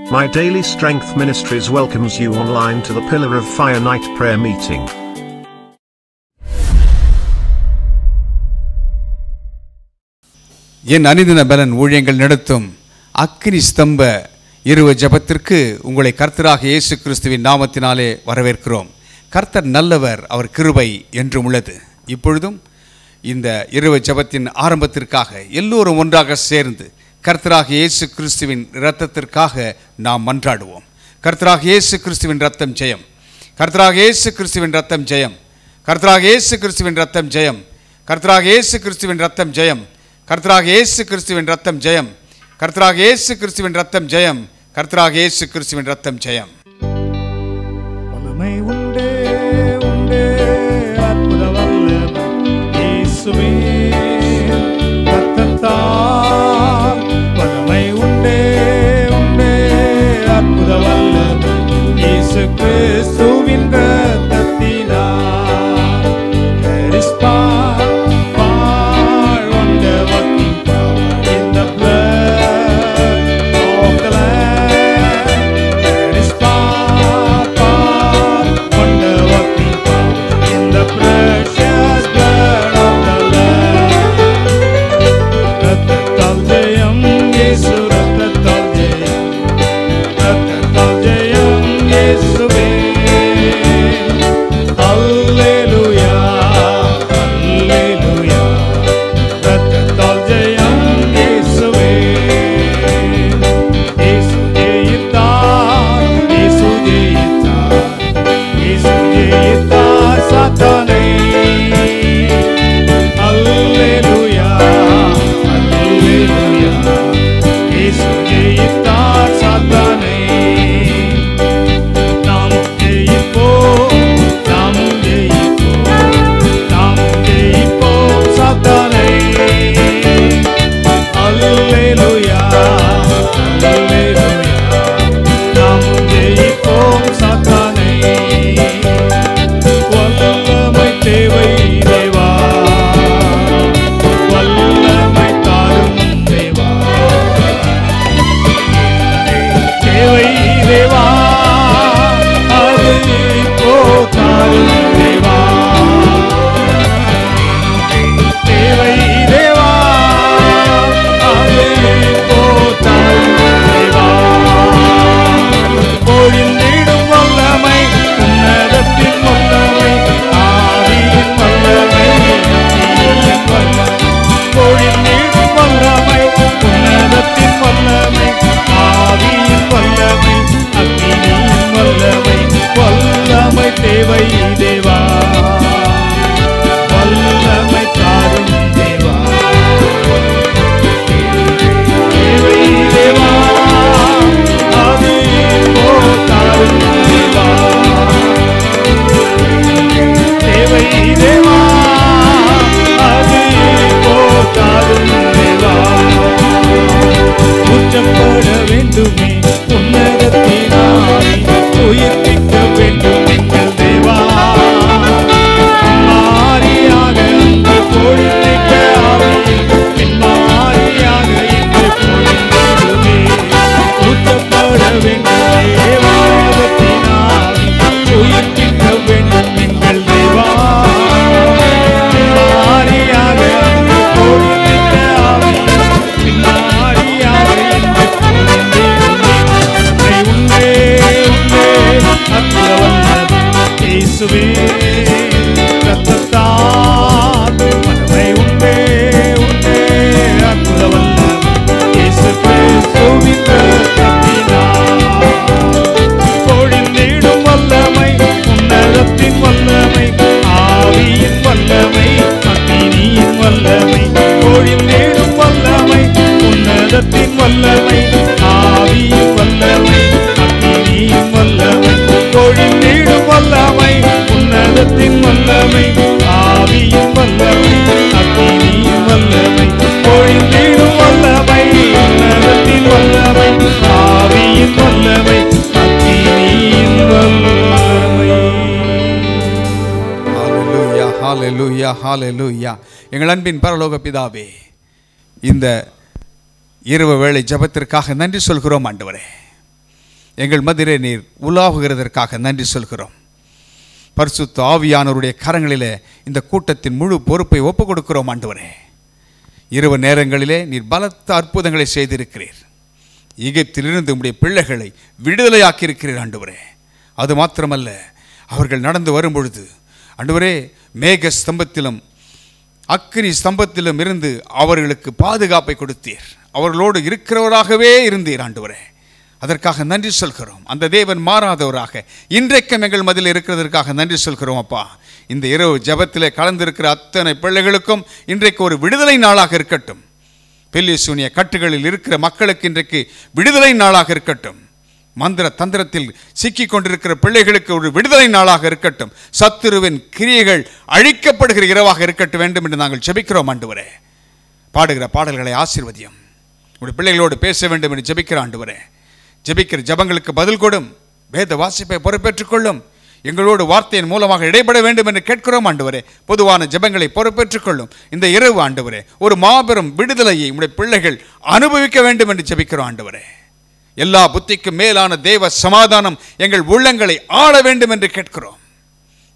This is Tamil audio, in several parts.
My Daily Strength Ministries welcomes you online to the Pillar of Fire Night Prayer Meeting. என் அனுதின பலன் ஊழியங்கள் நடத்தும் அக்கினி ஸ்தம்ப இரவு ஜெபத்திற்கு உங்களை கர்த்தராகிய இயேசு கிறிஸ்துவின் நாமத்தினாலே வரவேற்கிறோம். கர்த்தர் நல்லவர், அவர் கிருபை என்றும் உள்ளது. இப்பொழுதும் இந்த இரவு ஜெபத்தின் ஆரம்பத்திற்காக எல்லோரும் ஒன்றாக சேர்ந்து கர்த்தராகிய இயேசு கிறிஸ்துவின் இரத்தத்திற்காக நாம் மன்றாடுவோம். கர்த்தராகிய இயேசு கிறிஸ்துவின் இரத்தம் ஜெயம், கர்த்தராகிய இயேசு கிறிஸ்துவின் இரத்தம் ஜெயம், கர்த்தராகிய இயேசு கிறிஸ்துவின் இரத்தம் ஜெயம், கர்த்தராகிய இயேசு கிறிஸ்துவின் இரத்தம் ஜெயம், கர்த்தராகிய இயேசு கிறிஸ்துவின் இரத்தம் ஜெயம், கர்த்தராகிய இயேசு கிறிஸ்துவின் இரத்தம் ஜெயம், கர்த்தராகிய இயேசு கிறிஸ்துவின் இரத்தம் ஜெயம். வல்லமை உண்டே உண்டே அற்புத வல்லமை இயேசுவே ரத்தத்தால். வல்லமை உண்டே உண்டே அற்புத வல்லமை இயேசு கிறிஸ்துவின் ரத்தத்தினால். There is power, wonder working power in the blood of the Lamb. There is power, wonder working power in the precious blood of the Lamb. ரத்தத்தால் ஜெயம் இயேசு, ரத்தத்தால் ஜெயம், ரத்தத்தால் ஜெயம் இயேசுவே. அல்லேலூயா அல்லேலூயா, ரத்தத்தால் ஜெயம் இயேசுவே. இயேசு ஜெயித்தார், இயேசு ஜெயித்தார், இயேசு ஜெயித்தார் சாத்தானை. அல்லேலூயா அல்லேலூயா, இயேசு ஜெயித்தார் சாத்தானை. நாமும் ஜெயிப்போம், நாமும் ஜெயிப்போம், நாமும் ஜெயிப்போம் சாத்தானை. அல்லேலூயா அல்லேலூயா, நாமும் ஜெயிப்போம் சாத்தானை. வல்லமை தேவை தேவா, வல்லமை தாரும் தேவா, தேவை தேவா, அது இப்போ தாரும் தேவா. தேவை தேவா, அது இப்போ தாரும் தேவா. பொழிந்திடும் வல்லமை, உன்னதத்தின் வல்லமை, ஆவியின் வல்லமை, அக்கினியின் வல்லமை. பொழிந்திடும் வல்லமை, உன்னதத்தின் வல்லமை, ஆவியின் வல்லமை, அக்கினியின் வல்லமை. வல்லமை தேவை தேவா, வல்லமை தாரும் தேவா. தேவை தேவா, அது இப்போ தாரும் தேவா. தேவை தேவா, அது இப்போ தாரும் தேவா. உச்சப்பட வேண்டுமே உன்னதத்தினாலே, உயிர்ப்பிக்க வேண்டும் எங்கள் தேவா. மாறியாக அங்கு பொழிந்திட்ட ஆவியில் பின்மாறியாக இங்கு பொழிந்திடுமே. உச்சப்பட வேண்டுமே உன்னதத்தினாலே, உயிர்ப்பிக்க வேண்டும் எங்கள் தேவா. மாறியாக அங்கு பொழிந்திட்ட ஆவியில் பின்மாறியாக இங்கு பொழிந்திடுமே. உண்டே உண்டே அற்புத வல்லமை இயேசுவே ரத்தத்தால். வல்லமை உண்டே உண்டே அற்புத வல்லமை இயேசு கிறிஸ்துவின் ரத்தத்தினால். பொழிந்திடும் வல்லமை, உன்னதத்தின் வல்லமை, ஆவியின் வல்லமை, அக்கினியின் வல்லமை. பொழிந்திடும் வல்லமை, உன்னதத்தின் வல்லமை, ஆவியின் வல்லமை, அக்கினியின் வல்லமை. பொழிந்திடும் வல்லமை, உன்னதத்தின் வல்லமை, ஆவியின் வல்லமை, அக்கினியின் வல்லமை. பொழிந்திடும் வல்லமை, உன்னதத்தின் வல்லமை, ஆவியின் வல்லமை, அக்கினியின் வல்லமை. ஹalleluya ஹalleluya ஹalleluya. எங்கள் அன்பின் பரலோக பிதாவே, இந்த இரவு வேளை ஜெபத்திற்காக நன்றி சொல்கிறோம் ஆண்டவரே. எங்கள் மத்தியிலே நீர் உலாவுகிறதற்காக நன்றி சொல்கிறோம். பரிசுத்த ஆவியானவருடைய கரங்களிலே இந்த கூட்டத்தின் முழு பொறுப்பை ஒப்புக் கொடுக்கிறோம் ஆண்டவரே. இரவு நேரங்களிலே நீர் பலத்த அற்புதங்களை செய்திருக்கிறீர். எகிப்திலிருந்து உம்முடைய பிள்ளைகளை விடுதலையாக்கியிருக்கிறீர் ஆண்டவரே. அது மாத்திரமல்ல, அவர்கள் நடந்து வரும்பொழுது ஆண்டவரே மேக ஸ்தம்பத்திலும் அக்கினி ஸ்தம்பத்திலும் இருந்து அவர்களுக்கு பாதுகாப்பை கொடுத்தீர். அவர்களோடு இருக்கிறவராகவே இருந்தீர் ஆண்டவரே. அதற்காக நன்றி சொல்கிறோம். அந்த தேவன் மாறாதவராக இன்றைக்கும் எங்கள் மத்தியில் இருக்கிறதற்காக நன்றி சொல்கிறோம் அப்பா. இந்த இரவு ஜெபத்திலே கலந்திருக்கிற அத்தனை பிள்ளைகளுக்கும் இன்றைக்கு ஒரு விடுதலை நாளாக இருக்கட்டும். பெல்லி சூனிய கட்டுகளில் இருக்கிற மக்களுக்கு இன்றைக்கு விடுதலை நாளாக இருக்கட்டும். மந்திர தந்திரத்தில் சிக்கிக் கொண்டிருக்கிற பிள்ளைகளுக்கு ஒரு விடுதலை நாளாக இருக்கட்டும். சத்துருவின் கிரியைகள் அழிக்கப்படுகிற இரவாக இருக்கட்டும் வேண்டும் என்று நாங்கள் ஜெபிக்கிறோம் ஆண்டவரே. பாடுகிற பாடல்களை ஆசீர்வதியும். உடைய பிள்ளைகளோடு பேச வேண்டும் என்று ஜெபிக்கிற ஆண்டவரே. ஜெபிக்கிற ஜெபங்களுக்கு பதில் கொடும். வேத வாசிப்பை பொறுப்பேற்றுக் கொள்ளும். எங்களோடு வார்த்தையின் மூலமாக இடைபட வேண்டும் என்று கேட்கிறோம் ஆண்டவரே. பொதுவான ஜெபங்களை பொறுப்பேற்றுக் கொள்ளும். இந்த இரவு ஆண்டவரே ஒரு மாபெரும் விடுதலையை உடைய பிள்ளைகள் அனுபவிக்க வேண்டும் என்று ஜெபிக்கிறோம் ஆண்டவரே. எல்லா புத்திக்கும் மேலான தேவ சமாதானம் எங்கள் உள்ளங்களை ஆள வேண்டும் என்று கேட்கிறோம்.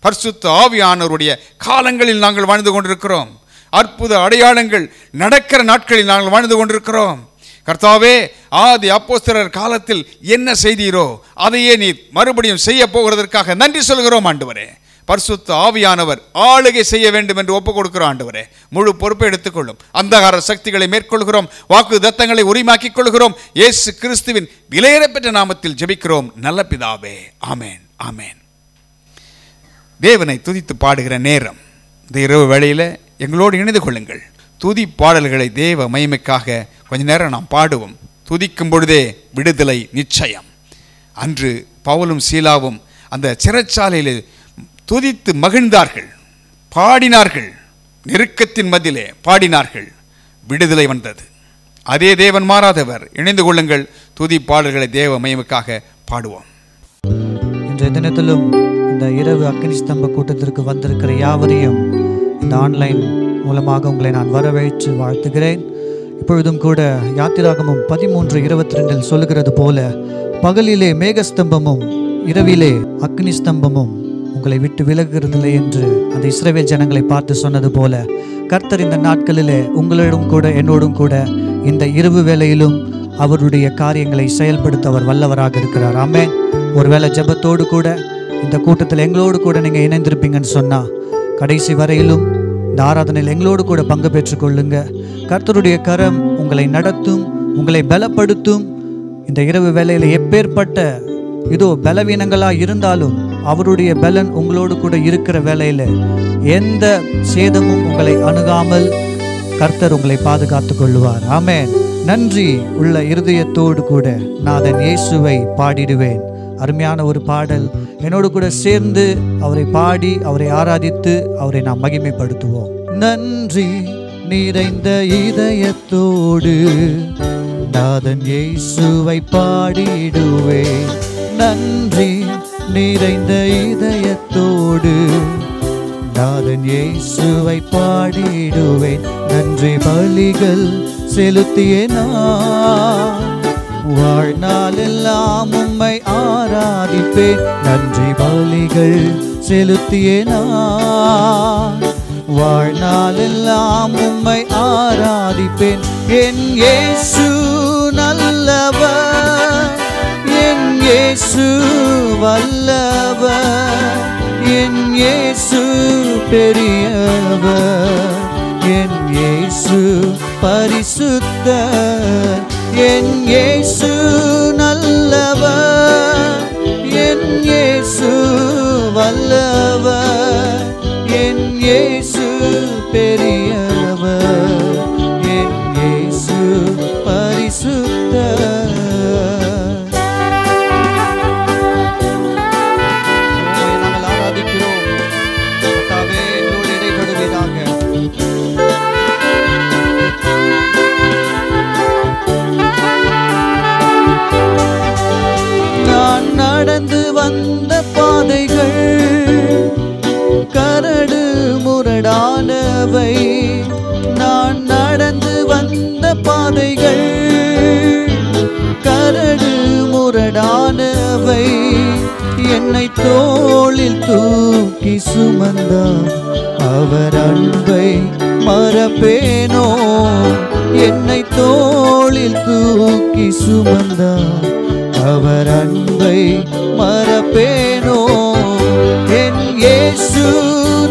பரிசுத்த ஆவியானவருடைய காலங்களில் நாங்கள் வாழ்ந்து கொண்டிருக்கிறோம். அற்புத அடையாளங்கள் நடக்கிற நாட்களில் நாங்கள் வாழ்ந்து கொண்டிருக்கிறோம். கர்த்தாவே, ஆதி அப்போஸ்தலர் காலத்தில் என்ன செய்தீரோ அதையே நீ மறுபடியும் செய்ய போகிறதற்காக நன்றி சொல்கிறோம் ஆண்டவரே. பரிசுத்த ஆவியானவர் ஆளுகை செய்ய வேண்டும் என்று ஒப்புக் கொடுக்கிறோம் ஆண்டவரே. முழு பொறுப்பை எடுத்துக்கொள்ளும். அந்தகார சக்திகளை மேற்கொள்கிறோம். வாக்கு தத்தங்களை உரிமாக்கிக் கொள்கிறோம். இயேசு கிறிஸ்துவின் விலையேறப்பெற்ற நாமத்தில் ஜெபிக்கிறோம் நல்ல பிதாவே. ஆமேன், ஆமேன். தேவனை துதித்து பாடுகிற நேரம். இந்த இரவு வேளையில் எங்களோடு இணைந்து கொள்ளுங்கள். துதி பாடல்களை தேவ மகிமைக்காக கொஞ்ச நேரம் நாம் பாடுவோம். துதிக்கும் பொழுதே விடுதலை நிச்சயம். அன்று பவுலும் சீலாவும் அந்த சிறைச்சாலையில் துதித்து மகிழ்ந்தார்கள், பாடினார்கள். நெருக்கத்தின் மத்தியிலே பாடினார்கள். விடுதலை வந்தது. அதே தேவன் மாறாதவர். இணைந்து கொள்ளுங்கள். துதி பாடல்களை தேவ மகிமைக்காக பாடுவோம். இன்றைய தினத்திலும் இந்த இரவு அக்னி ஸ்தம்ப கூட்டத்திற்கு வந்திருக்கிற யாவரையும் இந்த ஆன்லைன் மூலமாக உங்களை நான் வரவேற்று வாழ்த்துகிறேன். இப்பொழுதும் கூட யாத்திராகமம் 13:22 சொல்லுகிறது போல, பகலிலே மேகஸ்தம்பமும் இரவிலே அக்னி ஸ்தம்பமும் உங்களை விட்டு விலகுறதில்லை என்று அந்த இஸ்ரவேல் ஜனங்களை பார்த்து சொன்னது போல, கர்த்தர் இந்த நாட்களிலே உங்களோடும் கூட என்னோடும் கூட இந்த இரவு வேளையிலும் அவருடைய காரியங்களை செயல்படுத்த அவர் வல்லவராக இருக்கிறார். ஆமென். ஒருவேளை ஜெபத்தோடு கூட இந்த கூட்டத்தில் எங்களோடு கூட நீங்கள் இணைந்திருப்பீங்கன்னு சொன்னால், கடைசி வரையிலும் இந்த ஆராதனையில் எங்களோடு கூட பங்கு பெற்றுக் கொள்ளுங்க. கர்த்தருடைய கரம் உங்களை நடத்தும், உங்களை பலப்படுத்தும். இந்த இரவு வேளையில் எப்பேற்பட்ட இதோ பலவீனங்களாக இருந்தாலும் அவருடைய பலன் உங்களோடு கூட இருக்கிற வேளையில் எந்த சேதமும் உங்களை அணுகாமல் கர்த்தர் உங்களை பாதுகாத்து கொள்வார். ஆமென். நன்றி உள்ள இருதயத்தோடு கூட நாதன் இயேசுவை பாடிடுவேன். அருமையான ஒரு பாடல். என்னோடு கூட சேர்ந்து அவரை பாடி அவரை ஆராதித்து அவரை நாம் மகிமைப்படுத்துவோம். நன்றி நிறைந்த இதயத்தோடு நாதன் இயேசுவை பாடிடுவேன். நன்றி நிறைந்த இதயத்தோடு நாதன் இயேசுவை பாடிடுவேன். நன்றி பலிகள் செலுத்திய நான் வாழ்நாளெல்லாம் உம்மை ஆராதிப்பேன். நன்றி பலிகள் செலுத்திய நான் வாழ்நாளெல்லாம் உம்மை ஆராதிப்பேன். என் இயேசு நல்லவர், என் இயேசு வல்லவர், என் இயேசு பெரியவர், என் இயேசு பரிசுத்தர், என் இயேசு நல்லவர், என் இயேசு வல்லவர், என் இயேசு பெரியவர், என் இயேசு பரிசுத்தர். நாங்கள் ஆராதிக்கிறோம். கர்த்தாவே, எங்களோடு இடைபடுவீராக. நான் நடந்து வந்த பாதைகள் கரடு முரடானவை, நான் நடந்து வந்த பாதைகள் கரடு முரடானவை, என்னை தோளில் தூக்கி சுமந்தார், அவர் அன்பை மறப்பேனோ? என்னை தோளில் தூக்கி சுமந்தார், அவர் அன்பை மறப்பேனோ? என் இயேசு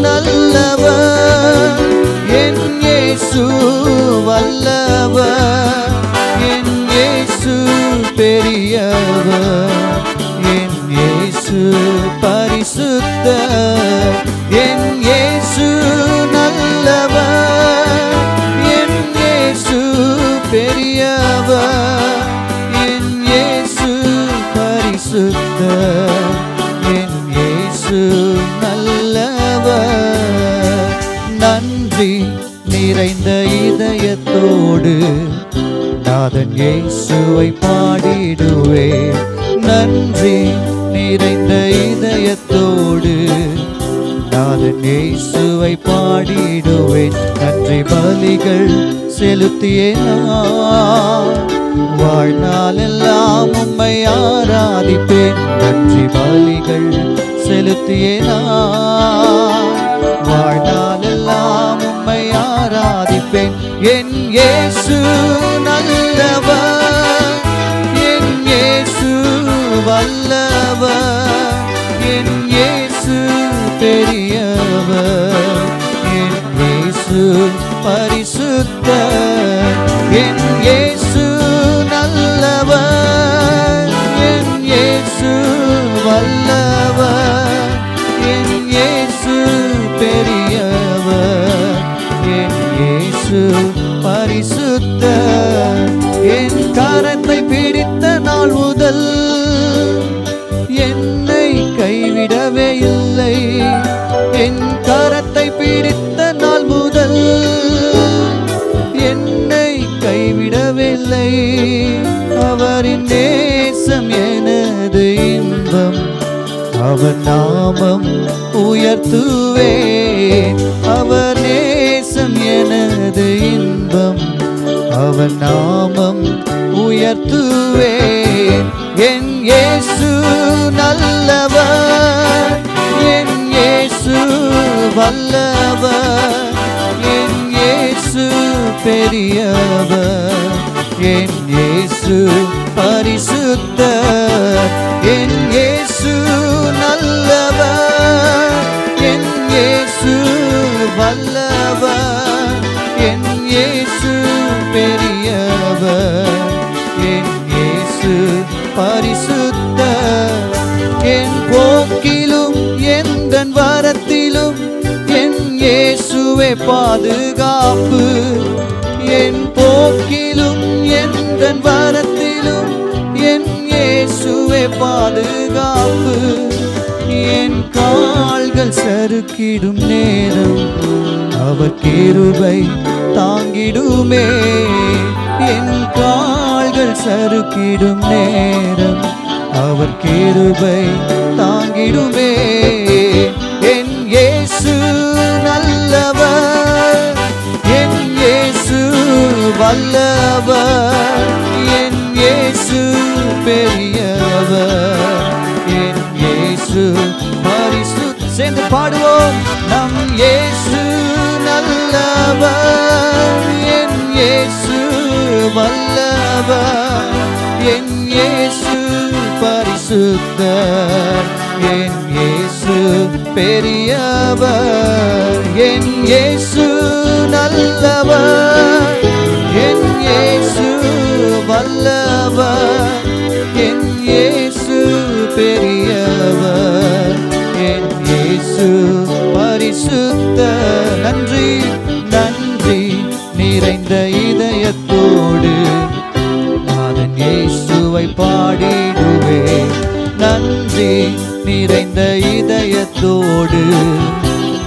நல்லவர், என் இயேசு வல்லவர், என் இயேசு பெரியவர், என் இயேசு பரிசுத்தர், என் இயேசு நல்லவர், என் இயேசு பெரியவர், என் இயேசு பரிசுத்தர், என் இயேசு நல்லவர். நன்றி நிறைந்த இதயத்தோடு நாதன் இயேசுவை பாடிடுவேன். நன்றி நிறைந்த இதயத்தோடு நாதன் இயேசுவை பாடிடுவேன். நன்றி பலிகள் செலுத்தியே நான் வாழ்நாளெல்லாம் உம்மை ஆராதிப்பேன். நன்றி பலிகள் செலுத்தியே நான் வாழ்நாளெல்லாம் உம்மை ஆராதிப்பேன். என் இயேசு நல்லவர், என் இயேசு வல்லவர், என் இயேசு பெரியவர், என் இயேசு பரிசுத்தர், என் இயேசு நல்லவர், என் இயேசு வல்லவர், என் இயேசு பெரியவர், என் இயேசு பரிசுத்தர். என் கரத்தை பிடித்த நாள் முதல் என்னை கைவிடவே இல்லை. என் கரத்தை பிடித்த நாள் முதல் என்னை கைவிடவில்லை. அவரின் நேசம் எனது இன்பம், அவர் நாமம் உயர்த்துவேன். அவர் நேசம் எனது இன்பம், அவர் நாமம் உயர்த்துவேன். என் இயேசு நல்லவர், என் இயேசு வல்லவர், என் இயேசு பெரியவர், என் இயேசு பரிசுத்தர், என் இயேசு நல்லவர், என் இயேசு வல்லவர், என் இயேசு பெரியவர், என் இயேசு பரிசுத்தர். என் போக்கிலும் எந்தன் வரத்திலும் என் இயேசுவே பாதுகாப்பு. என் போக்கிலும் எந்தன் வரத்திலும் என் இயேசுவே பாதுகாப்பு. என் கால்கள் சறுக்கிடும் நேரம் அவர் கிருபை தாங்கிடுமே. என் கால்கள் சறுக்கிடும் நேரம் அவர் கிருபை தாங்கிடுமே. என் இயேசு நல்லவர், என் இயேசு வல்லவர், என் இயேசு பெரியவர், என் இயேசு பரிசுத்தர். சேர்ந்து பாடுவோம். நம் இயேசு நல்லவர், என் இயேசு வல்லவர், என் இயேசு பரிசுத்தர், என் இயேசு பெரியவர், என் இயேசு நல்லவர், என் இயேசு வல்லவர், என் இயேசு பெரியவர், என் இயேசு பரிசுத்தர். நன்றி நன்றி நிறைந்த இதயத்தோடு நாதன் இயேசுவை பாடிடுவேன். நன்றி நிறைந்த இதயத்தோடு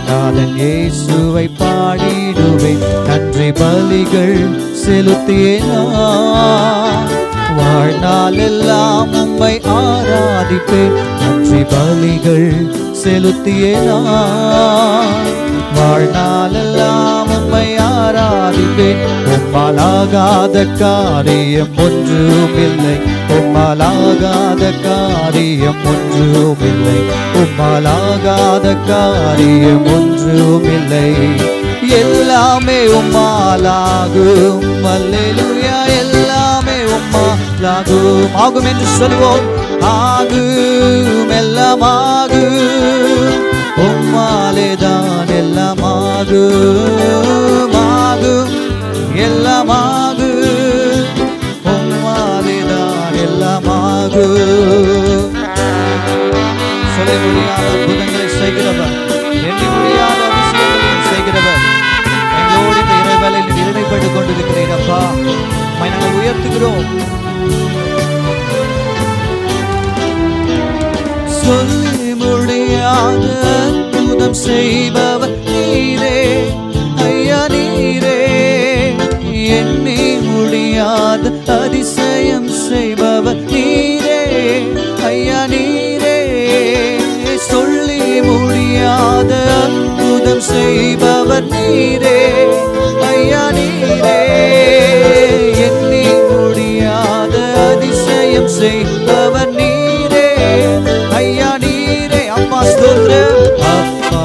நாதன் இயேசுவை பாடிடுவேன். நன்றி பலிகள் செலுத்தியே நான் வாழ்நாளெல்லாம் உம்மை ஆராதிப்பேன். நன்றி பலிகள் செலுத்தியே நான் வாழ்நாளெல்லாம் உம்மை ஆராதிப்பேன். உம்மால் ஆகாத காரியம் ஒன்றுமில்லை, உம்மாலாகாத காரியம் ஒன்றுமில்லை, உம்மாலாகாத காரியம் ஒன்றுமில்லை. எல்லாமே உம்மாலாகும், அல்லேலூயா, எல்லாமே உம்மாலாகும். ஆகும் என்று சொல்வோம். ஆகும், எல்லாம் ஆகும், உம்மாலேதான் எல்லாம் ஆகும். ஆகும், எல்லாம் ஆகும், உம்மாலேதான் எல்லாம் ஆகும். சொல்ல முடியாத அற்புதங்களை செய்கிறவர், எண்ணி முடியாத அதிசயங்களையும் செய்கிறவர், எங்களோடு இந்த இரவேளையில் இடைப்பட்டுக் கொண்டிருக்கிறீர் அப்பா. உம்மை நாங்கள் உயர்த்துகிறோம். சொல்லி முடியாத அற்புதம் செய்பவர் நீரே ஐயா, நீரே. எண்ணி முடியாத அதிசயம் செய்பவர் நீரே ஐயா, நீரே. சொல்லி முடியாத அற்புதம் செய்பவர் நீரே ஐயா, நீரே. எண்ணி முடியாத அதிசயம் செய்பவர் நீரே ஐயா, நீரே. அப்பா ஸ்தோத்திரம், அப்பா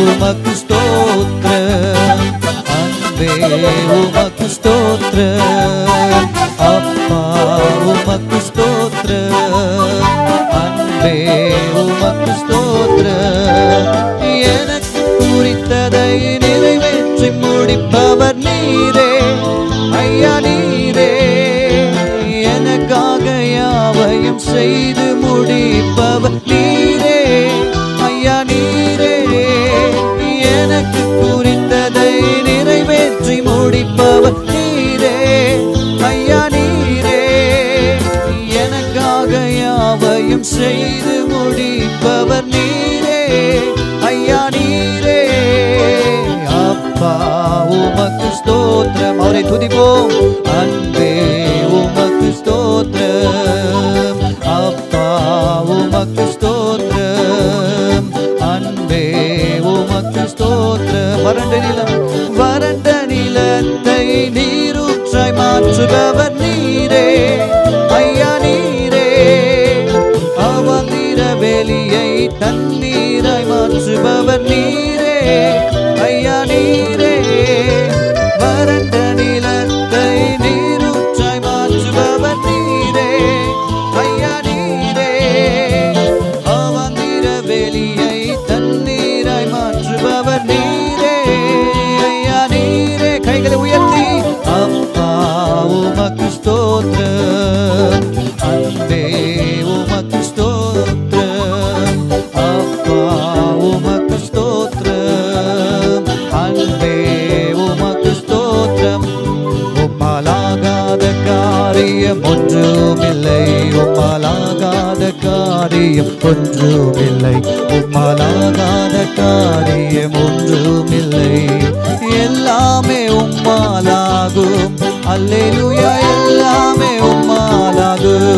உமக்கு ஸ்தோத்திரம், அன்பே உமக்கு ஸ்தோத்திரம், அப்பா உமக்கு ஸ்தோத்திரம், அன்பே உமக்கு ஸ்தோத்திரம். எனக்கு குறித்ததை நிறைவேற்றி முடிப்பவர் நீரே ஐயா, நீரே. எனக்காக யாவையும் செய்து முடிப்பவர் நீரே ஐயா, நீரே. எனக்கு குறித்ததை நிறைவேற்றி முடிப்பவர் நீரே ஐயா, நீரே. எனக்காக யாவையும் செய்து முடிப்பவர் நீரே ஐயா, நீரே. அப்பா உமக்கு ஸ்தோத்திரம். அவரை துதிப்போம். அன்பே உமக்கு ஸ்தோத்திரம், அப்பா உமக்கு ஸ்தோத்திரம், அன்பே உமக்கு ஸ்தோத்திரம். வறண்ட நிலம், வறண்ட நிலத்தை நீரூற்றாய் மாற்றுபவர் நீரே ஐயா, நீரே. அவந்திர வெளியை தண்ணீராய் மாற்றுபவர் நீரே ஐயா, நீரே. வறண்ட நிலத்தை நீரூற்றாய் மாற்றுபவர் நீரே ஐயா, நீரே. அவந்திர வெளியை தண்ணீராய் மாற்றுபவர் நீரே ஐயா, நீரே. கைகளை உயர்த்தி அப்பா உமக்கு ஸ்தோத்திரம், அன்பே உமக்கு ஸ்தோத்திரம், அப்பா உமக்கு ஸ்தோத்திரம், அன்பே உமக்கு ஸ்தோத்திரம். உம்மாலாகாத காரியம் ஒன்றுமில்லை, உம்மாலாகாத காரியம் ஒன்றுமில்லை, உம்மாலாகாத காரியம் ஒன்றுமில்லை. எல்லாமே உம்மாலாகும், அல்லேலூயா, எல்லாமே உம்மாலாகும்.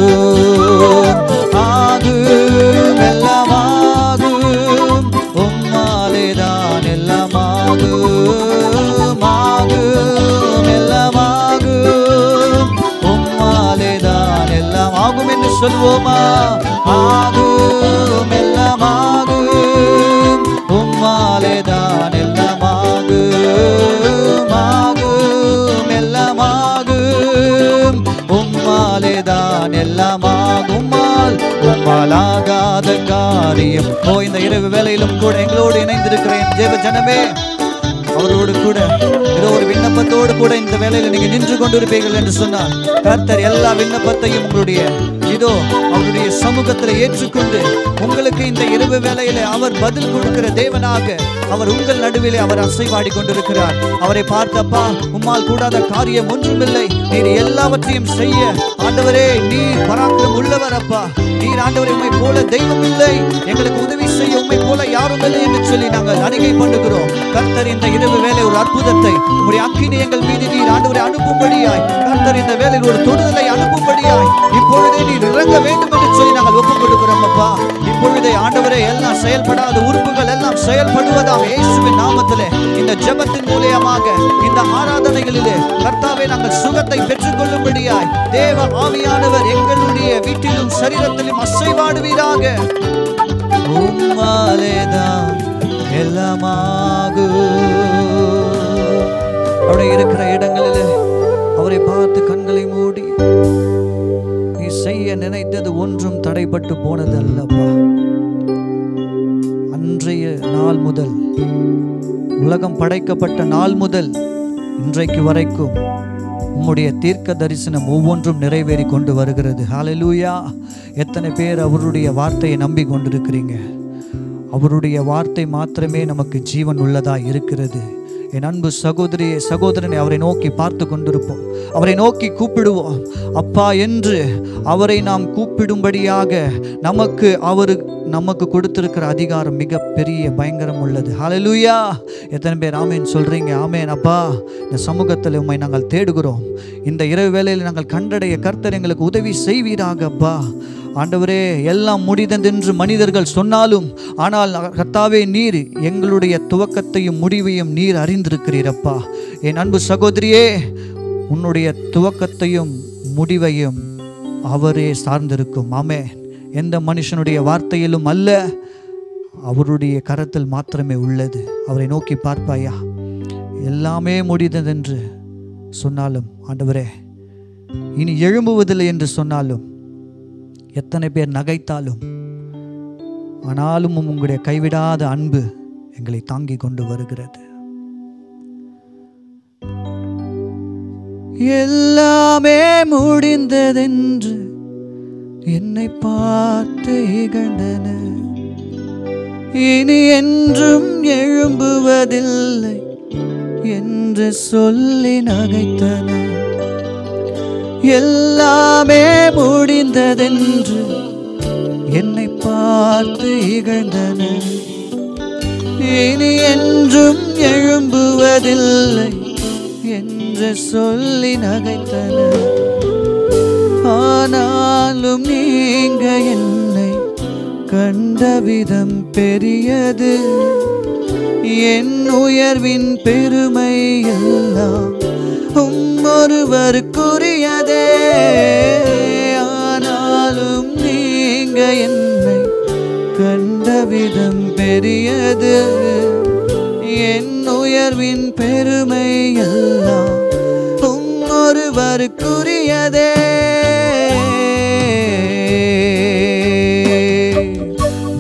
ஆகும், எல்லாம் ஆகும், உம்மாலேதான் எல்லாம் ஆகும். ஆகும், எல்லாம் ஆகும், உம்மாலேதான் எல்லாம் ஆகும் என்று சொல்வோமா? ஆகும், எல்லாம் ஆகும், உம்மாலேதான் எல்லாம் ஆகும். ஆகும், எல்லாம் ஆகும், உம்மாலேதான் எல்லாம் ஆகும். உம்மாலாகாத காரியம். இந்த இரவு வேளையிலும் கூட எங்களோடு இணைந்திருக்கிறேன் ஜெப ஜனமே. அவரோடு கூட ஏதோ ஒரு விண்ணப்பத்தோடு கூட இந்த வேளையில நீங்க நின்று கொண்டிருப்பீர்கள் என்று சொன்னார் கர்த்தர் எல்லா விண்ணப்பத்தையும் உங்களுடைய இதோ அவருடைய சமூகத்தில் ஏற்றுக்கொண்டு உங்களுக்கு இந்த இரவு வேளையில அவர் பதில் கொடுக்கிற தேவனாக அவர் உங்கள் நடுவிலே அவர் அசைவாடி கொண்டிருக்கிறார். அவரை பார்த்தப்பா, உம்மால் கூடாத காரியம் ஒன்றுமில்லை, நீர் எல்லாவற்றையும் செய்ய ஆண்டவரே நீர் பராக்கிரம் உள்ளவர் அப்பா. நீர் ஆண்டவரே உம்மை போல தெய்வம் இல்லை, எங்களுக்கு உதவி செய்ய உம்மை போல யாரும் இல்லை என்று சொல்லி நாங்கள் அறிக்கை பண்ணுகிறோம். கர்த்தர் இந்த இரவு வேளை ஒரு அற்புதத்தை உம்முடைய அக்கினி எங்கள் மீது நீர் ஆண்டவரை அனுப்பும்படியாய், கர்த்தர் இந்த வேளையில் ஒரு தொடுதலை அனுப்பும்படியாய் இப்பொழுதே நீர் இறங்க வேண்டும் என்று சொல்லி நாங்கள் ஒப்புக் கொடுக்கிறோம் அப்பா. இப்பொழுதே ஆண்டவரே ஆண்டவரே எல்லாம் செயல்படாத உறுப்புகள் எல்லாம் செயல்படுவதாக இயேசுவின் நாமத்திலே இந்த ஜெபத்தின் மூலமாக இந்த ஆராதனைகளிலே கர்த்தாவே நாங்கள் சுகத்தை பெற்றுக்கொள்ளும்படியாய் தேவ ஆவியானவர் எங்களுடைய வீட்டிலும் சரீரத்திலும் அசைவாடுவீராக. உம்மாலேதான் எல்லாமாகும். அவருடைய இருக்கிற இடங்களிலே அவரை பார்த்து கண்களை மூடி, நீ செய்ய நினைத்தது ஒன்றும் தடைப்பட்டு போனது அல்லப்பா. அன்றைய நாள் முதல், உலகம் படைக்கப்பட்ட நாள் முதல் இன்றைக்கு வரைக்கும் உம்முடைய தீர்க்க தரிசனம் ஒவ்வொன்றும் நிறைவேறி கொண்டு வருகிறது. ஹல்லேலூயா. எத்தனை பேர் அவருடைய வார்த்தையை நம்பி கொண்டிருக்கிறீங்க? அவருடைய வார்த்தை மாத்திரமே நமக்கு ஜீவன் உள்ளதா இருக்கிறது. என் அன்பு சகோதரியே சகோதரனை அவரை நோக்கி பார்த்து கொண்டிருப்போம். அவரை நோக்கி கூப்பிடுவோம் அப்பா என்று. அவரை நாம் கூப்பிடும்படியாக நமக்கு கொடுத்திருக்கிற அதிகாரம் மிக பெரிய பயங்கரம் உள்ளது. ஹல்லேலூயா. எத்தனை பேர் ஆமேன் சொல்றீங்க? ஆமேன். அப்பா, இந்த சமூகத்தில் உம்மை நாங்கள் தேடுகிறோம். இந்த இரவு வேளையில் நாங்கள் கண்டடைய கர்த்தர் எங்களுக்கு உதவி செய்வீராக. அப்பா ஆண்டவரே, எல்லாம் முடிந்ததென்று மனிதர்கள் சொன்னாலும், ஆனால் கர்த்தாவே நீர் எங்களுடைய துவக்கத்தையும் முடிவையும் நீர் அறிந்திருக்கிறீரப்பா. என் அன்பு சகோதரியே, உன்னுடைய துவக்கத்தையும் முடிவையும் அவரே சார்ந்திருக்கும். ஆமென். எந்த மனுஷனுடைய வார்த்தையிலும் அல்ல, அவருடைய கரத்தில் மாத்திரமே உள்ளது. அவரை நோக்கி பார்ப்பாயா? எல்லாமே முடிந்ததென்று சொன்னாலும், ஆண்டவரே இனி எழும்புவதில்லை என்று சொன்னாலும், எத்தனை பேர் நகைத்தாலும், ஆனாலும் உங்களுடைய கைவிடாத அன்பு எங்களை தாங்கி கொண்டு வருகிறது. எல்லாமே முடிந்ததென்று என்னை பார்த்து இகழ்ந்தன, இனி என்றும் எழும்புவதில்லை என்று சொல்லி நகைத்தன. எல்லாமே முடிந்ததென்று என்னை பார்த்து இகழ்ந்தன, இனி என்றும் எழும்புவதில்லை என்று சொல்லி நகைத்தன. ஆனாலும் நீங்க என்னை கண்ட விதம் பெரியது, என் உயர்வின் பெருமை எல்லாம் ஒருவருக்குரியதே. ஆனாலும் நீங்க என்னை கண்ட விதம் பெரியது, என் உயர்வின் பெருமை எல்லாம் ஒருவருக்குரியதே.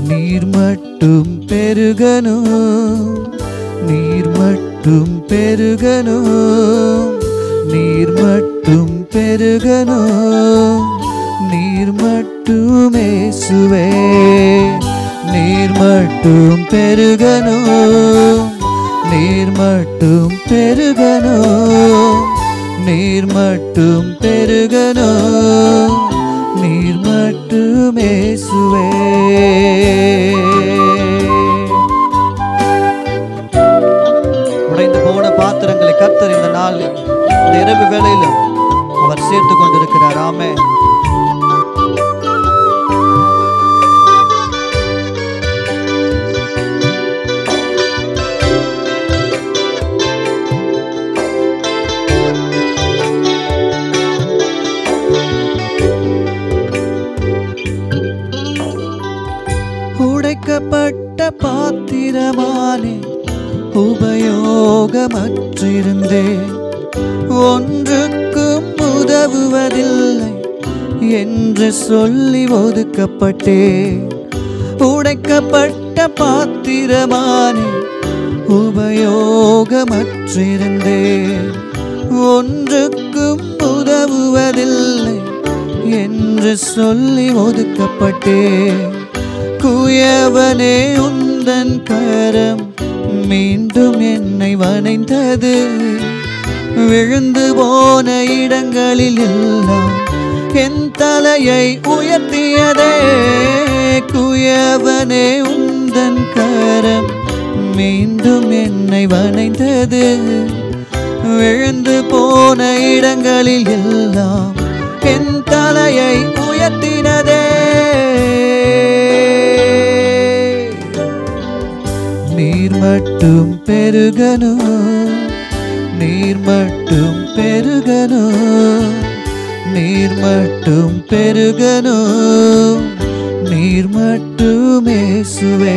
நீர் மட்டும் பெருகணும், நீர் மட்டும் பெருகணும், நீர் மட்டும் பெருகணும், நீர் மட்டும் இயேசுவே. நீர் மட்டும் பெருகணும், நீர் மட்டும் பெருகணும், நீர் மட்டும் பெருகணும், நீர் மட்டும் இயேசுவே. உடைந்து போன பாத்திரங்களை கர்த்தர் இந்த நாளில், இந்த இரவு வேளையிலும் அவர் சேர்த்து கொண்டிருக்கிறார். ஆமென். உடைக்கப்பட்ட பாத்திரமானே, உபயோகமற்றிருந்தேன், ஒன்றுக்கும் உதவுவதில்லை என்று சொல்லி ஒதுக்கப்பட்டேன். உடைக்கப்பட்ட பாத்திரமானே, உபயோகமற்றிருந்தேன், ஒன்றுக்கும் உதவுவதில்லை என்று சொல்லி ஒதுக்கப்பட்டேன். குயவனே, உந்தன் கரம் மீண்டும் என்னை வணைந்தது, விழுந்து போன இடங்களில் எல்லாம் என் தலையை உயர்த்தியதே. குயவனே, உந்தன் கரம் மீண்டும் என்னை வணைந்தது, விழுந்து போன இடங்களில் எல்லாம் என் தலையை உயர்த்தினதே. பெருகணும், நீர் மட்டும் பெருகணும், நீர் மட்டும் பெருகணும், நீர் மட்டும் இயேசுவே,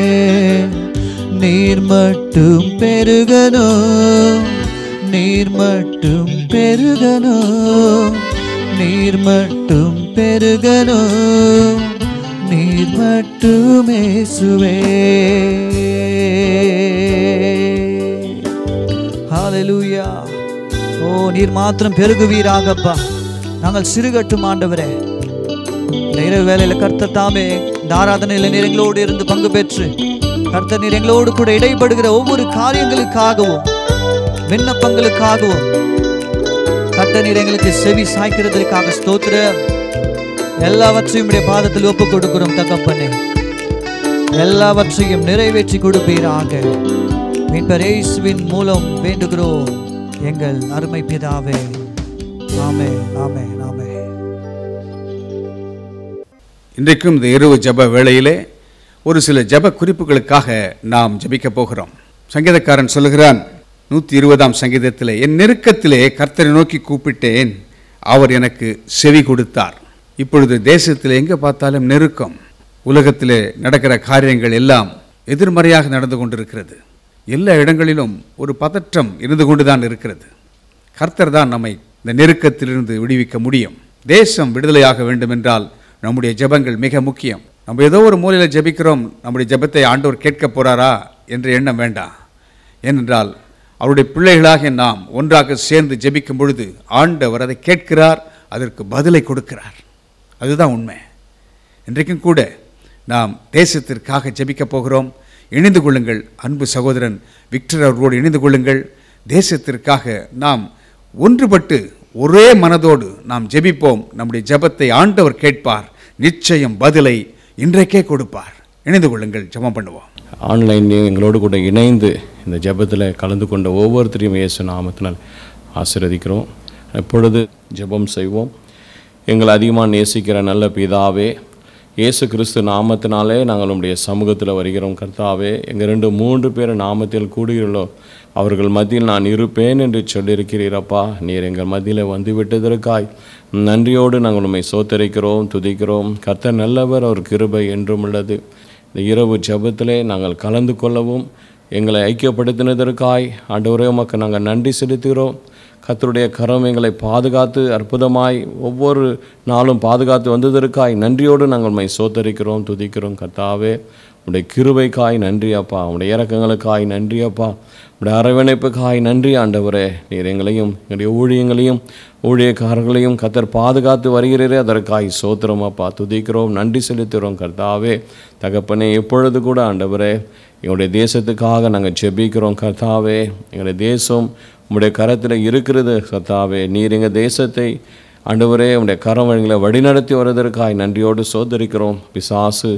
நீர் மட்டும் பெருகணும், நீர் மட்டும் பெருகணும், நீர் மட்டும் பெருகணும், நீர் மட்டும் இயேசுவே. ஹalleluya. ஓ நீர் மாத்திரம் பெருகுவீராகப்பா. நாங்கள் சிறுகட்டும் ஆண்டவரே. இந்த இரவு வேளையில் கர்த்தர் தாமே இந்த ஆராதனையில் நீர் எங்களோடு இருந்து பங்கு பெற்று கர்த்தர் நீர் எங்களோடு கூட இடைப்படுகிற ஒவ்வொரு காரியங்களுக்காகவும் விண்ணப்பங்களுக்காகவும் கர்த்தர் நீர் எங்களுக்கு செவி சாய்க்கிறதற்காக ஸ்தோத்திரம். எல்லாவற்றையும் உடைய பாதத்தில் ஒப்பு கொடுக்கிறோம் தகப்பனே. எல்லாவற்றையும் நிறைவேற்றி கொடுப்பீராக. மீட்பர் இயேசுவின் மூலம் வேண்டுகிறோம் எங்கள் அருமை பிதாவே. ஆமென், ஆமென், ஆமென். இன்றைக்கும் இந்த இரவு ஜெப வேளையிலே ஒரு சில ஜெப குறிப்புகளுக்காக நாம் ஜெபிக்க போகிறோம். சங்கீதக்காரன் சொல்லுகிறான் 120ஆம் சங்கீதத்திலே, என் நெருக்கத்திலே கர்த்தரை நோக்கி கூப்பிட்டேன், அவர் எனக்கு செவி கொடுத்தார். இப்பொழுது தேசத்தில் எங்கே பார்த்தாலும் நெருக்கம். உலகத்திலே நடக்கிற காரியங்கள் எல்லாம் எதிர்மறையாக நடந்து கொண்டிருக்கிறது. எல்லா இடங்களிலும் ஒரு பதற்றம் இருந்து கொண்டுதான் இருக்கிறது. கர்த்தர் தான் நம்மை இந்த நெருக்கத்திலிருந்து விடுவிக்க முடியும். தேசம் விடுதலையாக வேண்டும் என்றால் நம்முடைய ஜெபங்கள் மிக முக்கியம். நம்ம ஏதோ ஒரு மூலையில் ஜெபிக்கிறோம், நம்முடைய ஜெபத்தை ஆண்டவர் கேட்க போறாரா என்ற எண்ணம் வேண்டாம். ஏனென்றால் அவருடைய பிள்ளைகளாக நாம் ஒன்றாக சேர்ந்து ஜெபிக்கும் பொழுது ஆண்டவர் அதை கேட்கிறார், அதற்கு பதிலை கொடுக்கிறார். அதுதான் உண்மை. இன்றைக்கும் கூட நாம் தேசத்திற்காக ஜெபிக்க போகிறோம். இணைந்து கொள்ளுங்கள். அன்பு சகோதரன் விக்டர் அவர்களோடு இணைந்து கொள்ளுங்கள். தேசத்திற்காக நாம் ஒன்றுபட்டு ஒரே மனதோடு நாம் ஜெபிப்போம். நம்முடைய ஜெபத்தை ஆண்டவர் கேட்பார். நிச்சயம் பதிலை இன்றைக்கே கொடுப்பார். இணைந்து கொள்ளுங்கள், ஜெபம் பண்ணுவோம். ஆன்லைன்லேயும் எங்களோடு கூட இணைந்து இந்த ஜெபத்தில் கலந்து கொண்ட ஒவ்வொருத்தரையும் இயேசு நாமத்தினால் ஆசீர்வதிக்கிறோம். எப்பொழுது ஜெபம் செய்வோம். எங்களை அதிகமாக நேசிக்கிற நல்ல பிதாவே, இயேசு கிறிஸ்து நாமத்தினாலே நாங்கள் உம்முடைய சமூகத்தில் வருகிறோம். கர்த்தாவே, எங்கள் 2-3 பேர் நாமத்தில் கூடுகிறோம், அவர்கள் மத்தியில் நான் இருப்பேன் என்று சொல்லியிருக்கிறீரப்பா. நீர் எங்கள் மத்தியில் வந்து விட்டதற்காய் நன்றியோடு நாங்கள் உம்மை சோத்தரிக்கிறோம், துதிக்கிறோம். கர்த்தர் நல்லவர், அவர் கிருபை என்றும் உள்ளது. இந்த இரவு ஜெபத்திலே நாங்கள் கலந்து கொள்ளவும் எங்களை ஐக்கியப்படுத்தினதற்காய் ஆண்டவரே உமக்கு நாங்கள் நன்றி செலுத்துகிறோம். கர்த்தருடைய கரம் எங்களை பாதுகாத்து அற்புதமாய் ஒவ்வொரு நாளும் பாதுகாத்து வந்ததற்காய் நன்றியோடு நாங்கள் உம்மை சோத்தரிக்கிறோம், துதிக்கிறோம். கர்த்தாவே, உடைய கிருபைக்காய் நன்றி அப்பா, உடைய இரக்கங்களுக்காய் நன்றி அப்பா, உடைய அரவணைப்புக்காய் நன்றி ஆண்டவரே. நீர் எங்களையும் எங்களுடைய ஊழியங்களையும் ஊழியக்காரர்களையும் கர்த்தர் பாதுகாத்து வருகிறீரே, அதற்காய் சோத்திரம் அப்பா, துதிக்கிறோம், நன்றி செலுத்துகிறோம். கர்த்தாவே தகப்பனே, எப்பொழுது கூட ஆண்டவரே எங்களுடைய தேசத்துக்காக நாங்கள் ஜெபிக்கிறோம். கர்த்தாவே, எங்களுடைய தேசம் உம்முடைய கரத்தில் இருக்கிறது. கர்த்தாவே, நீர் எங்கள் தேசத்தை ஆண்டவரே உம்முடைய கரம் எங்களை வழிநடத்தி வருவதற்காய் நன்றியோடு சோதரிக்கிறோம். பிசாசு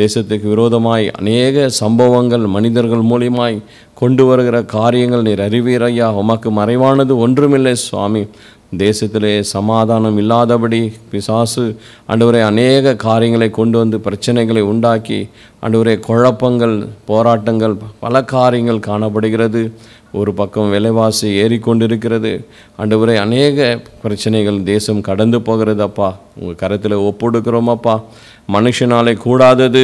தேசத்துக்கு விரோதமாய் அநேக சம்பவங்கள் மனிதர்கள் மூலியமாய் கொண்டு வருகிற காரியங்கள் நீர் அறிவீரையா. உமக்கு மறைவானது ஒன்றுமில்லை சுவாமி. தேசத்திலே சமாதானம் இல்லாதபடி பிசாசு ஆண்டவரே அநேக காரியங்களை கொண்டு வந்து பிரச்சனைகளை உண்டாக்கி ஆண்டவரே குழப்பங்கள், போராட்டங்கள், பல காரியங்கள் காணப்படுகிறது. ஒரு பக்கம் விலைவாசி ஏறிக்கொண்டிருக்கிறது ஆண்டவரே, அநேக பிரச்சனைகள் தேசம் கடந்து போகிறது அப்பா. உங்கள் கரத்தில் ஒப்புடுக்கிறோம் அப்பா. மனுஷனாலே கூடாதது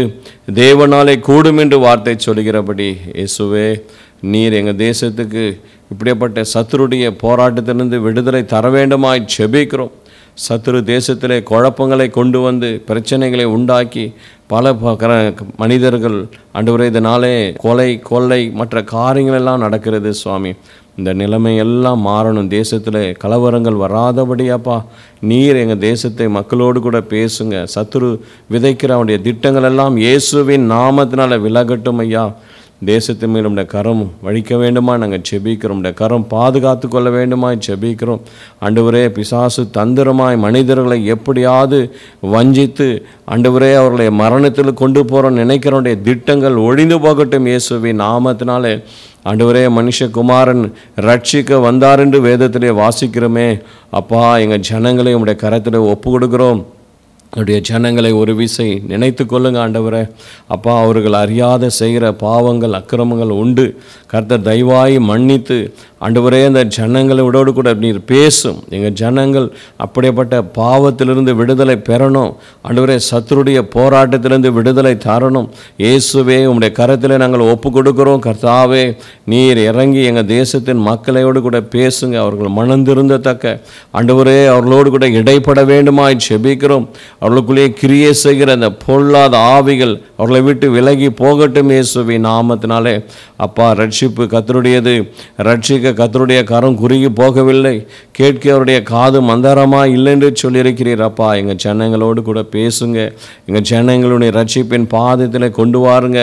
தேவனாலே கூடும் என்று வார்த்தை சொல்கிறபடி இயேசுவே, நீர் எங்கள் தேசத்துக்கு இப்படிப்பட்ட சத்துருடைய போராட்டத்திலிருந்து விடுதலை தர வேண்டுமாய் ஜெபிக்கிறோம். சத்துரு தேசத்திலே குழப்பங்களை கொண்டு வந்து பிரச்சனைகளை உண்டாக்கி பல மனிதர்கள் ஆண்டவரே இதனாலே கொலை, கொள்ளை, மற்ற காரியங்கள் எல்லாம் நடக்கிறது சுவாமி. இந்த நிலைமையெல்லாம் மாறணும். தேசத்தில் கலவரங்கள் வராதபடியாப்பா நீர் எங்கள் தேசத்தை மக்களோடு கூட பேசுங்க. சத்துரு விதைக்கிற அவனுடைய திட்டங்கள் எல்லாம் இயேசுவின் நாமத்தினால விலகட்டும் ஐயா. தேசத்தின் மேல் உடைய கரம் வழிக்க வேண்டுமா நாங்கள் ஜெபிக்கிறோம். உடைய கரம் பாதுகாத்து கொள்ள வேண்டுமாய் ஜெபிக்கிறோம். ஆண்டவரே, பிசாசு தந்திரமாய் மனிதர்களை எப்படியாவது வஞ்சித்து ஆண்டவரே அவர்களை மரணத்தில் கொண்டு போகிறோம் நினைக்கிறவனுடைய திட்டங்கள் ஒழிந்து போகட்டும் இயேசுவின் நாமத்தினாலே. ஆண்டவரே, மனுஷகுமாரன் ரட்சிக்க வந்தார் என்று வேதத்திலே வாசிக்கிறோமே அப்பா. எங்கள் ஜனங்களை உடைய கரத்தில் ஒப்பு கொடுக்கிறோம். அவருடைய ஜனங்களை ஒரு விசை நினைத்து கொள்ளுங்க ஆண்டவரே. அப்பா, அவர்கள் அறியாத செய்கிற பாவங்கள் அக்கிரமங்கள் உண்டு. கர்த்தர் தயவாய் மன்னித்து ஆண்டவரே அந்த ஜனங்களோடு கூட நீர் பேசும். எங்கள் ஜனங்கள் அப்படிப்பட்ட பாவத்திலிருந்து விடுதலை பெறணும் ஆண்டவரே. சத்துருடைய போராட்டத்திலிருந்து விடுதலை தரணும். இயேசுவே, உம்முடைய கரத்தில் நாங்கள் ஒப்பு கொடுக்கிறோம். கர்த்தாவே, நீர் இறங்கி எங்கள் தேசத்தின் மக்களோடு கூட பேசுங்க. அவர்கள் மனந்திருந்தத்தக்க ஆண்டவரே அவர்களோடு கூட இடைப்பட வேண்டுமாய் ஜெபிக்கிறோம். அவர்களுக்குள்ளே கிரியை செய்கிற அந்த பொல்லாத ஆவிகள் அவர்களை விட்டு விலகி போகட்டும் இயேசுவின் நாமத்தினாலே. அப்பா, ரட்சிப்பு கர்த்தருடையது. ரட்சிக்க கர்த்தருடைய கரம் குறுகி போகவில்லை. கேட்க அவருடைய காது மந்தாரமாக இல்லை என்று சொல்லியிருக்கிறீர். அப்பா, எங்கள் ஜனங்களோடு கூட பேசுங்க. எங்கள் ஜனங்களுடைய ரட்சிப்பின் பாதத்தில் கொண்டு வாருங்க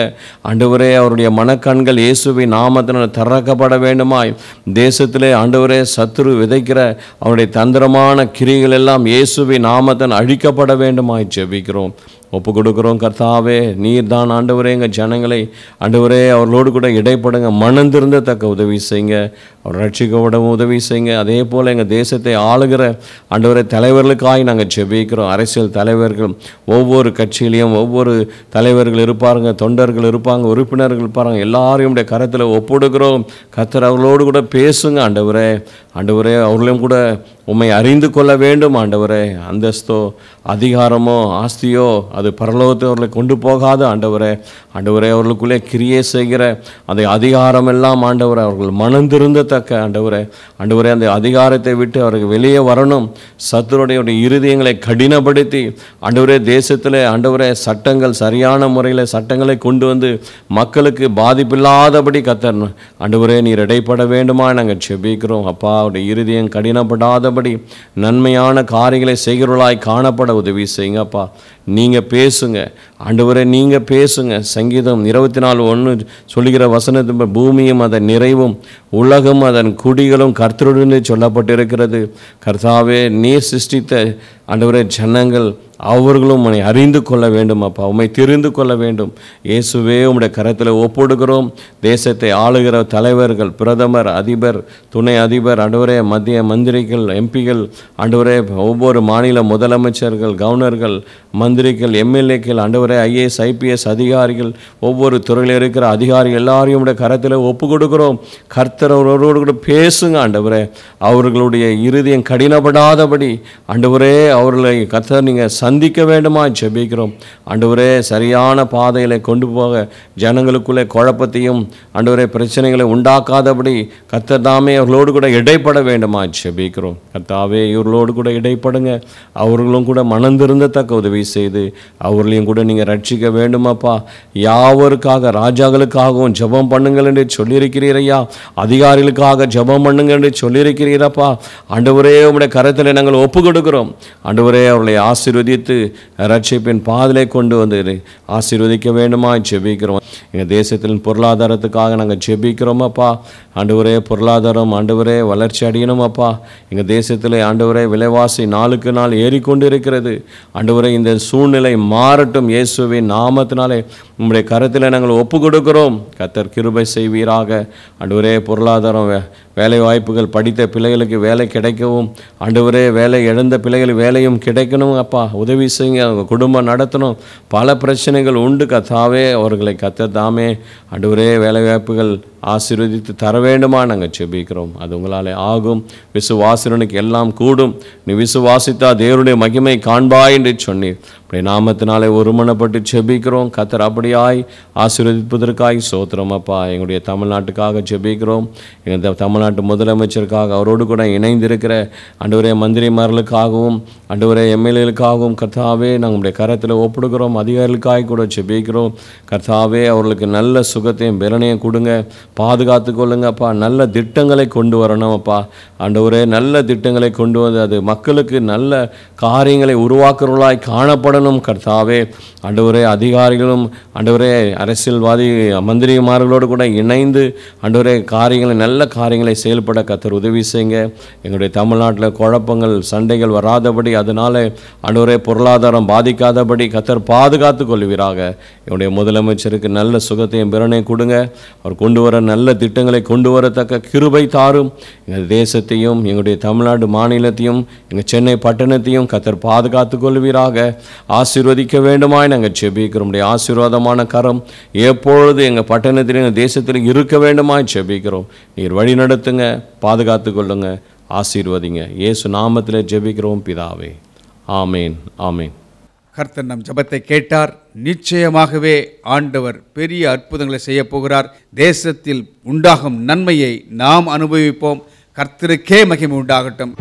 ஆண்டவரே. அவருடைய மனக்கண்கள் இயேசுவின் நாமத்தினால் திறக்கப்பட வேண்டுமாய் தேசத்திலே ஆண்டவரே சத்துரு விதைக்கிற அவருடைய தந்திரமான கிரிகள் எல்லாம் இயேசுவின் நாமத்தினால் அழிக்கப்பட வேண்டுமாய் ஜெபிக்கிறோம். ஒப்பு கொடுக்குறோம். கர்த்தாவே, நீர் தான் ஆண்டவரே எங்கள் ஜனங்களை ஆண்டவரே அவர்களோடு கூட இடைப்படுங்க. மனந்திருந்தத்தக்க உதவி செய்யுங்க. அவர் ரட்சிக்கப்படவும் உதவி செய்யுங்க. அதே போல் எங்கள் தேசத்தை ஆளுகிற ஆண்டவரே தலைவர்களுக்காக நாங்கள் ஜெபிக்கிறோம். அரசியல் தலைவர்கள், ஒவ்வொரு கட்சியிலையும் ஒவ்வொரு தலைவர்கள் இருப்பாருங்க, தொண்டர்கள் இருப்பாங்க, உறுப்பினர்கள் இருப்பாங்க. எல்லாரையும் கரத்தில் ஒப்புடுக்கிறோம். கர்த்தர் அவர்களோடு கூட பேசுங்க ஆண்டவரே. ஆண்டவரே, அவர்களையும் கூட உம்மை அறிந்து கொள்ள வேண்டும் ஆண்டவரே. அந்தஸ்தோ அதிகாரமோ ஆஸ்தியோ அது பரலோகத்தை அவர்களை கொண்டு போகாது ஆண்டவரே. ஆண்டவரே, அவர்களுக்குள்ளே கிரியை செய்கிற அந்த அதிகாரம் எல்லாம் ஆண்டவரே அவர்கள் மனந்திருந்தத்தக்க ஆண்டவரே. ஆண்டவரே, அந்த அதிகாரத்தை விட்டு அவர்கள் வெளியே வரணும். சத்துருடைய இருதயங்களை கடினப்படுத்தி ஆண்டவரே தேசத்தில் ஆண்டவரே சட்டங்கள் சரியான முறையில் சட்டங்களை கொண்டு வந்து மக்களுக்கு பாதிப்பில்லாதபடி கர்த்தர் ஆண்டவரே நீர் இடைப்பட வேண்டுமா நாங்கள் ஜெபிக்கிறோம். அப்பா, அவருடைய இருதயம் கடினப்படாதபடி நன்மையான காரியங்களை செய்கிறவர்களாய் காணப்பட உதவி செய்யுங்க. அப்பா, நீங்கள் பேசுங்க ஆண்டவரே, நீங்கள் பேசுங்க. சங்கீதம் 24:1 சொல்லுகிற வசனத்து பூமியும் அதன் நிறைவும் உலகம் அதன் குடிகளும் கர்த்தருடனே சொல்லப்பட்டிருக்கிறது. கர்த்தாவே, நீர் சிருஷ்டித்த ஆண்டவரே ஜனங்கள் அவர்களும் உம்மை அறிந்து கொள்ள வேண்டும். அப்பா, உம்மை தெரிந்து கொள்ள வேண்டும். இயேசுவே, உம்முடைய கரத்தில் ஒப்புடுகிறோம். தேசத்தை ஆளுகிற தலைவர்கள், பிரதமர், அதிபர், துணை அதிபர், ஆண்டவரே மத்திய மந்திரிகள், எம்பிகள், ஆண்டவரே ஒவ்வொரு மாநில முதலமைச்சர்கள், கவர்னர்கள், மந்திரிகள், எம்எல்ஏக்கள், ஆண்டவரே ஐஏஎஸ் ஐபிஎஸ் அதிகாரிகள், ஒவ்வொரு துறையில் இருக்கிற அதிகாரிகள் எல்லாரையும் உடைய கரத்தில் ஒப்பு கொடுக்கிறோம். கர்த்தர் அவரோடு கூட பேசுங்க ஆண்டவரே. அவர்களுடைய இருதயம் கடினப்படாதபடி ஆண்டவரே அவர்களை கர்த்தர் நீங்கள் சந்திக்க வேண்டுமா ஜெபிக்கிறோம். ஆண்டவரே, சரியான பாதையில் கொண்டு போக ஜனங்களுக்குள்ளே குழப்பத்தையும் ஆண்டவரே பிரச்சனைகளை உண்டாக்காதபடி கர்த்தர் தாமே அவர்களோடு கூட இடைப்பட வேண்டுமா ஜெபிக்கிறோம். கர்த்தாவே, இவர்களோடு கூட இடைப்படுங்க. அவர்களும் கூட மனந்திருந்தத்தக்க உதவி செய்து அவர்களையும் கூட நீங்கள் ரட்சிக்க வேண்டுமாப்பா. யாவருக்காக ராஜாக்களுக்காகவும் ஜெபம் பண்ணுங்கள் என்று சொல்லியிருக்கிறீரையா. அதிகாரிகளுக்காக ஜெபம் பண்ணுங்கள் என்று சொல்லியிருக்கிறீரப்பா. ஆண்டவரே, உம்முடைய கரத்தில் நாங்கள் ஒப்பு கொடுக்கிறோம். ஆண்டவரே, அவர்களை ஆசீர்வதித்து ரட்சிப்பின் பாதலை கொண்டு வந்து ஆசீர்வதிக்க வேண்டுமா ஜெபிக்கிறோம். எங்கள் தேசத்தின் பொருளாதாரத்துக்காக நாங்கள் ஜெபிக்கிறோம் அப்பா. ஆண்டவரே, பொருளாதாரம் ஆண்டவரே வளர்ச்சி அடையணும் அப்பா. எங்கள் தேசத்தில் ஆண்டவரே விலைவாசி நாளுக்கு நாள் ஏறிக்கொண்டு இருக்கிறது. ஆண்டவரே, இந்த சூழ்நிலை மாறட்டும் இயேசுவின் நாமத்தினாலே உம்முடைய கரத்தில் நாங்கள் ஒப்பு கொடுக்கிறோம். கர்த்தர் கிருபை செய்வீராக. ஆண்டவரே, பொருளாதாரம் வேலை வாய்ப்புகள், படித்த பிள்ளைகளுக்கு வேலை கிடைக்கவும் ஆண்டவரே, வேலை இழந்த பிள்ளைகளுக்கு வேலையும் கிடைக்கணும் அப்பா. உதவி செய்யுங்க. அவங்க குடும்பம் நடத்தணும். பல பிரச்சனைகள் உண்டு கர்த்தாவே. அவர்களை கர்த்தர் தாமே ஆண்டவரே வேலை வாய்ப்புகள் ஆசீர்வதித்து தர வேண்டுமா நாங்கள் ஜெபிக்கிறோம். அது உங்களால் ஆகும். விசுவாசனுக்கு எல்லாம் கூடும். நீ விசுவாசித்தா தேவனுடைய மகிமை காண்பாய் என்று சொன்னீர். அப்படி நாமத்தினாலே ஒருமனப்பட்டு ஜெபிக்கிறோம். கர்த்தர் அப்படியாய் ஆசீர்வதிப்பதற்காய் சோத்திரம் அப்பா. எங்களுடைய தமிழ்நாட்டுக்காக ஜெபிக்கிறோம். எங்கள் தமிழ்நாட்டு முதலமைச்சருக்காக, அவரோடு கூட இணைந்திருக்கிற ஆண்டவரே மந்திரிமார்களுக்காகவும் ஆண்டவரே எம்எல்ஏகளுக்காகவும் கர்த்தாவே நாங்களுடைய கரத்தில் ஒப்புடுக்கிறோம். அதிகாரிகளுக்காக கூட ஜெபிக்கிறோம். கர்த்தாவே, அவர்களுக்கு நல்ல சுகத்தையும் பலனையும் கொடுங்க. பாதுகாத்து கொள்ளுங்கப்பா. நல்ல திட்டங்களை கொண்டு வரணும் அப்பா. ஆண்டவரே, நல்ல திட்டங்களை கொண்டு வந்து அது மக்களுக்கு நல்ல காரியங்களை உருவாக்குறவர்களாய் காணப்படணும் கர்த்தாவே. ஆண்டவரே, அதிகாரிகளும் ஆண்டவரே அரசியல்வாதி மந்திரிமார்களோடு கூட இணைந்து ஆண்டவரே காரியங்களை நல்ல காரியங்களை செயல்பட கர்த்தர் உதவி செய்யுங்க. எங்களுடைய தமிழ்நாட்டில் குழப்பங்கள் சண்டைகள் வராதபடி, அதனால் ஆண்டவரே பொருளாதாரம் பாதிக்காதபடி கர்த்தர் பாதுகாத்து கொள்வீராக. என்னுடைய முதலமைச்சருக்கு நல்ல சுகத்தையும் பிறனையும் கொடுங்க. அவர் கொண்டு வர நல்ல திட்டங்களை கொண்டு வரத்தக்க கிருபை தாரும். எங்கள் தேசத்தையும் எங்களுடைய தமிழ்நாடு மாநிலத்தையும் எங்கள் சென்னை பட்டணத்தையும் கர்த்தர் பாதுகாத்து கொள்வீராக. ஆசீர்வதிக்க வேண்டுமாய் நாங்கள் செபிக்கிறோம். உடைய ஆசீர்வாதமான கரம் எப்பொழுது எங்கள் பட்டணத்திலும் எங்கள் தேசத்திலும் இருக்க வேண்டுமாய் செபிக்கிறோம். நீர் வழி நடத்துங்க, பாதுகாத்து கொள்ளுங்க, ஆசீர்வதிங்க. இயேசு நாமத்தில் ஜெபிக்கிறோம் பிதாவே, ஆமேன், ஆமேன். கர்த்தர் நம் ஜெபத்தை கேட்டார். நிச்சயமாகவே ஆண்டவர் பெரிய அற்புதங்களை செய்ய போகிறார். தேசத்தில் உண்டாகும் நன்மையை நாம் அனுபவிப்போம். கர்த்தருக்கே மகிமை உண்டாகட்டும்.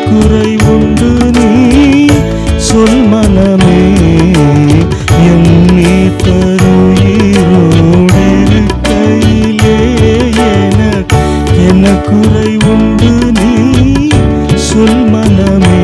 குறை உண்டு நீ சொல் மனமே, எண்ணி தருயிரோடிருக்கையிலே என்ன குறை உண்டு நீ சொல் மனமே.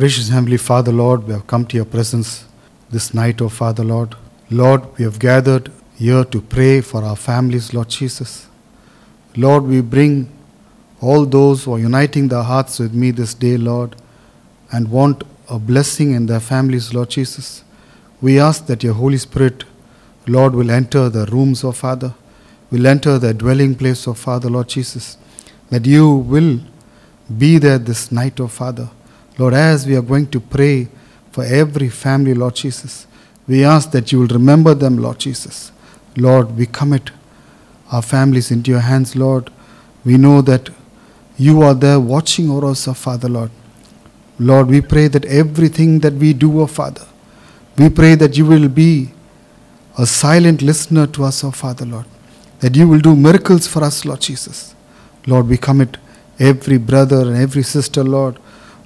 Gracious Heavenly Father, Lord, we have come to your presence this night, O Father, Lord. Lord, we have gathered here to pray for our families, Lord Jesus. Lord, we bring all those who are uniting their hearts with me this day, Lord, and want a blessing in their families, Lord Jesus. We ask that your Holy Spirit, Lord, will enter the rooms, O Father, will enter the dwelling place, O Father, Lord Jesus, that you will be there this night, oh Father. Lord, as we are going to pray for every family, Lord Jesus, we ask that you will remember them, Lord Jesus. Lord, we commit our families into your hands, Lord. We know that you are there watching over us, oh Father, Lord. Lord, we pray that everything that we do, oh Father, we pray that you will be a silent listener to us, oh Father, Lord. That you will do miracles for us, Lord Jesus. Lord, we commit every brother and every sister, Lord,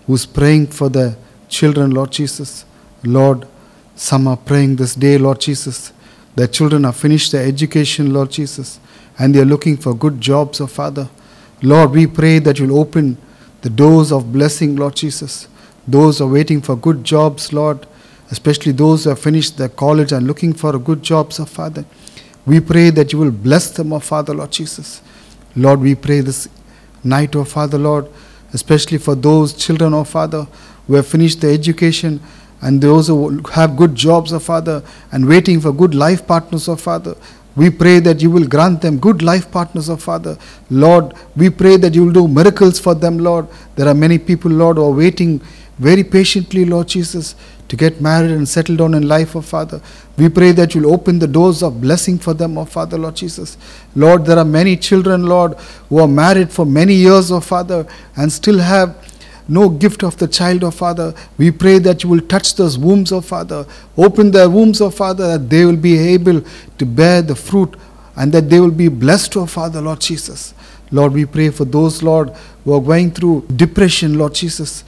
who's praying for their children, Lord Jesus. Lord, some are praying this day, Lord Jesus. Their children have finished their education, Lord Jesus, and they are looking for good jobs, oh Father. Lord, we pray that you'll open the doors of blessing, Lord Jesus. Those who are waiting for good jobs, Lord, especially those who have finished their college and looking for good jobs, oh Father. We pray that you will bless them, oh Father, Lord Jesus. Lord, we pray this night, oh Father, Lord, especially for those children, oh Father, who have finished their education and those who have good jobs, oh Father, and waiting for good life partners, oh Father. We pray that you will grant them good life partners, oh Father. Lord, we pray that you will do miracles for them, Lord. There are many people, Lord, who are waiting very patiently, Lord Jesus, to get married and settle down in life, oh Father. We pray that you'll open the doors of blessing for them, oh Father, Lord Jesus. Lord, there are many children, Lord, who are married for many years, oh Father, and still have no gift of the child, oh Father. We pray that you will touch those wombs, oh Father. Open their wombs, oh Father, that they will be able to bear the fruit and that they will be blessed, oh Father, Lord Jesus. Lord, we pray for those, Lord, who are going through depression, Lord Jesus.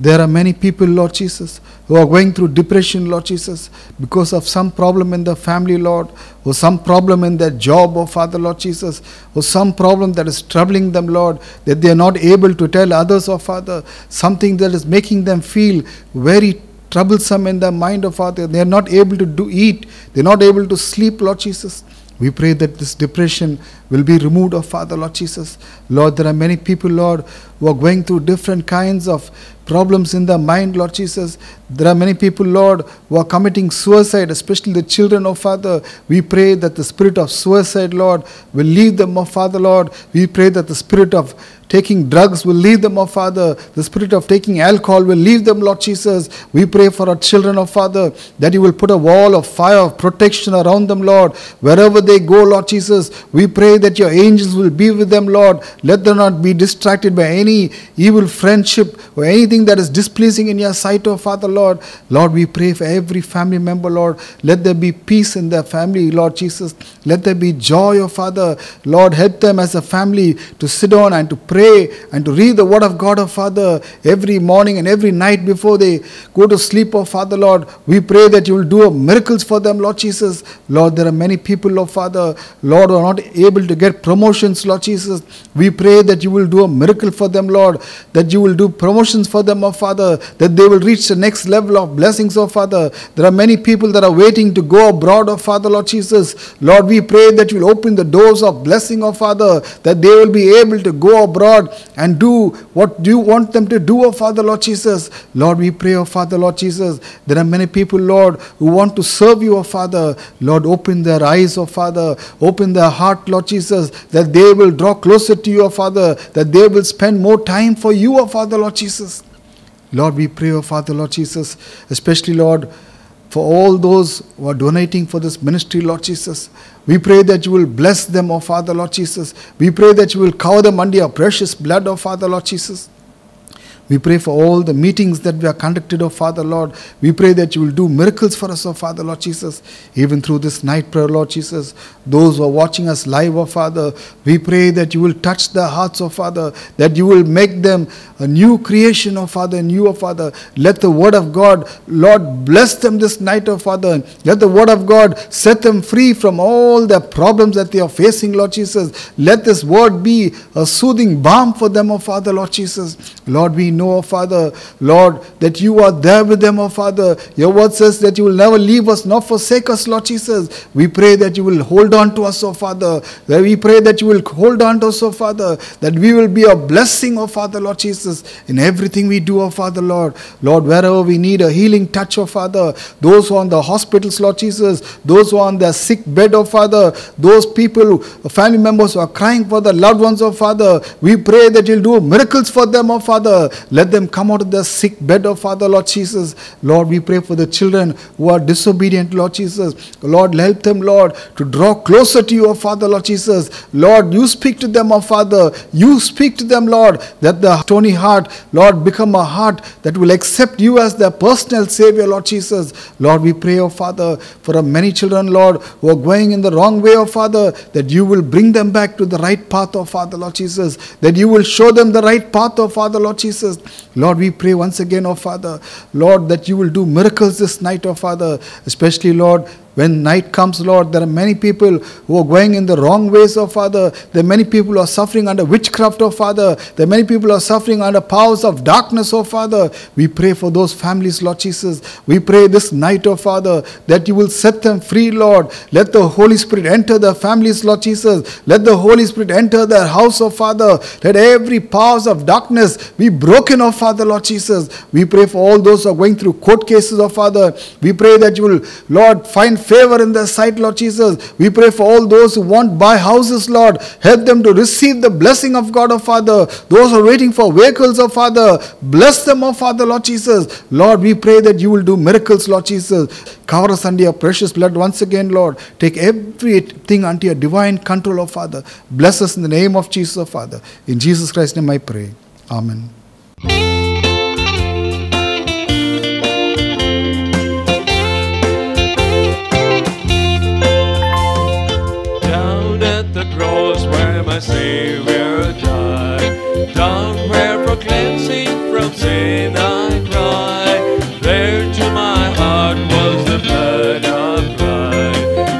There are many people, Lord Jesus, who are going through depression, Lord Jesus, because of some problem in their family, Lord, or some problem in their job, oh Father, Lord Jesus, or some problem that is troubling them, Lord, that they are not able to tell others, oh Father, something that is making them feel very troublesome in their mind, oh Father. They are not able to eat, they are not able to sleep, Lord Jesus. We pray that this depression will be removed, oh Father, Lord Jesus. Lord, there are many people, Lord, who are going through different kinds of problems in their mind, Lord Jesus. There are many people, Lord, who are committing suicide, especially the children, oh Father. We pray that the spirit of suicide, Lord, will leave them, oh Father, Lord. We pray that the spirit of taking drugs will leave them, oh Father. The spirit of taking alcohol will leave them, Lord Jesus. We pray for our children, oh Father, that you will put a wall of fire of protection around them, Lord. Wherever they go, Lord Jesus, we pray that your angels will be with them, Lord. Let them not be distracted by any evil friendship or anything that is displeasing in your sight, oh Father, Lord. Lord, we pray for every family member, Lord. Let there be peace in their family, Lord Jesus. Let there be joy, oh Father. Lord, help them as a family to sit down and to pray and to read the word of God, oh Father, every morning and every night before they go to sleep, oh Father, Lord. We pray that you will do miracles for them, Lord Jesus. Lord, there are many people, oh Father, Lord, who are not able to get promotions, Lord Jesus. We pray that you will do a miracle for them, Lord, that you will do promotions for them, oh Father, that they will reach the next level of blessings, oh Father. There are many people that are waiting to go abroad, oh Father, Lord Jesus. Lord, we pray that you will open the doors of blessing, oh Father, that they will be able to go abroad and do what you want them to do, oh Father, Lord Jesus. Lord, we pray, oh Father, Lord Jesus. There are many people, Lord, who want to serve you, oh Father. Lord, open their eyes, oh Father. Open their heart, Lord Jesus, that they will draw closer to you, oh Father, that they will spend more time for you, oh Father, Lord Jesus. Lord, we pray, oh Father, Lord Jesus, especially, Lord, for all those who are donating for this ministry, Lord Jesus. We pray that you will bless them, oh Father, Lord Jesus. We pray that you will cover them under your precious blood, oh Father, Lord Jesus. We pray for all the meetings that we are conducted, oh Father, Lord. We pray that you will do miracles for us, oh Father, Lord Jesus. Even through this night prayer, Lord Jesus, those who are watching us live, oh Father, we pray that you will touch their hearts, oh Father, that you will make them a new creation, oh Father, and you, oh Father. Let the word of God, Lord, bless them this night, oh Father. Let the word of God set them free from all the problems that they are facing, Lord Jesus. Let this word be a soothing balm for them, oh Father, Lord Jesus. Lord, we know, oh Father, Lord, that you are there with them, oh Father. Your word says that you will never leave us nor forsake us, Lord Jesus. We pray that you will hold on to us, oh Father. We pray that you will hold on to us, oh Father, that we will be a blessing, oh Father, Lord Jesus, in everything we do, oh Father, Lord. Lord, wherever we need a healing touch, oh Father, those who are in the hospitals, Lord Jesus, those who are on their sick bed, oh Father, those people, family members who are crying for their loved ones, oh Father, we pray that you'll do miracles for them, oh Father. Let them come out of their sick bed, oh Father, Lord Jesus. Lord, we pray for the children who are disobedient, Lord Jesus. Lord, help them, Lord, to draw closer to you, oh Father, Lord Jesus. Lord, you speak to them, oh Father. You speak to them, Lord, that the stony heart, Lord, become a heart that will accept you as their personal Savior, Lord Jesus. Lord, we pray, oh Father, for many children, Lord, who are going in the wrong way, oh Father, that you will bring them back to the right path, oh Father, Lord Jesus. That you will show them the right path, oh Father, Lord Jesus. Lord, we pray once again, oh Father, Lord, that you will do miracles this night, oh Father, especially, Lord, when night comes, Lord, there are many people who are going in the wrong ways, oh Father. There are many people who are suffering under witchcraft, oh Father. There are many people who are suffering under powers of darkness, oh Father. We pray for those families, Lord Jesus. We pray this night, oh Father, that you will set them free, Lord. Let the Holy Spirit enter their families, Lord Jesus. Let the Holy Spirit enter their house, oh Father. Let every powers of darkness be broken, oh Father, Lord Jesus. We pray for all those who are going through court cases, oh Father. We pray that you will, Lord, find favor in their sight, Lord Jesus. We pray for all those who want to buy houses, Lord. Help them to receive the blessing of God, oh Father. Those who are waiting for vehicles, oh Father, bless them, oh Father, Lord Jesus. Lord, we pray that you will do miracles, Lord Jesus. Cover us under your precious blood once again, Lord. Take everything under your divine control, oh Father. Bless us in the name of Jesus, oh Father. In Jesus Christ's name I pray. Amen. My Savior died, down where for cleansing from sin I cry. There to my heart was the blood applied.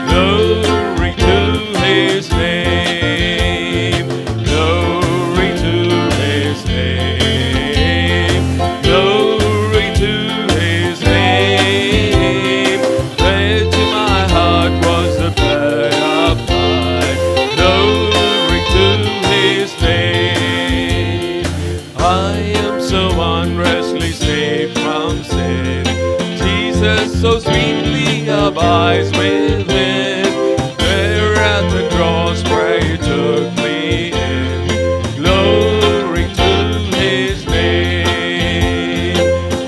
Glory to His name, glory to His name, glory to His name. There to my heart was the blood applied. Glory to His name. I am so unrestly saved from sin. Jesus so sweetly abides within. There at the cross where He took me in. Glory to His name.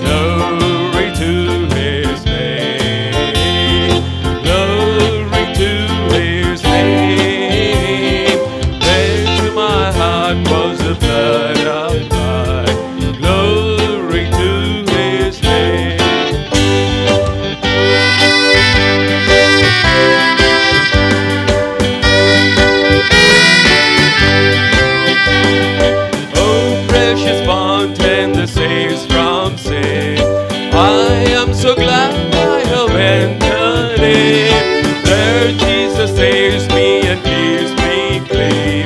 Glory to His name. Glory to His name. There to my heart was the blood applied. Glory to His name. Oh, precious fountain that saves from sin, I am so glad I have entered in. There Jesus saves me and keeps me clean.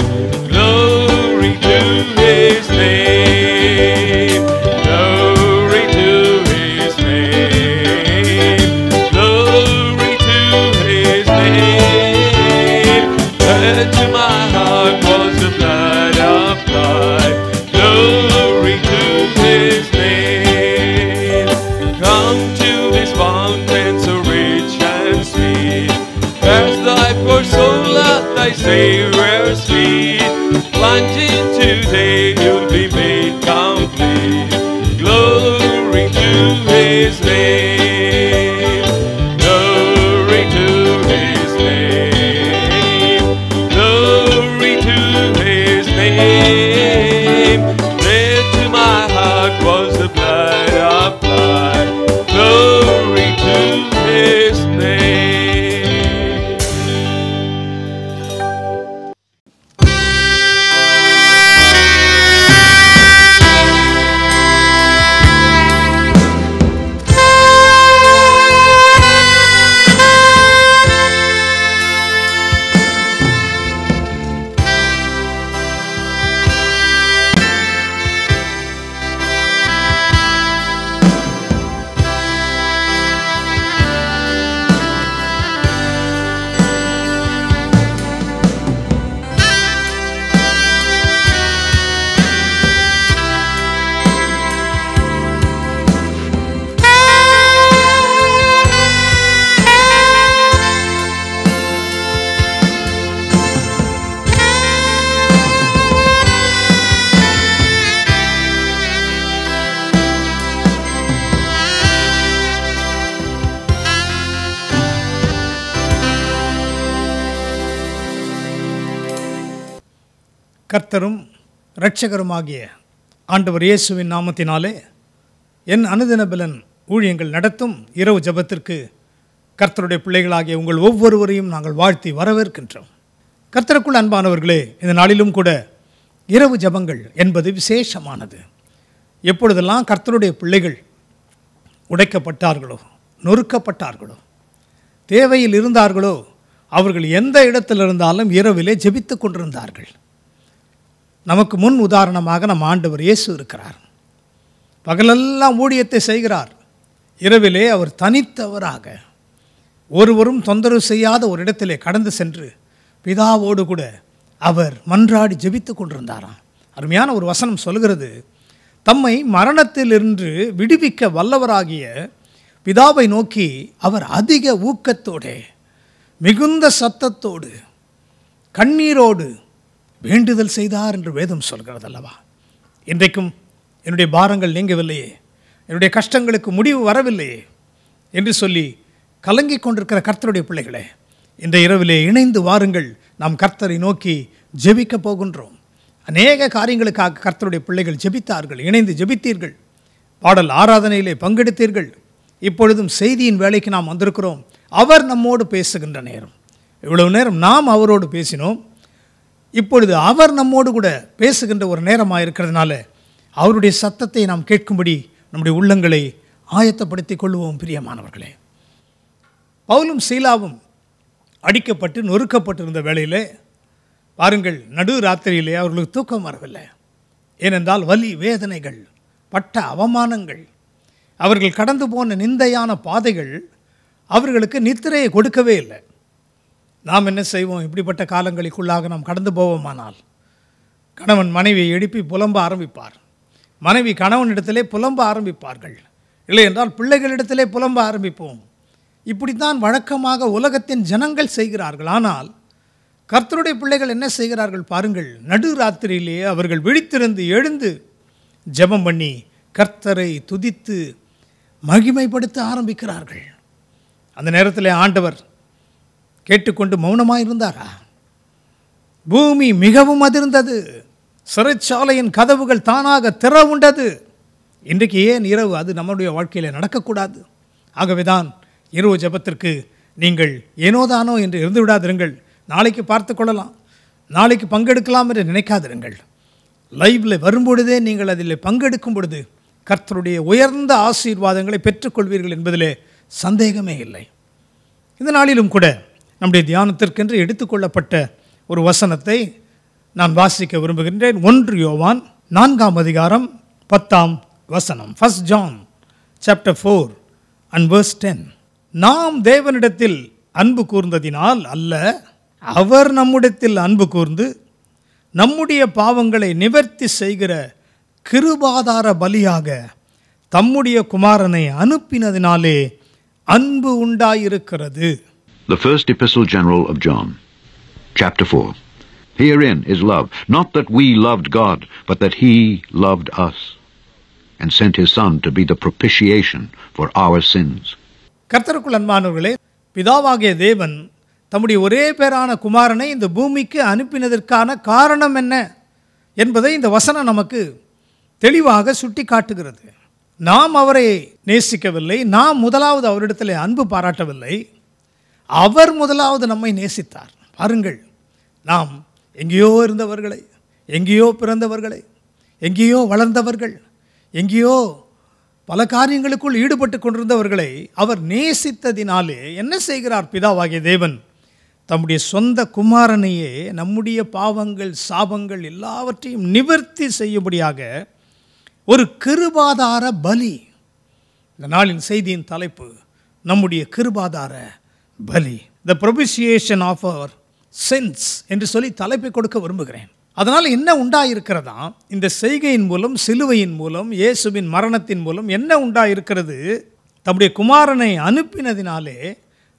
Glory to His name. Glory to His name. Glory to His name. There to my heart was the blood applied. Glory to His name. Come to this fountain so rich and sweet. There's thy poor soul at thy Savior's feet. Plunge in today, you'll be made complete. Glory to His name. Glory to His name. Glory to His name. There to my heart was the blood applied. Glory to His name. கர்த்தரும் இரட்சகருமாகிய ஆண்டவர் இயேசுவின் நாமத்தினாலே என் அனுதின பலன் ஊழியங்கள் நடத்தும் இரவு ஜெபத்திற்கு கர்த்தருடைய பிள்ளைகளாகிய உங்கள் ஒவ்வொருவரையும் நாங்கள் வாழ்த்தி வரவேற்கின்றோம். கர்த்தருக்குள் அன்பானவர்களே, இந்த நாளிலும் கூட இரவு ஜெபங்கள் என்பது விசேஷமானது. எப்பொழுதெல்லாம் கர்த்தருடைய பிள்ளைகள் உடைக்கப்பட்டார்களோ, நொறுக்கப்பட்டார்களோ, தேவையில் இருந்தார்களோ, அவர்கள் எந்த இடத்தில் இருந்தாலும் இரவிலே ஜெபித்து கொண்டிருந்தார்கள். நமக்கு முன் உதாரணமாக நம் ஆண்டவர் இயேசு இருக்கிறார். பகலெல்லாம் ஊழியத்தை செய்கிறார். இரவிலே அவர் தனித்தவராக ஒருவரும் தொந்தரவு செய்யாத ஒரு இடத்திலே கடந்து சென்று பிதாவோடு கூட அவர் மன்றாடி ஜெபித்து கொண்டிருந்தாராம். அருமையான ஒரு வசனம் சொல்கிறது, தம்மை மரணத்திலிருந்து விடுவிக்க வல்லவராகிய பிதாவை நோக்கி அவர் அதிக ஊக்கத்தோடு மிகுந்த சத்தத்தோடு கண்ணீரோடு வேண்டுதல் செய்தார் என்று வேதம் சொல்கிறது அல்லவா. இன்றைக்கும் என்னுடைய பாரங்கள் நீங்கவில்லையே, என்னுடைய கஷ்டங்களுக்கு முடிவு வரவில்லையே என்று சொல்லி கலங்கி கொண்டிருக்கிற கர்த்தருடைய பிள்ளைகளே, இந்த இரவிலே இணைந்து வாருங்கள். நாம் கர்த்தரை நோக்கி ஜெபிக்க போகின்றோம். அநேக காரியங்களுக்காக கர்த்தருடைய பிள்ளைகள் ஜெபித்தார்கள், இணைந்து ஜெபித்தீர்கள், பாடல் ஆராதனையிலே பங்கெடுத்தீர்கள். இப்பொழுதும் செய்தியின் வேலைக்கு நாம் வந்திருக்கிறோம். அவர் நம்மோடு பேசுகின்ற நேரம். இவ்வளவு நேரம் நாம் அவரோடு பேசினோம். இப்பொழுது அவர் நம்மோடு கூட பேசுகின்ற ஒரு நேரமாக இருக்கிறதுனால அவருடைய சத்தத்தை நாம் கேட்கும்படி நம்முடைய உள்ளங்களை ஆயத்தப்படுத்திக் கொள்வோம். பிரியமானவர்களே, பவுலும் சீலாவும் அடிக்கப்பட்டு நொறுக்கப்பட்டிருந்த வேளையிலே பாருங்கள், நடு ராத்திரியிலே அவர்களுக்கு தூக்கம் வரவில்லை. ஏனென்றால் வலி வேதனைகள், பட்ட அவமானங்கள், அவர்கள் கடந்து போன நிந்தையான பாதைகள் அவர்களுக்கு நித்திரையை கொடுக்கவே இல்லை. நாம் என்ன செய்வோம்? இப்படிப்பட்ட காலங்களுக்குள்ளாக நாம் கடந்து போவோமானால் கணவன் மனைவியை எழுப்பி புலம்ப ஆரம்பிப்பார், மனைவி கணவனிடத்திலே புலம்ப ஆரம்பிப்பார்கள், இல்லை என்றால் பிள்ளைகளிடத்திலே புலம்ப ஆரம்பிப்போம். இப்படித்தான் வழக்கமாக உலகத்தின் ஜனங்கள் செய்கிறார்கள். ஆனால் கர்த்தருடைய பிள்ளைகள் என்ன செய்கிறார்கள் பாருங்கள், நடு ராத்திரியிலே அவர்கள் விழித்திருந்து எழுந்து ஜெபம் பண்ணி கர்த்தரை துதித்து மகிமைப்படுத்த ஆரம்பிக்கிறார்கள். அந்த நேரத்தில் ஆண்டவர் கேட்டுக்கொண்டு மௌனமாக இருந்தாரா? பூமி மிகவும் அதிர்ந்தது, சிறைச்சாலையின் கதவுகள் தானாக திறவுண்டது. இன்றைக்கு ஏன் இரவு அது நம்முடைய வாழ்க்கையில் நடக்கக்கூடாது? ஆகவேதான் இரவு ஜெபத்திற்கு நீங்கள் ஏனோதானோ என்று இருந்து விடாதிருங்கள். நாளைக்கு பார்த்து கொள்ளலாம், நாளைக்கு பங்கெடுக்கலாம் என்று நினைக்காதிருங்கள். லைவில் வரும்பொழுதே நீங்கள் அதில் பங்கெடுக்கும் பொழுது கர்த்தருடைய உயர்ந்த ஆசீர்வாதங்களை பெற்றுக்கொள்வீர்கள் என்பதிலே சந்தேகமே இல்லை. இந்த நாளிலும் கூட நம்முடைய தியானத்திற்கென்று எடுத்துக்கொள்ளப்பட்ட ஒரு வசனத்தை நான் வாசிக்க விரும்புகின்றேன். 1 யோவான் 4 அதிகாரம் 10 1 John chapter 4 and verse 10. நாம் தேவனிடத்தில் அன்பு கூர்ந்ததினால் அல்ல, அவர் நம்முடையத்தில் அன்பு கூர்ந்து நம்முடைய பாவங்களை நிவர்த்தி செய்கிற கிருபாதார பலியாக தம்முடைய குமாரனை அனுப்பினதினாலே அன்பு உண்டாயிருக்கிறது. The first epistle general of John, chapter 4. Herein is love, not that we loved God, but that he loved us, and sent his Son to be the propitiation for our sins. கர்த்தருக்குள் அன்பானவர்களே, பிதாவாகிய தேவன் தம்முடைய ஒரே பேரான குமாரனை இந்த பூமிக்கு அனுப்பினதற்கான காரணம் என்ன என்பதை இந்த வசனம் நமக்கு தெளிவாக சுட்டி காட்டுகிறது. நாம் அவரை நேசிக்கவில்லை, நாம் முதலாவது அவரிடத்தில் அன்பு பாராட்டவில்லை, அவர் முதலாவது நம்மை நேசித்தார். பாருங்கள், நாம் எங்கேயோ இருந்தவர்களை, எங்கேயோ பிறந்தவர்களை, எங்கேயோ வளர்ந்தவர்கள், எங்கேயோ பல காரியங்களுக்குள் ஈடுபட்டு கொண்டிருந்தவர்களை அவர் நேசித்ததினாலே என்ன செய்கிறார்? பிதாவாகிய தேவன் தம்முடைய சொந்த குமாரனையே நம்முடைய பாவங்கள், சாபங்கள் எல்லாவற்றையும் நிவர்த்தி செய்யும்படியாக ஒரு கிருபாதார பலி. இந்த நாளின் செய்தியின் தலைப்பு நம்முடைய கிருபாதார பலி, த ப்ரொபிசியேஷன் ஆஃப் அவர் சின்ஸ் என்று சொல்லி தலைப்பை கொடுக்க விரும்புகிறேன். அதனால் என்ன உண்டாயிருக்கிறதா? இந்த செய்கையின் மூலம், சிலுவையின் மூலம், இயேசுவின் மரணத்தின் மூலம் என்ன உண்டாயிருக்கிறது? தம்முடைய குமாரனை அனுப்பினதினாலே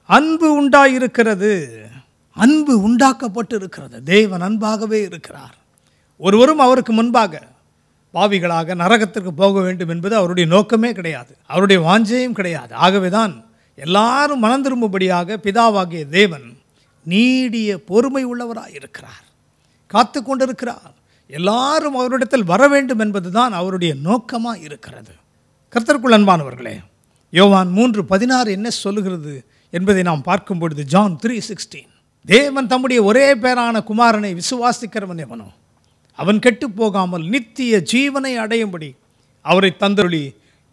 அன்பு உண்டாயிருக்கிறது. அன்பு உண்டாக்கப்பட்டு இருக்கிறது. தேவன் அன்பாகவே இருக்கிறார். ஒருவரும் அவருக்கு முன்பாக பாவிகளாக நரகத்திற்கு போக வேண்டும் என்பது அவருடைய நோக்கமே கிடையாது, அவருடைய வாஞ்சையும் கிடையாது. ஆகவேதான் எல்லாரும் மனம் திரும்பும்படியாக பிதாவாகிய தேவன் நீடிய பொறுமை உள்ளவராக இருக்கிறார், காத்து கொண்டிருக்கிறார். எல்லாரும் அவரிடத்தில் வர வேண்டும் என்பதுதான் அவருடைய நோக்கமாக இருக்கிறது. கர்த்தருக்குள் அன்பானவர்களே, யோவான் 3:16 என்ன சொல்லுகிறது என்பதை நாம் பார்க்கும் பொழுது, John 3:16, தேவன் தம்முடைய ஒரே பேரான குமாரனை விசுவாசிக்கிறவன் எவனோ அவன் கெட்டு போகாமல் நித்திய ஜீவனை அடையும்படி அவரை தந்தருளி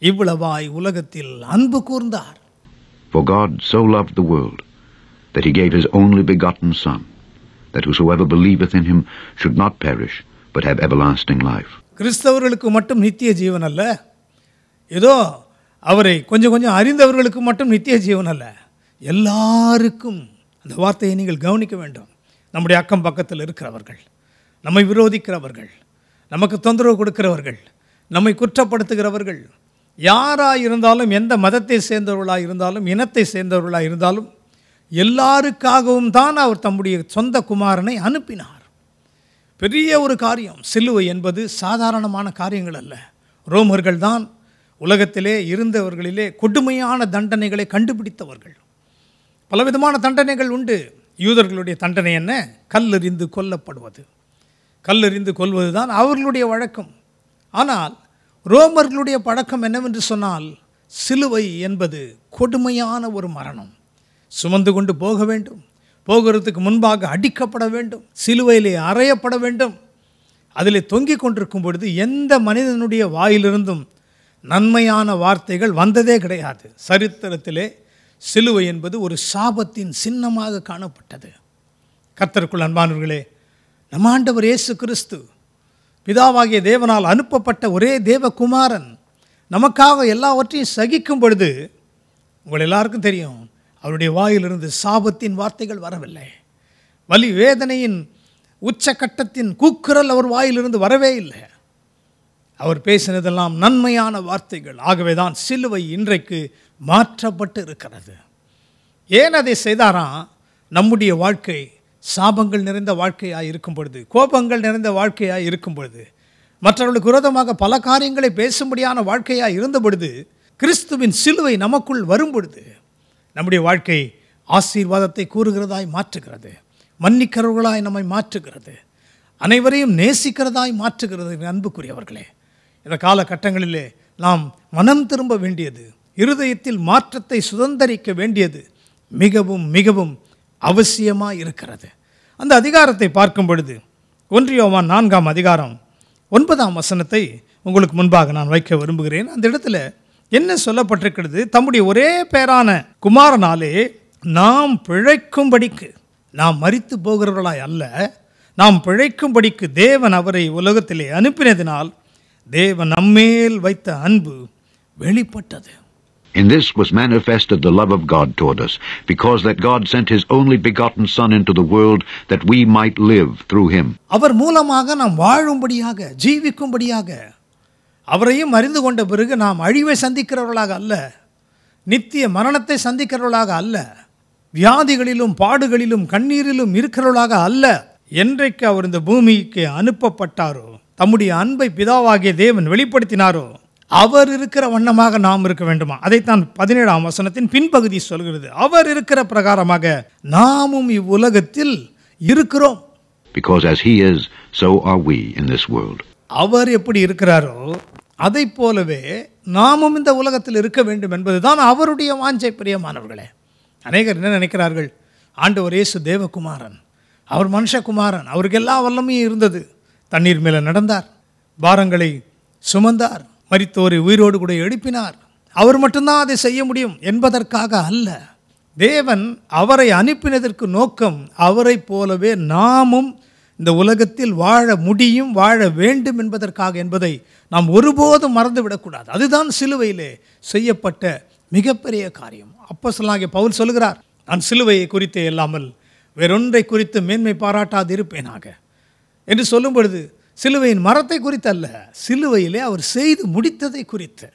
இவ்வளவாய் உலகத்தில் அன்பு கூர்ந்தார். For God so loved the world that he gave his only begotten Son, that whosoever believeth in him should not perish, but have everlasting life. கிறிஸ்தவர்களுக்கு மட்டும் நித்திய ஜீவன் அல்ல, ஏதோ அவரை கொஞ்சம் அறிந்தவர்களுக்கு மட்டும் நித்திய ஜீவன் அல்ல, எல்லாருக்கும். அந்த வார்த்தையை நீங்கள் கவனிக்க வேண்டும். நம்முடைய அக்கம் பக்கத்தில் இருக்கிறவர்கள், நம்மை விரோதிக்கிறவர்கள், நமக்கு தொந்தரவு கொடுக்கிறவர்கள், நம்மை குற்றப்படுத்துகிறவர்கள், யாராக இருந்தாலும், எந்த மதத்தை சேர்ந்தவர்களாக இருந்தாலும், இனத்தை சேர்ந்தவர்களாக இருந்தாலும், எல்லாருக்காகவும் தான் அவர் தம்முடைய சொந்த குமாரனை அனுப்பினார். பெரிய ஒரு காரியம். சிலுவை என்பது சாதாரணமான காரியங்கள் அல்ல. ரோமர்கள் தான் உலகத்திலே இருந்தவர்களிலே கொடுமையான தண்டனைகளை கண்டுபிடித்தவர்கள். பலவிதமான தண்டனைகள் உண்டு. யூதர்களுடைய தண்டனை என்ன? கல்லெறிந்து கொல்லப்படுவது. கல்லெறிந்து கொல்வது தான் அவர்களுடைய வழக்கம். ஆனால் ரோமர்களுடைய பழக்கம் என்னவென்று சொன்னால், சிலுவை என்பது கொடுமையான ஒரு மரணம். சுமந்து கொண்டு போக வேண்டும், போகிறதுக்கு முன்பாக அடிக்கப்பட வேண்டும், சிலுவையிலே அறையப்பட வேண்டும். அதிலே தொங்கிக் கொண்டிருக்கும் பொழுது எந்த மனிதனுடைய வாயிலிருந்தும் நன்மையான வார்த்தைகள் வந்ததே கிடையாது. சரித்திரத்திலே சிலுவை என்பது ஒரு சாபத்தின் சின்னமாக காணப்பட்டது. கர்த்தருக்குள் அன்பானவர்களே, நம் ஆண்டவர் இயேசு கிறிஸ்து பிதாவாகிய தேவனால் அனுப்பப்பட்ட ஒரே தேவகுமாரன் நமக்காக எல்லாவற்றையும் சகிக்கும் பொழுது, உங்கள் எல்லாருக்கும் தெரியும், அவருடைய வாயிலிருந்து சாபத்தின் வார்த்தைகள் வரவில்லை. வலி வேதனையின் உச்சக்கட்டத்தின் கூக்குரல் அவர் வாயிலிருந்து வரவே இல்லை. அவர் பேசினதெல்லாம் நன்மையான வார்த்தைகள். ஆகவே தான் சிலுவை இன்றைக்கு மாற்றப்பட்டு இருக்கிறது. ஏன் அதை செய்தாராம்? நம்முடைய வாழ்க்கை சாபங்கள் நிறைந்த வாழ்க்கையாக இருக்கும் பொழுது, கோபங்கள் நிறைந்த வாழ்க்கையாக இருக்கும் பொழுது, மற்றவர்களுக்கு விரோதமாக பல காரியங்களை பேசும்படியான வாழ்க்கையாக இருந்த பொழுது, கிறிஸ்துவின் சிலுவை நமக்குள் வரும் பொழுது நம்முடைய வாழ்க்கை ஆசீர்வாதத்தை கூறுகிறதாய் மாற்றுகிறது, மன்னிக்கிறவர்களாய் நம்மை மாற்றுகிறது, அனைவரையும் நேசிக்கிறதாய் மாற்றுகிறது. அன்புக்குரியவர்களே, இந்த காலகட்டங்களிலே நாம் மனம் திரும்ப வேண்டியது, இருதயத்தில் மாற்றத்தை சுதந்தரிக்க வேண்டியது மிகவும் மிகவும் அவசியமாக இருக்கிறது. அந்த அதிகாரத்தை பார்க்கும் பொழுது 1 யோவான் 4ஆம் அதிகாரம் 9ஆம் வசனத்தை உங்களுக்கு முன்பாக நான் வைக்க விரும்புகிறேன். அந்த இடத்துல என்ன சொல்லப்பட்டிருக்கிறது? தம்முடைய ஒரே பேரான குமாரனாலே நாம் பிழைக்கும்படிக்கு, நாம் மரித்து போகிறவர்களாய் அல்ல, நாம் பிழைக்கும்படிக்கு தேவன் அவரை உலகத்திலே அனுப்பினதினால் தேவன் நம்மேல் வைத்த அன்பு வெளிப்பட்டது. In this was manifested the love of God toward us, because that God sent his only begotten Son into the world, that we might live through him. அவர் மூலமாக நாம் வாழும்படியாக, ஜீவிக்கும்படியாக, அவரையும் அறிந்து கொண்ட பிறகு நாம் அழிவை சந்திக்கிறவர்களாக அல்ல, நித்திய மரணத்தை சந்திக்கிறவர்களாக அல்ல, வியாதிகளிலும் பாடுகளிலும் கண்ணீரிலும் இருக்கிறவர்களாக அல்ல. என்றைக்கு அவர் இந்த பூமிக்கு அனுப்பப்பட்டாரோ, தம்முடைய அன்பை பிதாவாகிய தேவன் வெளிப்படுத்தினாரோ, அவர் இருக்கிற வண்ணமாக நாம் இருக்க வேண்டுமா? அதைத்தான் 17ஆம் வசனத்தின் பின்பகுதி சொல்கிறது. அவர் இருக்கிற பிரகாரமாக நாமும் இவ்வுலகத்தில் இருக்கிறோம். Because as he is, so are we in this world. அவர் எப்படி இருக்கிறாரோ அதை போலவே நாமும் இந்த உலகத்தில் இருக்க வேண்டும் என்பதுதான் அவருடைய வாஞ்சை. பிரியமானவர்களே, அநேகர் என்ன நினைக்கிறார்கள்? ஆண்டவர் இயேசு தேவகுமாரன், அவர் மனுஷகுமாரன், அவருக்கு எல்லா வல்லமையும் இருந்தது. தண்ணீர் மேலே நடந்தார், பாரங்களை சுமந்தார், மரித்தோரை உயிரோடு கூட எழுப்பினார். அவர் மட்டும்தான் அதை செய்ய முடியும் என்பதற்காக அல்ல. தேவன் அவரை அனுப்பினதற்கு நோக்கம் அவரை போலவே நாமும் இந்த உலகத்தில் வாழ முடியும், வாழ வேண்டும் என்பதற்காக என்பதை நாம் ஒருபோதும் மறந்துவிடக்கூடாது. அதுதான் சிலுவையிலே செய்யப்பட்ட மிகப்பெரிய காரியம். அப்போஸ்தலனாகிய பவுல் சொல்கிறார், நான் சிலுவையை குறித்தே இல்லாமல் வேறொன்றை குறித்து மேன்மை பாராட்டாது இருப்பேனாக என்று சொல்லும் பொழுது, சிலுவையின் மரத்தை குறித்து அல்ல, சிலுவையிலே அவர் செய்து முடித்ததை குறித்து.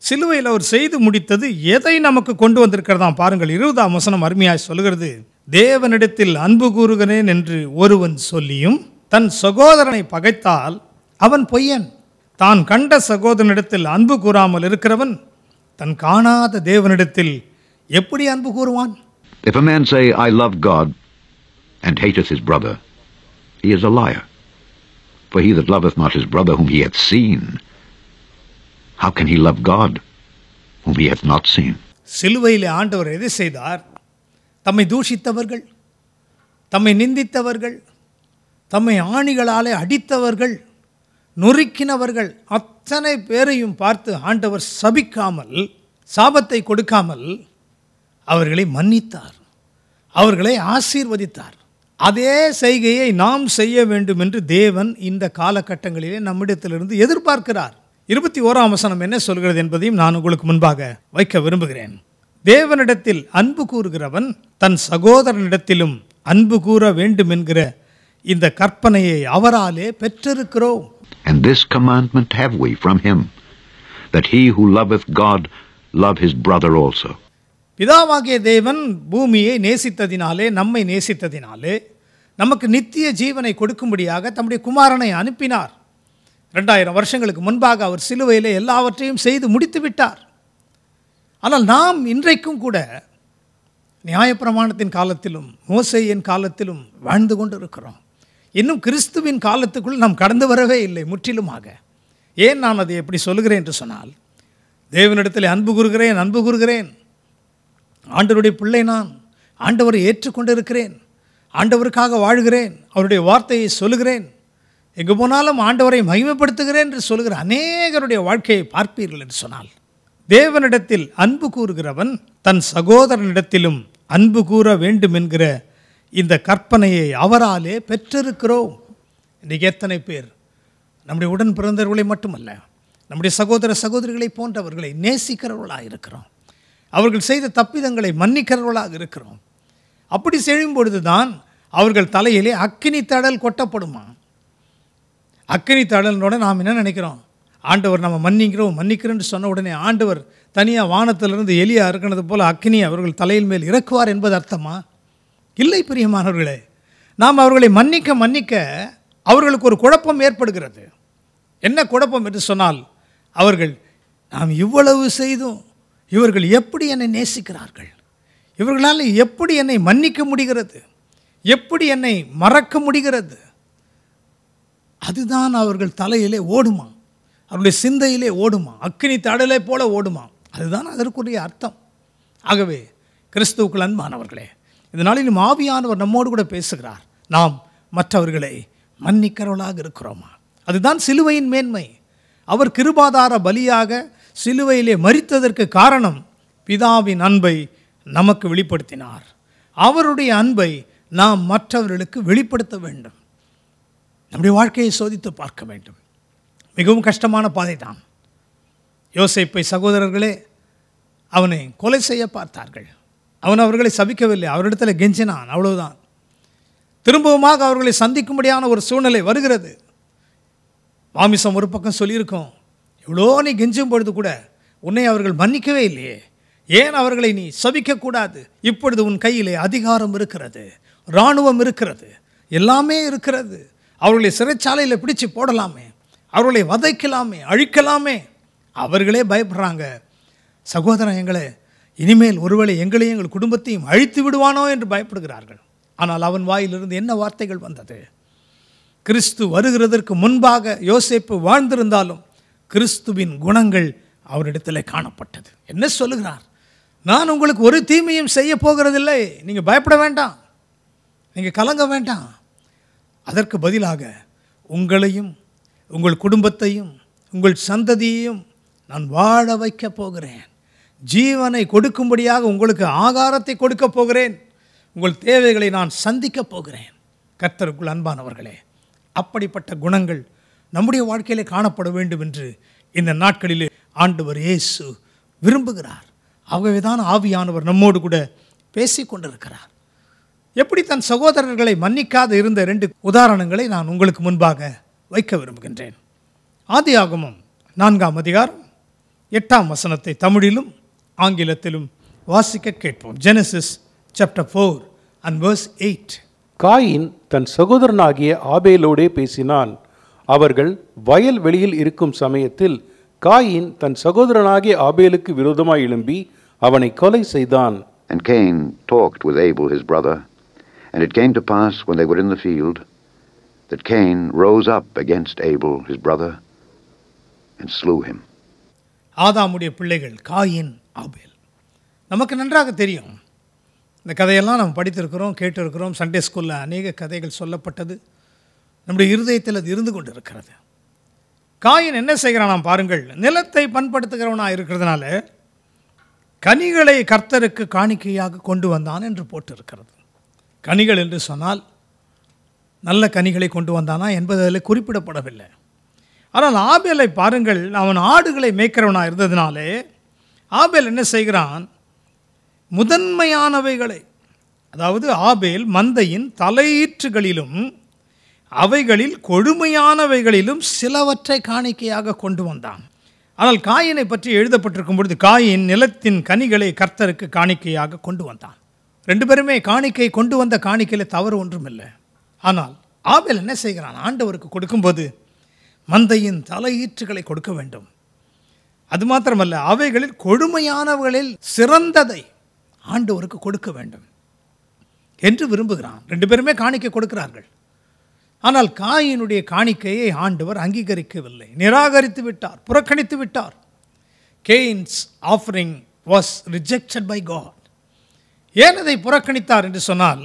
சிலுவையில் அவர் செய்து முடித்தது எதை நமக்கு கொண்டு வந்திருக்கிறதாம் பாருங்கள். 20ஆம் வசனம் அருமையாய் சொல்கிறது, தேவனிடத்தில் அன்பு கூறுகிறேன் என்று ஒருவன் சொல்லியும் தன் சகோதரனை பகைத்தால் அவன் பொய்யன். தான் கண்ட சகோதரனிடத்தில் அன்பு கூறாமல் இருக்கிறவன் தன் காணாத தேவனிடத்தில் எப்படி அன்பு கூறுவான்? If a man say, I love God, and hateth his brother, he is a liar. For he that loveth not his brother whom he hath seen, how can he love God whom he hath not seen? சிலுவையிலே ஆண்டவர் எதை செய்தார்? தம்மை தூஷித்தவர்கள், தம்மை நிந்தித்தவர்கள், தம்மை ஆணிகளாலே அடித்தவர்கள், நொறுக்கினவர்கள் அத்தனை பேரையும் பார்த்து ஆண்டவர் சபிக்காமல், சாபத்தை கொடுக்காமல் அவர்களை மன்னித்தார், அவர்களை ஆசீர்வதித்தார். அதே செய்கையை நாம் செய்ய வேண்டும் என்று தேவன் இந்த காலகட்டங்களிலே நம்மிடத்திலிருந்து எதிர்பார்க்கிறார். 21ஆம் வசனம் என்ன சொல்கிறது என்பதையும் நான் உங்களுக்கு முன்பாக வைக்க விரும்புகிறேன். தேவனிடத்தில் அன்பு கூறுகிறவன் தன் சகோதரனிடத்திலும் அன்பு கூற வேண்டும் என்கிற இந்த கற்பனையை அவராலே பெற்றிருக்கிறோம். And this commandment have we from him, that he who loveth God love his brother also. பிதாவாகிய தேவன் பூமியை நேசித்ததினாலே, நம்மை நேசித்ததினாலே நமக்கு நித்திய ஜீவனை கொடுக்கும்படியாக தம்முடைய குமாரனை அனுப்பினார். 2000 வருஷங்களுக்கு முன்பாக அவர் சிலுவையிலே எல்லாவற்றையும் செய்து முடித்து விட்டார். ஆனால் நாம் இன்றைக்கும் கூட நியாயப்பிரமாணத்தின் காலத்திலும் மோசேயின் காலத்திலும் வாழ்ந்து கொண்டு இருக்கிறோம். இன்னும் கிறிஸ்துவின் காலத்துக்குள் நாம் கடந்து வரவே இல்லை முற்றிலுமாக. ஏன் நான் அதை எப்படி சொல்லுகிறேன் என்று சொன்னால், தேவனிடத்தில் அன்பு கூறுகிறேன், ஆண்டவருடைய பிள்ளை நான், ஆண்டவரை ஏற்றுக்கொண்டிருக்கிறேன், ஆண்டவருக்காக வாழ்கிறேன், அவருடைய வார்த்தையை சொல்லுகிறேன், எங்கு போனாலும் ஆண்டவரை மகிமைப்படுத்துகிறேன் என்று சொல்லுகிற அநேகருடைய வாழ்க்கையை பார்ப்பீர்கள் என்று சொன்னால், தேவனிடத்தில் அன்பு கூறுகிறவன் தன் சகோதரனிடத்திலும் அன்பு கூற வேண்டும் என்கிற இந்த கற்பனையை அவராலே பெற்றிருக்கிறோம். இன்றைக்கு எத்தனை பேர் நம்முடைய உடன் பிறந்தவர்களை மட்டுமல்ல, நம்முடைய சகோதர சகோதரிகளை போன்றவர்களை நேசிக்கிறவர்களாக இருக்கிறோம். அவர்கள் செய்த தப்பிதங்களை மன்னிக்கிறவர்களாக இருக்கிறோம். அப்படி செய்யும் பொழுதுதான் அவர்கள் தலையிலே அக்கினி தழல் கொட்டப்படுமா. அக்கினி தழலோட நாம் என்ன நினைக்கிறோம்? ஆண்டவர் நம்ம மன்னிக்கிறோன்னு சொன்ன உடனே ஆண்டவர் தனியாக வானத்திலிருந்து எலியா இருக்கிறது போல் அக்கினி அவர்கள் தலையில் மேல் இறக்குவார் என்பது அர்த்தமா? இல்லை பிரியமானவர்களே. நாம் அவர்களை மன்னிக்க அவர்களுக்கு ஒரு குழப்பம் ஏற்படுகிறது. என்ன குழப்பம் என்று சொன்னால், அவர்கள் நாம் இவ்வளவு செய்தும் இவர்கள் எப்படி என்னை நேசிக்கிறார்கள், இவர்களால் எப்படி என்னை மன்னிக்க முடிகிறது, எப்படி என்னை மறக்க முடிகிறது, அதுதான் அவர்கள் தலையிலே ஓடுமா, அவருடைய சிந்தையிலே ஓடுமா, அக்கினி தடலை போல ஓடுமா. அதுதான் அதற்குரிய அர்த்தம். ஆகவே கிறிஸ்துவுக்குள் அன்பானவர்களே, இந்த நாளிலும் ஆவியானவர் நம்மோடு கூட பேசுகிறார். நாம் மற்றவர்களை மன்னிக்கிறவர்களாக இருக்கிறோமா? அதுதான் சிலுவையின் மேன்மை. அவர் கிருபாதார பலியாக சிலுவையிலே மரித்ததற்கு காரணம் பிதாவின் அன்பை நமக்கு வெளிப்படுத்தினார். அவருடைய அன்பை நாம் மற்றவர்களுக்கு வெளிப்படுத்த வேண்டும். நம்முடைய வாழ்க்கையை சோதித்து பார்க்க வேண்டும். மிகவும் கஷ்டமான பாதை தான். யோசேப்பை சகோதரர்களே அவனை கொலை செய்ய பார்த்தார்கள். அவன் அவர்களை சபிக்கவில்லை, அவரிடத்தில் கெஞ்சினான், அவ்வளவுதான். திரும்பவுமாக அவர்களை சந்திக்கும்படியான ஒரு சூழ்நிலை வருகிறது. மாமிசம் ஒரு பக்கம் சொல்லியிருக்கோம், எவ்வளோ நீ கெஞ்சும் பொழுது கூட உன்னை அவர்கள் மன்னிக்கவே இல்லையே, ஏன் அவர்களை நீ சபிக்கக்கூடாது? இப்பொழுது உன் கையிலே அதிகாரம் இருக்கிறது, இராணுவம் இருக்கிறது, எல்லாமே இருக்கிறது. அவர்களை சிறைச்சாலையில் பிடிச்சு போடலாமே, அவர்களை வதைக்கலாமே, அழிக்கலாமே. அவர்களே பயப்படுறாங்க. சகோதரன் எங்களை இனிமேல் ஒருவேளை எங்களையும் எங்கள் குடும்பத்தையும் அழித்து விடுவானோ என்று பயப்படுகிறார்கள். ஆனால் அவன் வாயிலிருந்து என்ன வார்த்தைகள் வந்தது? கிறிஸ்து வருகிறதற்கு முன்பாக யோசேப்பு வாழ்ந்திருந்தாலும் கிறிஸ்துவின் குணங்கள் அவரிடத்தில் காணப்பட்டது. என்ன சொல்லுகிறார்? நான் உங்களுக்கு ஒரு தீமையும் செய்ய போகிறதில்லை, நீங்கள் பயப்பட வேண்டாம், நீங்கள் கலங்க வேண்டாம். அதற்கு பதிலாக உங்களையும் உங்கள் குடும்பத்தையும் உங்கள் சந்ததியையும் நான் வாழ வைக்க போகிறேன், ஜீவனை கொடுக்கும்படியாக உங்களுக்கு ஆகாரத்தை கொடுக்க போகிறேன், உங்கள் தேவைகளை நான் சந்திக்க போகிறேன். கர்த்தருக்குள் அன்பானவர்களே, அப்படிப்பட்ட குணங்கள் நம்முடைய வாழ்க்கையிலே காணப்பட வேண்டும் என்று இந்த நாட்களிலே ஆண்டவர் இயேசு விரும்புகிறார். ஆகவே தான் ஆவியானவர் நம்மோடு கூட பேசி கொண்டிருக்கிறார். எப்படி தன் சகோதரர்களை மன்னிக்காத இருந்த 2 உதாரணங்களை நான் உங்களுக்கு முன்பாக வைக்க விரும்புகின்றேன். ஆதியாகமம் 4ஆம் அதிகாரம் 8ஆம் வசனத்தை தமிழிலும் ஆங்கிலத்திலும் வாசிக்க கேட்போம். Genesis chapter 4 and verse 8. Cain தன் சகோதரனாகிய ஆபேலோடே பேசினான். அவர்கள் வயல் வெளியில் இருக்கும் சமயத்தில் காயின் தன் சகோதரனாகிய ஆபேலுக்கு விரோதமாய் எழும்பி அவனை கொலை செய்தான். And Cain talked with Abel his brother, and it came to pass when they were in the field, that Cain rose up against Abel, his brother, and slew him. ஆதாமுடைய பிள்ளைகள் காயின், ஆபேல். நமக்கு நன்றாக தெரியும். இந்த கதையெல்லாம் நம்ம படித்திருக்கிறோம், கேட்டிருக்கிறோம். சண்டே ஸ்கூலில் அநேக கதைகள் சொல்லப்பட்டது. நம்முடைய இருதயத்தில் அது இருந்து கொண்டு இருக்கிறது. காயின் என்ன செய்கிறான் பாருங்கள். நிலத்தை பண்படுத்துகிறவனாக இருக்கிறதுனால கனிகளை கர்த்தருக்கு காணிக்கையாக கொண்டு வந்தான் என்று போட்டிருக்கிறது. கனிகள் என்று சொன்னால் நல்ல கனிகளை கொண்டு வந்தானா என்பது அதில் குறிப்பிடப்படவில்லை. ஆனால் ஆபேலை பாருங்கள், அவன் ஆடுகளை மேய்க்கிறவனாக இருந்ததினாலே ஆபேல் என்ன செய்கிறான், முதன்மையானவைகளை, அதாவது ஆபேல் மந்தையின் தலையீற்றுகளிலும் அவைகளில் கொழுமையானவைகளிலும் சிலவற்றை காணிக்கையாக கொண்டு வந்தான். ஆனால் காயினை பற்றி எழுதப்பட்டிருக்கும் பொழுது காயின் நிலத்தின் கனிகளை கர்த்தருக்கு காணிக்கையாக கொண்டு வந்தான். ரெண்டு பேருமே காணிக்கை கொண்டு வந்த காணிக்கையில் தவறு ஒன்றும் இல்லை. ஆனால் ஆபேல் என்ன செய்கிறான், ஆண்டவருக்கு கொடுக்கும்போது மந்தையின் தலையீற்றுகளை கொடுக்க வேண்டும். அது மாத்திரமல்ல, அவைகளில் கொடுமையானவர்களில் சிறந்ததை ஆண்டவருக்கு கொடுக்க வேண்டும் என்று விரும்புகிறான். ரெண்டு பேருமே காணிக்கை கொடுக்கிறார்கள். ஆனால் காயினுடைய காணிக்கையை ஆண்டவர் அங்கீகரிக்கவில்லை, நிராகரித்து விட்டார், புறக்கணித்து விட்டார். Cain's offering was rejected by God. ஏன் அதை புறக்கணித்தார் என்று சொன்னால்,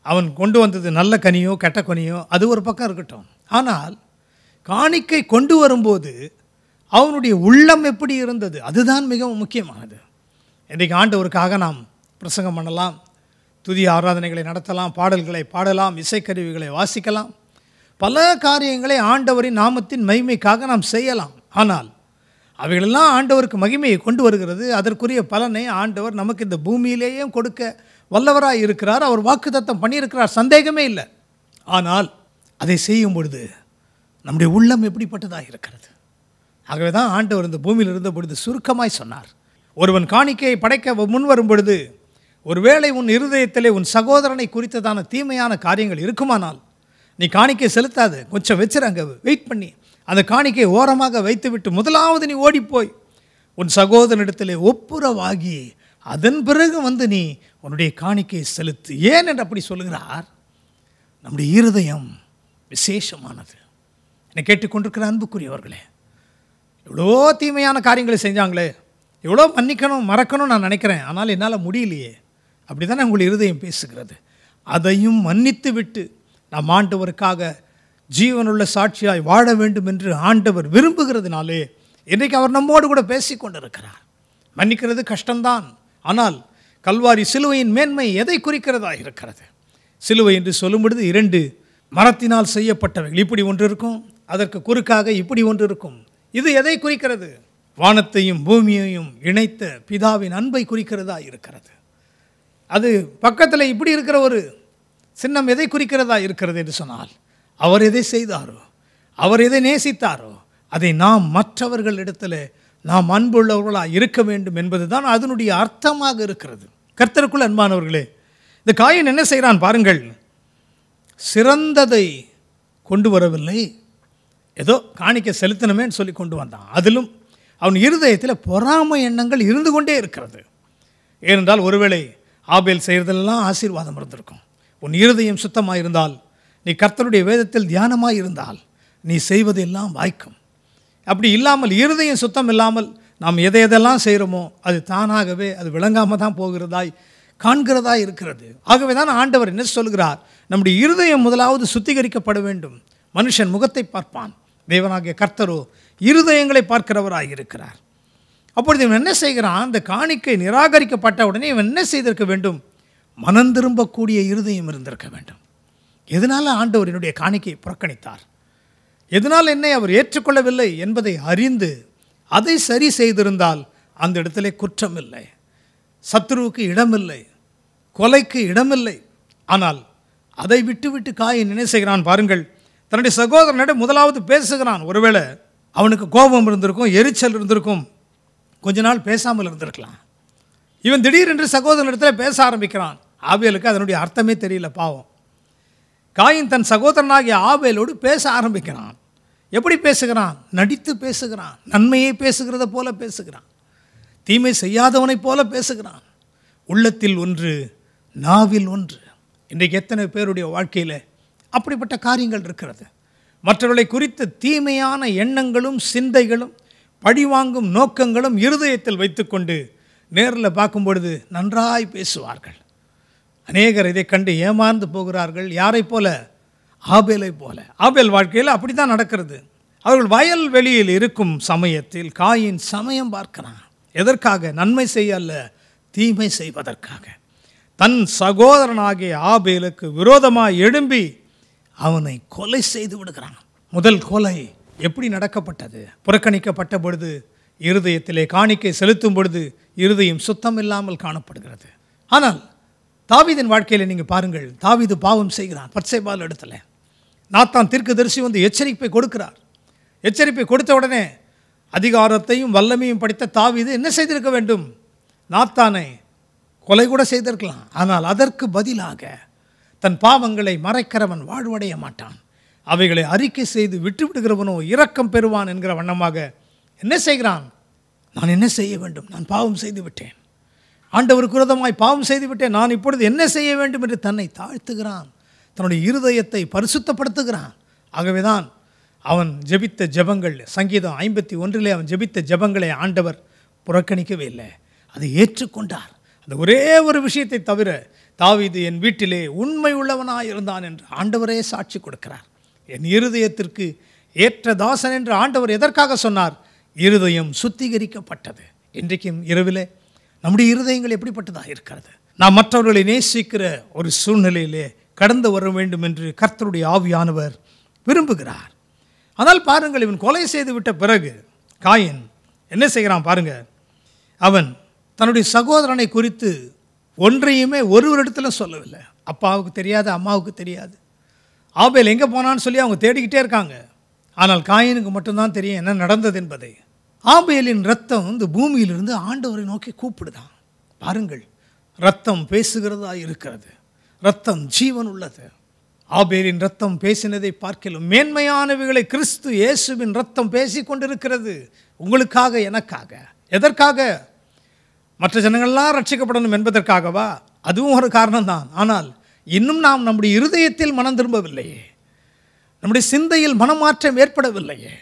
அவன் கொண்டு வந்தது நல்ல கனியோ கெட்ட கனியோ அது ஒரு பக்கம் இருக்கட்டும். ஆனால் காணிக்கை கொண்டு வரும்போது அவனுடைய உள்ளம் எப்படி இருந்தது, அதுதான் மிகவும் முக்கியமானது. இன்றைக்கு ஆண்டவருக்காக நாம் பிரசங்கம் பண்ணலாம், துதி ஆராதனைகளை நடத்தலாம், பாடல்களை பாடலாம், இசைக்கருவிகளை வாசிக்கலாம், பல காரியங்களை ஆண்டவரின் நாமத்தின் மகிமைக்காக நாம் செய்யலாம். ஆனால் அவைகளெல்லாம் ஆண்டவருக்கு மகிமையை கொண்டு வருகிறது. அதற்குரிய பலனை ஆண்டவர் நமக்கு இந்த பூமியிலேயே கொடுக்க வல்லவராய் இருக்கிறார். அவர் வாக்குத்தத்தம் பண்ணியிருக்கிறார், சந்தேகமே இல்லை. ஆனால் அதை செய்யும் பொழுது நம்முடைய உள்ளம் எப்படிப்பட்டதாக இருக்கிறது. ஆகவே தான் ஆண்டவர் இந்த பூமியில் இருந்த பொழுது சுருக்கமாய் சொன்னார், ஒருவன் காணிக்கையை படைக்க முன் வரும் பொழுது ஒருவேளை உன் இருதயத்திலே உன் சகோதரனை குறித்ததான தீமையான காரியங்கள் இருக்குமானால் நீ காணிக்கை செலுத்தாது, கொஞ்சம் வச்சிருங்க, வெயிட் பண்ணி அந்த காணிக்கையை ஓரமாக வைத்துவிட்டு முதலாவது நீ ஓடிப்போய் உன் சகோதரனிடத்திலே ஒப்புரவாகி அதன் பிறகு வந்து நீ உன்னுடைய காணிக்கையை செலுத்து. ஏன் என்று அப்படி சொல்லுகிறார், நம்முடைய இருதயம் விசேஷமானது. என்னை கேட்டுக்கொண்டிருக்கிற அன்புக்குரியவர்களே, எவ்வளோ தீமையான காரியங்களை செஞ்சாங்களே, எவ்வளோ மன்னிக்கணும் மறக்கணும் நான் நினைக்கிறேன், ஆனால் என்னால் முடியலையே, அப்படி தானே உங்கள் இருதயம் பேசுகிறது. அதையும் மன்னித்து விட்டு நாம் ஆண்டவருக்காக ஜீவனுள்ள சாட்சியாய் வாழ வேண்டும் என்று ஆண்டவர் விரும்புகிறதுனாலே இன்றைக்கு அவர் நம்மோடு கூட பேசி கொண்டிருக்கிறார். மன்னிக்கிறது கஷ்டம்தான், ஆனால் கல்வாரி சிலுவையின் மேன்மை எதை குறிக்கிறதா இருக்கிறது. சிலுவை என்று சொல்லும் பொழுது இரண்டு மரத்தினால் செய்யப்பட்டவைகள், இப்படி ஒன்று இருக்கும், அதற்கு குறுக்காக இப்படி ஒன்று இருக்கும். இது எதை குறிக்கிறது? வானத்தையும் பூமியையும் இணைத்த பிதாவின் அன்பை குறிக்கிறதா இருக்கிறது. அது பக்கத்தில் இப்படி இருக்கிற ஒரு சின்னம் எதை குறிக்கிறதா இருக்கிறது என்று சொன்னால், அவர் எதை செய்தாரோ, அவர் எதை நேசித்தாரோ அதை நாம் மற்றவர்களிடத்தில் நாம் அன்புள்ளவர்களாக இருக்க வேண்டும் என்பது தான் அதனுடைய அர்த்தமாக இருக்கிறது. கர்த்தருக்குள் அன்பானவர்களே, இந்த காயின் என்ன செய்கிறான் பாருங்கள், சிறந்ததை கொண்டு வரவில்லை, ஏதோ காணிக்க செலுத்தணுமேன்னு சொல்லி கொண்டு வந்தான். அதிலும் அவன் இருதயத்தில் பொறாமை எண்ணங்கள் இருந்து கொண்டே இருக்கிறது. ஏனென்றால் ஒருவேளை ஆபேல் செய்கிறதெல்லாம் ஆசீர்வாதம் இருந்திருக்கும். உன் இருதயம் சுத்தமாக இருந்தால், நீ கர்த்தருடைய வேதத்தில் தியானமாக இருந்தால், நீ செய்வதெல்லாம் வாய்க்கும். அப்படி இல்லாமல் இருதயம் சுத்தம் இல்லாமல் நாம் எதையெல்லாம் செய்கிறோமோ அது தானாகவே அது விளங்காமல் தான் போகிறதாய் காண்கிறதாய் இருக்கிறது. ஆகவே தான் ஆண்டவர் என்ன சொல்கிறார், நம்முடைய இருதயம் முதலாவது சுத்திகரிக்கப்பட வேண்டும். மனுஷன் முகத்தை பார்ப்பான், தேவனாகிய கர்த்தரோ இருதயங்களை பார்க்கிறவராக இருக்கிறார். அப்பொழுது இவன் என்ன செய்கிறான், அந்த காணிக்கை நிராகரிக்கப்பட்ட உடனே இவன் என்ன செய்திருக்க வேண்டும், மனம் திரும்பக்கூடிய இருதயம் இருந்திருக்க வேண்டும். எதனால் ஆண்டவர் என்னுடைய காணிக்கையை புறக்கணித்தார், எதனால் என்னை அவர் ஏற்றுக்கொள்ளவில்லை என்பதை அறிந்து அதை சரி செய்திருந்தால் அந்த இடத்திலே குற்றம் இல்லை, சத்துருவுக்கு இடமில்லை, கொலைக்கு இடமில்லை. ஆனால் அதை விட்டு காயின் என்ன செய்கிறான் பாருங்கள், தன்னுடைய சகோதரனிடம் முதலாவது பேசுகிறான். ஒருவேளை அவனுக்கு கோபம் இருந்திருக்கும், எரிச்சல் இருந்திருக்கும், கொஞ்ச நாள் பேசாமல் இருந்திருக்கலாம். இவன் திடீரென்று சகோதரனிடத்தில் பேச ஆரம்பிக்கிறான். ஆபேலுக்கு அதனுடைய அர்த்தமே தெரியல, பாவம். காயின் தன் சகோதரனாகிய ஆபேலோடு பேச ஆரம்பிக்கிறான். எப்படி பேசுகிறான், நடித்து பேசுகிறான், நன்மையை பேசுகிறத போல பேசுகிறான், தீமை செய்யாதவனைப் போல பேசுகிறான். உள்ளத்தில் ஒன்று, நாவில் ஒன்று. இன்றைக்கு எத்தனை பேருடைய வாழ்க்கையில் அப்படிப்பட்ட காரியங்கள் இருக்கிறது. மற்றவர்களை குறித்த தீமையான எண்ணங்களும் சிந்தைகளும் பழிவாங்கும் நோக்கங்களும் இருதயத்தில் வைத்துக்கொண்டு நேரில் பார்க்கும் பொழுது நன்றாய் பேசுவார்கள். அநேகர் இதை கண்டு ஏமாந்து போகிறார்கள். யாரை போல? ஆபேலை போல. ஆபேல் வாழ்க்கையில் அப்படி தான் நடக்கிறது. அவர்கள் வயல் வெளியில் இருக்கும் சமயத்தில் காயின் சமயம் பார்க்கிறான். எதற்காக? நன்மை செய்ய அல்ல, தீமை செய்வதற்காக. தன் சகோதரனாகிய ஆபேலுக்கு விரோதமாக எழும்பி அவனை கொலை செய்து விடுகிறான். முதல் கொலை எப்படி நடக்கப்பட்டது? புறக்கணிக்கப்பட்ட பொழுது இருதயத்திலே காணிக்கை செலுத்தும் பொழுது இருதயம் சுத்தம் இல்லாமல் காணப்படுகிறது. ஆனால் தாவீதின் வாழ்க்கையில் நீங்கள் பாருங்கள், தாவீது பாவம் செய்கிறான். பத்சேபாள் இடத்துல நாத்தான் தீர்க்கதரிசி வந்து எச்சரிப்பை கொடுக்கிறார். எச்சரிப்பை கொடுத்த உடனே அதிகாரத்தையும் வல்லமையும் படித்த தாவீது என்ன செய்திருக்க வேண்டும்? நாத்தானை கொலை கூட செய்திருக்கலாம். ஆனால் அதற்கு பதிலாக தன் பாவங்களை மறைக்கிறவன் வாழ்வடைய மாட்டான், அவைகளை அறிக்கை செய்து விட்டு விடுகிறவனோ இரக்கம் பெறுவான் என்கிற வண்ணமாக என்ன செய்கிறான்? நான் என்ன செய்ய வேண்டும்? நான் பாவம் செய்து விட்டேன், ஆண்டவருக்கு விரோதமாய் பாவம் செய்து விட்டேன், நான் இப்பொழுது என்ன செய்ய வேண்டும் என்று தன்னை தாழ்த்துகிறான். தன்னுடைய இருதயத்தை பரிசுத்தப்படுத்துகிறான். ஆகவேதான் அவன் ஜெபித்த ஜெபங்கள், சங்கீதம் 51 அவன் ஜெபித்த ஜெபங்களை ஆண்டவர் புறக்கணிக்கவே இல்லை, அதை ஏற்றுக்கொண்டார். அந்த ஒரே ஒரு விஷயத்தை தவிர தாவீது என் வீட்டிலே உண்மை உள்ளவனாய் இருந்தான் என்று ஆண்டவரே சாட்சி கொடுக்கிறார். என் இருதயத்திற்கு ஏற்ற தாசன் என்று ஆண்டவர் எதற்காக சொன்னார்? இருதயம் சுத்திகரிக்கப்பட்டது. இன்றைக்கும் இரவிலே நம்முடைய இருதயங்கள் எப்படிப்பட்டதாக இருக்கிறது? நாம் மற்றவர்களை நேசிக்கிற ஒரு சூழ்நிலையிலே கடந்து வர வேண்டும் என்று கர்த்தருடைய ஆவியானவர் விரும்புகிறார். ஆனால் பாருங்கள், இவன் கொலை செய்து விட்ட பிறகு காயின் என்ன செய்கிறான் பாருங்க. அவன் தன்னுடைய சகோதரனை குறித்து ஒன்றையுமே ஒருவரிடத்துல சொல்லவில்லை. அப்பாவுக்கு தெரியாது, அம்மாவுக்கு தெரியாது. ஆபேல் எங்கே போனான்னு சொல்லி அவங்க தேடிக்கிட்டே இருக்காங்க. ஆனால் காயினுக்கு மட்டும்தான் தெரியும் என்ன நடந்தது என்பதை. ஆபேலின் ரத்தம் இந்த பூமியிலிருந்து ஆண்டவரை நோக்கி கூப்பிடுதான். பாருங்கள், ரத்தம் பேசுகிறதா இருக்கிறது, ரத்தம் ஜீவன் உள்ளது. ஆபேலின் ரத்தம் பேசினதை பார்க்கலாம் மேன்மையானவைகளை கிறிஸ்து இயேசுவின் ரத்தம் பேசி கொண்டிருக்கிறது. உங்களுக்காக, எனக்காக. எதற்காக? மற்ற ஜனங்கள்லாம் ரட்சிக்கப்படணும் என்பதற்காகவா? அதுவும் ஒரு காரணம்தான். ஆனால் இன்னும் நாம் நம்முடைய இருதயத்தில் மனம் திரும்பவில்லையே, நம்முடைய சிந்தையில் மனமாற்றம் ஏற்படவில்லையே,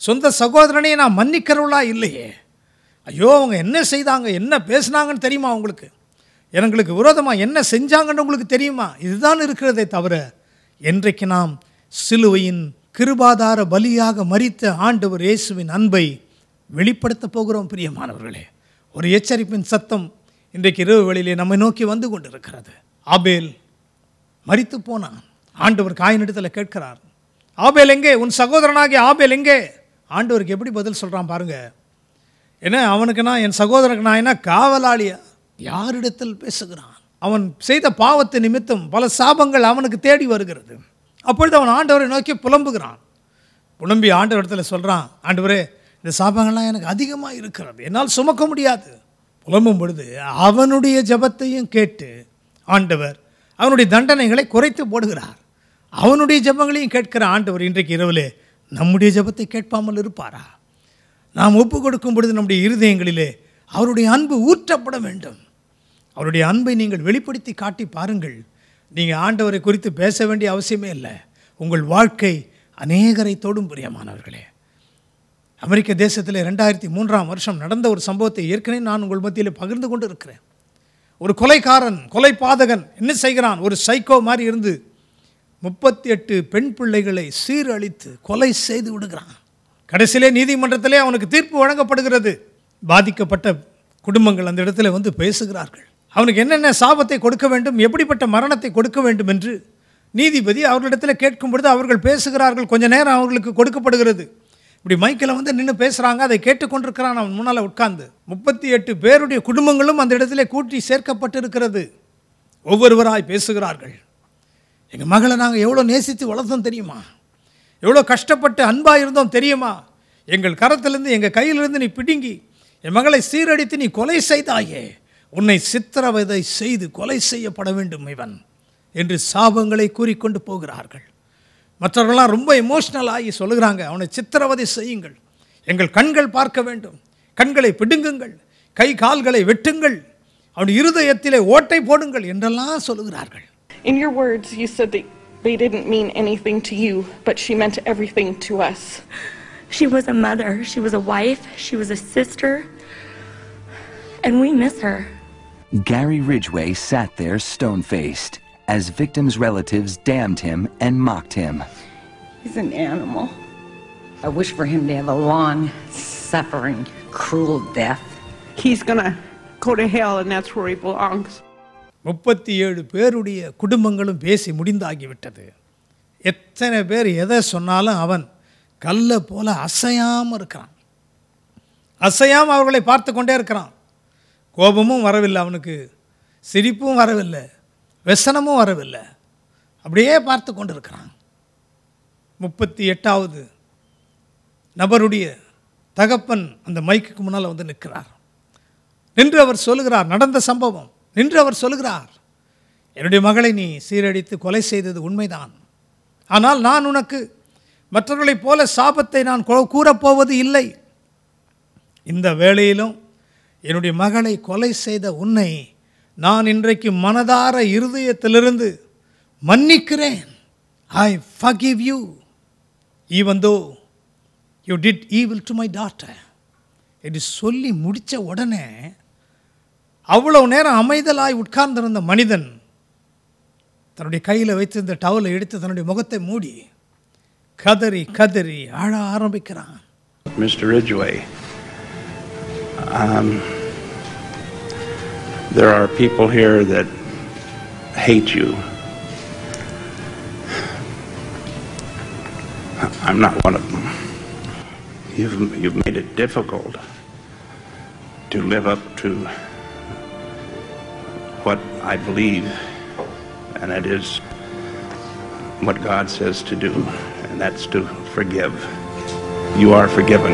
சொந்த சகோதரனையே நாம் மன்னிக்கிறவளா இல்லையே. ஐயோ, அவங்க என்ன செய்தாங்க, என்ன பேசினாங்கன்னு தெரியுமா உங்களுக்கு? எங்களுக்கு விரோதமாக என்ன செஞ்சாங்கன்னு உங்களுக்கு தெரியுமா? இதுதான் இருக்கிறதே தவிர, என்றைக்கு நாம் சிலுவையின் கிருபாதார பலியாக மரித்த ஆண்டவர் இயேசுவின் அன்பை வெளிப்படுத்த போகிறோம் பிரியமானவர்களே. ஒரு எச்சரிப்பின் சத்தம் இன்றைக்கு இரவு வேளையிலே நம்மை நோக்கி வந்து கொண்டிருக்கிறது. ஆபேல் மரித்து போனான். ஆண்டவர் காயினிடத்தில் கேட்கிறார், ஆபேல் எங்கே? உன் சகோதரனாகிய ஆபேல் எங்கே? ஆண்டவருக்கு எப்படி பதில் சொல்கிறான் பாருங்க. ஏன்னா அவனுக்கு நான், என் சகோதரனுக்கு நான் என்ன காவலாளியா? யாரிடத்தில் பேசுகிறான்? அவன் செய்த பாவத்து நிமித்தம் பல சாபங்கள் அவனுக்கு தேடி வருகிறது. அப்பொழுது அவன் ஆண்டவரை நோக்கி புலம்புகிறான். புலம்பி ஆண்டவரிடத்தில் சொல்கிறான், ஆண்டவரே, இந்த சாபங்கள்லாம் எனக்கு அதிகமாக இருக்கிறது, என்னால் சுமக்க முடியாது. புலம்பும் பொழுது அவனுடைய ஜெபத்தையும் கேட்டு ஆண்டவர் அவனுடைய தண்டனைகளை குறைத்து போடுகிறார். அவனுடைய ஜெபங்களையும் கேட்கிற ஆண்டவர் இன்றைக்கு இரவிலே நம்முடைய ஜெபத்தை கேட்பாமல் இருப்பாரா? நாம் ஒப்பு கொடுக்கும் பொழுது நம்முடைய இருதயங்களிலே அவருடைய அன்பு ஊற்றப்பட வேண்டும். அவருடைய அன்பை நீங்கள் வெளிப்படுத்தி காட்டி பாருங்கள். நீங்கள் ஆண்டவரை குறித்து பேச வேண்டிய அவசியமே இல்லை. உங்கள் வாழ்க்கை அநேகரை தொடும் பிரியமானவர்களே. அமெரிக்க தேசத்தில் 2003 நடந்த ஒரு சம்பவத்தை ஏற்கனவே நான் உங்கள் மத்தியில் பகிர்ந்து கொண்டு இருக்கிறேன். ஒரு கொலைக்காரன், கொலை பாதகன் என்ன செய்கிறான்? ஒரு சைக்கோ மாதிரி இருந்து 38 பெண் பிள்ளைகளை சீரழித்து கொலை செய்து விடுகிறான். கடைசியிலே நீதிமன்றத்திலே அவனுக்கு தீர்ப்பு வழங்கப்படுகிறது. பாதிக்கப்பட்ட குடும்பங்கள் அந்த இடத்துல வந்து பேசுகிறார்கள். அவனுக்கு என்னென்ன சாபத்தை கொடுக்க வேண்டும், எப்படிப்பட்ட மரணத்தை கொடுக்க வேண்டும் என்று நீதிபதி அவர்களிடத்தில் கேட்கும் பொழுது அவர்கள் பேசுகிறார்கள். கொஞ்ச நேரம் அவர்களுக்கு கொடுக்கப்படுகிறது. இப்படி மைக்கில் வந்து நின்று பேசுகிறாங்க. அதை கேட்டுக்கொண்டிருக்கிறான் அவன் முன்னால் உட்கார்ந்து. 38 பேருடைய குடும்பங்களும் அந்த இடத்துல கூட்டி சேர்க்கப்பட்டிருக்கிறது. ஒவ்வொருவராய் பேசுகிறார்கள். எங்கள் மகளை நாங்கள் எவ்வளோ நேசித்து வளர்த்தோம் தெரியுமா? எவ்வளோ கஷ்டப்பட்டு அன்பாக இருந்தோம் தெரியுமா? எங்கள் கரத்திலிருந்து, எங்கள் கையிலிருந்து நீ பிடுங்கி என் மகளை சீரடித்து நீ கொலை செய்தாயே, உன்னை சித்திரவதை செய்து கொலை செய்யப்பட வேண்டும் இவன் என்று சாபங்களை கூறிக்கொண்டு போகிறார்கள். மற்றவர்களாம் ரொம்ப எமோஷ்னல் ஆகி சொல்லுகிறாங்க, அவனை சித்திரவதை செய்யுங்கள், எங்கள் கண்கள் பார்க்க வேண்டும், கண்களை பிடுங்குங்கள், கை கால்களை வெட்டுங்கள், அவனுடைய இருதயத்திலே ஓட்டை போடுங்கள் என்றெல்லாம் சொல்லுகிறார்கள். In your words, you said that They didn't mean anything to you, but she meant everything to us. She was a mother, she was a wife, she was a sister, and we miss her. Gary Ridgway sat there stone-faced as victims' relatives damned him and mocked him. He's an animal. I wish for him to have a long, suffering, cruel death. He's gonna go to hell, and that's where he belongs. 37 பேருடைய குடும்பங்களும் பேசி முடிந்தாகிவிட்டது. எத்தனை பேர் எதை சொன்னாலும் அவன் கல்லை போல அசையாமல் இருக்கிறான். அசையாமல் அவர்களை பார்த்து கொண்டே இருக்கிறான். கோபமும் வரவில்லை அவனுக்கு, சிரிப்பும் வரவில்லை, व्यसனமும் வரவில்லை, அப்படியே பார்த்து கொண்டு இருக்கிறான். 38வது நபருடைய தகப்பன் அந்த மைக்குக்கு முன்னால் வந்து நிற்கிறார். நின்று அவர் சொல்லுகிறார், நடந்த சம்பவம். நின்று அவர் சொல்லுகிறார், என்னுடைய மகளை நீ சீரடித்து கொலை செய்தது உண்மைதான். ஆனால் நான் உனக்கு மற்றவர்களைப் போல சாபத்தை நான் கூறப்போவது இல்லை. இந்த வேளையிலும் என்னுடைய மகளை கொலை செய்த உன்னை நான் இன்றைக்கு மனதார இருதயத்திலிருந்து மன்னிக்கிறேன். I forgive you even though you did evil to my daughter. என்று சொல்லி முடித்த உடனே அவ்வளவு நேரம் அமைதலாய் உட்கார்ந்திருந்த மனிதன் தன்னுடைய கையில் வைத்திருந்த டவலை எடுத்து தன்னுடைய முகத்தை மூடி கதறி கதறி அழ ஆரம்பிக்கிறான். Mr. Ridgway, there are people here that hate you. I'm not one of them. You've made it difficult to live up to what I believe, and that is what God says to do, and that's to forgive. You are forgiven.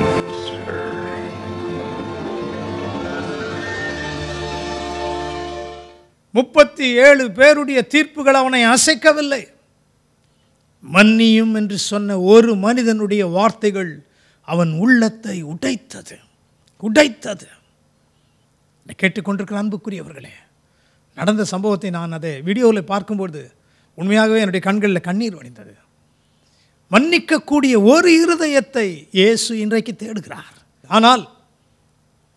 37 பேருடைய தீர்ப்புகள் அவனை அசைக்கவில்லை. மன்னியும் என்று சொன்ன ஒரு மனிதனுடைய வார்த்தைகள் அவன் உள்ளத்தை உடைத்தது. கேட்டுக்கொண்டிருக்கிற அன்புக்குரியவர்களே, நடந்த சம்பவத்தை நான் அதை வீடியோவில் பார்க்கும்போது உண்மையாகவே என்னுடைய கண்களில் கண்ணீர் வடிந்தது. மன்னிக்கக்கூடிய ஒரு இருதயத்தை இயேசு இன்றைக்கு தேடுகிறார். ஆனால்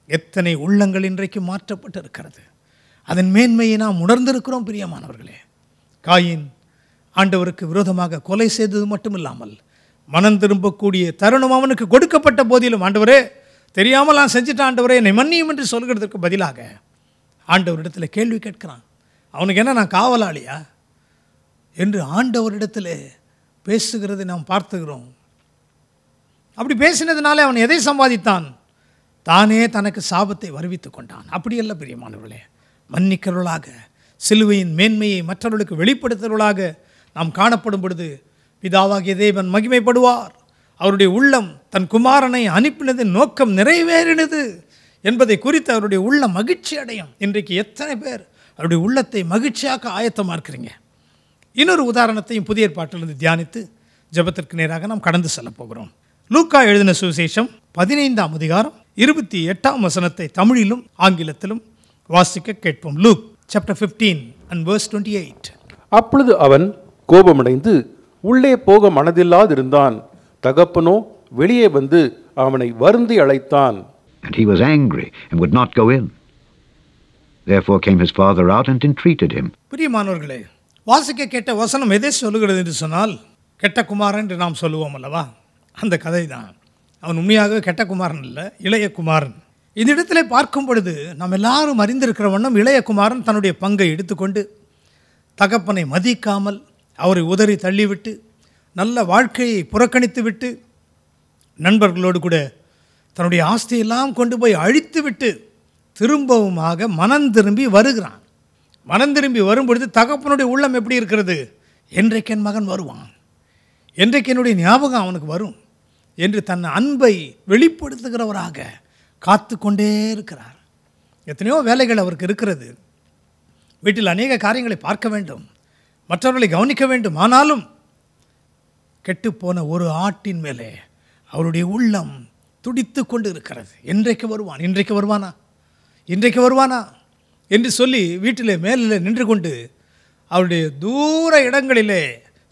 எத்தனை உள்ளங்கள் இன்றைக்கு மாற்றப்பட்டு இருக்கிறது. அதன் மேன்மையை நாம் உணர்ந்திருக்கிறோம். பிரியமானவர்களே, காயின் ஆண்டவருக்கு விரோதமாக கொலை செய்தது மட்டுமில்லாமல் மனம் திரும்பக்கூடிய தருணம் அவனுக்கு கொடுக்கப்பட்ட போதிலும், ஆண்டவரே தெரியாமல் நான் செஞ்சிட்டேன், ஆண்டவரே என்னை மன்னியும் என்று சொல்கிறதுக்கு பதிலாக ஆண்டவரிடத்தில் கேள்வி கேட்கிறான். அவனுக்கு என்ன, நான் காவலாளியா என்று ஆண்டவரிடத்தில் பேசுகிறதை நாம் பார்த்துகிறோம். அப்படி பேசினதுனாலே அவன் எதை சம்பாதித்தான்? தானே தனக்கு சாபத்தை வருவித்து கொண்டான். அப்படியல்ல பிரியமானவர்களே, மன்னிக்கிறவர்களாக சிலுவையின் மேன்மையை மற்றவர்களுக்கு வெளிப்படுத்துகிறவர்களாக நாம் காணப்படும் பொழுது பிதாவாகிய தேவன் மகிமைப்படுவார். அவருடைய உள்ளம் தன் குமாரனை அனுப்பினதின் நோக்கம் நிறைவேறினது என்பதை குறித்து அவருடைய உள்ள மகிழ்ச்சி அடையும். இன்றைக்கு எத்தனை பேர் அவருடைய உள்ளத்தை மகிழ்ச்சியாக ஆயத்தமாக இருக்கிறீங்க? இன்னொரு உதாரணத்தையும் புதிய ஏற்பாட்டிலிருந்து தியானித்து ஜெபத்திற்கு நேராக நாம் கடந்து செல்ல போகிறோம். லூக்கா எழுதின சுவிசேஷம் 15ஆம் அதிகாரம் 28ஆம் வசனத்தை தமிழிலும் ஆங்கிலத்திலும் வாசிக்க கேட்போம். Luke chapter 15 and verse 28. அப்பொழுது அவன் கோபமடைந்து உள்ளே போக மனதில்லாதிருந்தான். தகப்பனோ வெளியே வந்து அவனை வருந்தி அழைத்தான். And he was angry and would not go in. Therefore came his father out and entreated him. பிரியமானவர்களே, வாசிக்க கேட்ட வசனம் எதை சொல்லுகிறது என்று சொன்னால், கெட்ட குமாரன் என்று நாம் சொல்லுவோம் அல்லவா, அந்த கதை தான். அவன் உண்மையாக கெட்ட குமாரன் இல்லை, இளைய குமாரன். இந்த இடத்துல பார்க்கும் பொழுது நாம் எல்லாரும் அறிந்திருக்கிற வண்ணம் இளைய குமாரன் தன்னுடைய பங்கை எடுத்துக்கொண்டு தகப்பனை மதிக்காமல் அவரை உதறி தள்ளிவிட்டு நல்ல வாழ்க்கையை புறக்கணித்து விட்டு நண்பர்களோடு கூட தன்னுடைய ஆஸ்தியெல்லாம் கொண்டு போய் அழித்து விட்டு திரும்பவுமாக மனம் திரும்பி வருகிறான். மனம் திரும்பி வரும்பொழுது தகப்பனுடைய உள்ளம் எப்படி இருக்கிறது? என்றைக்கு என் மகன் வருவான், என்றைக்கு என்னுடைய ஞாபகம் அவனுக்கு வரும் என்று தன் அன்பை வெளிப்படுத்துகிறவராக காத்து கொண்டே இருக்கிறார். எத்தனையோ வேலைகள் அவருக்கு இருக்கிறது. வீட்டில் அநேக காரியங்களை பார்க்க வேண்டும், மற்றவர்களை கவனிக்க வேண்டும். ஆனாலும் கெட்டுப்போன ஒரு ஆட்டின் மேலே அவருடைய உள்ளம் துடித்து கொண்டு இருக்கிறது. என்றைக்கு வருவான், இன்றைக்கு வருவானா, இன்றைக்கு வருவானா என்று சொல்லி வீட்டிலே மேலே நின்று கொண்டு அவருடைய தூர இடங்களிலே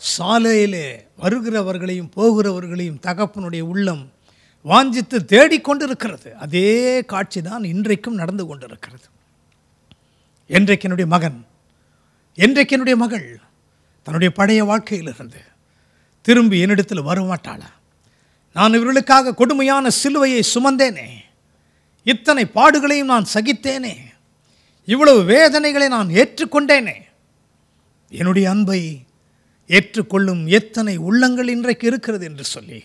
சாலையிலே வருகிறவர்களையும் போகிறவர்களையும் தகப்பனுடைய உள்ளம் வாஞ்சித்து தேடிக்கொண்டிருக்கிறது. அதே காட்சி தான் இன்றைக்கும் நடந்து கொண்டிருக்கிறது. என்றைக்கு என்னுடைய மகன், என்றைக்கு என்னுடைய மகள் தன்னுடைய பழைய வாழ்க்கையிலிருந்து திரும்பி என்னிடத்தில் வரமாட்டாளா? நான் இவர்களுக்காக கொடுமையான சிலுவையை சுமந்தேனே, இத்தனை பாடுகளையும் நான் சகித்தேனே, இவ்வளவு வேதனைகளை நான் ஏற்றுக்கொண்டேனே, என்னுடைய அன்பை ஏற்றுக்கொள்ளும் எத்தனை உள்ளங்கள் இன்றைக்கு இருக்கிறது என்று சொல்லி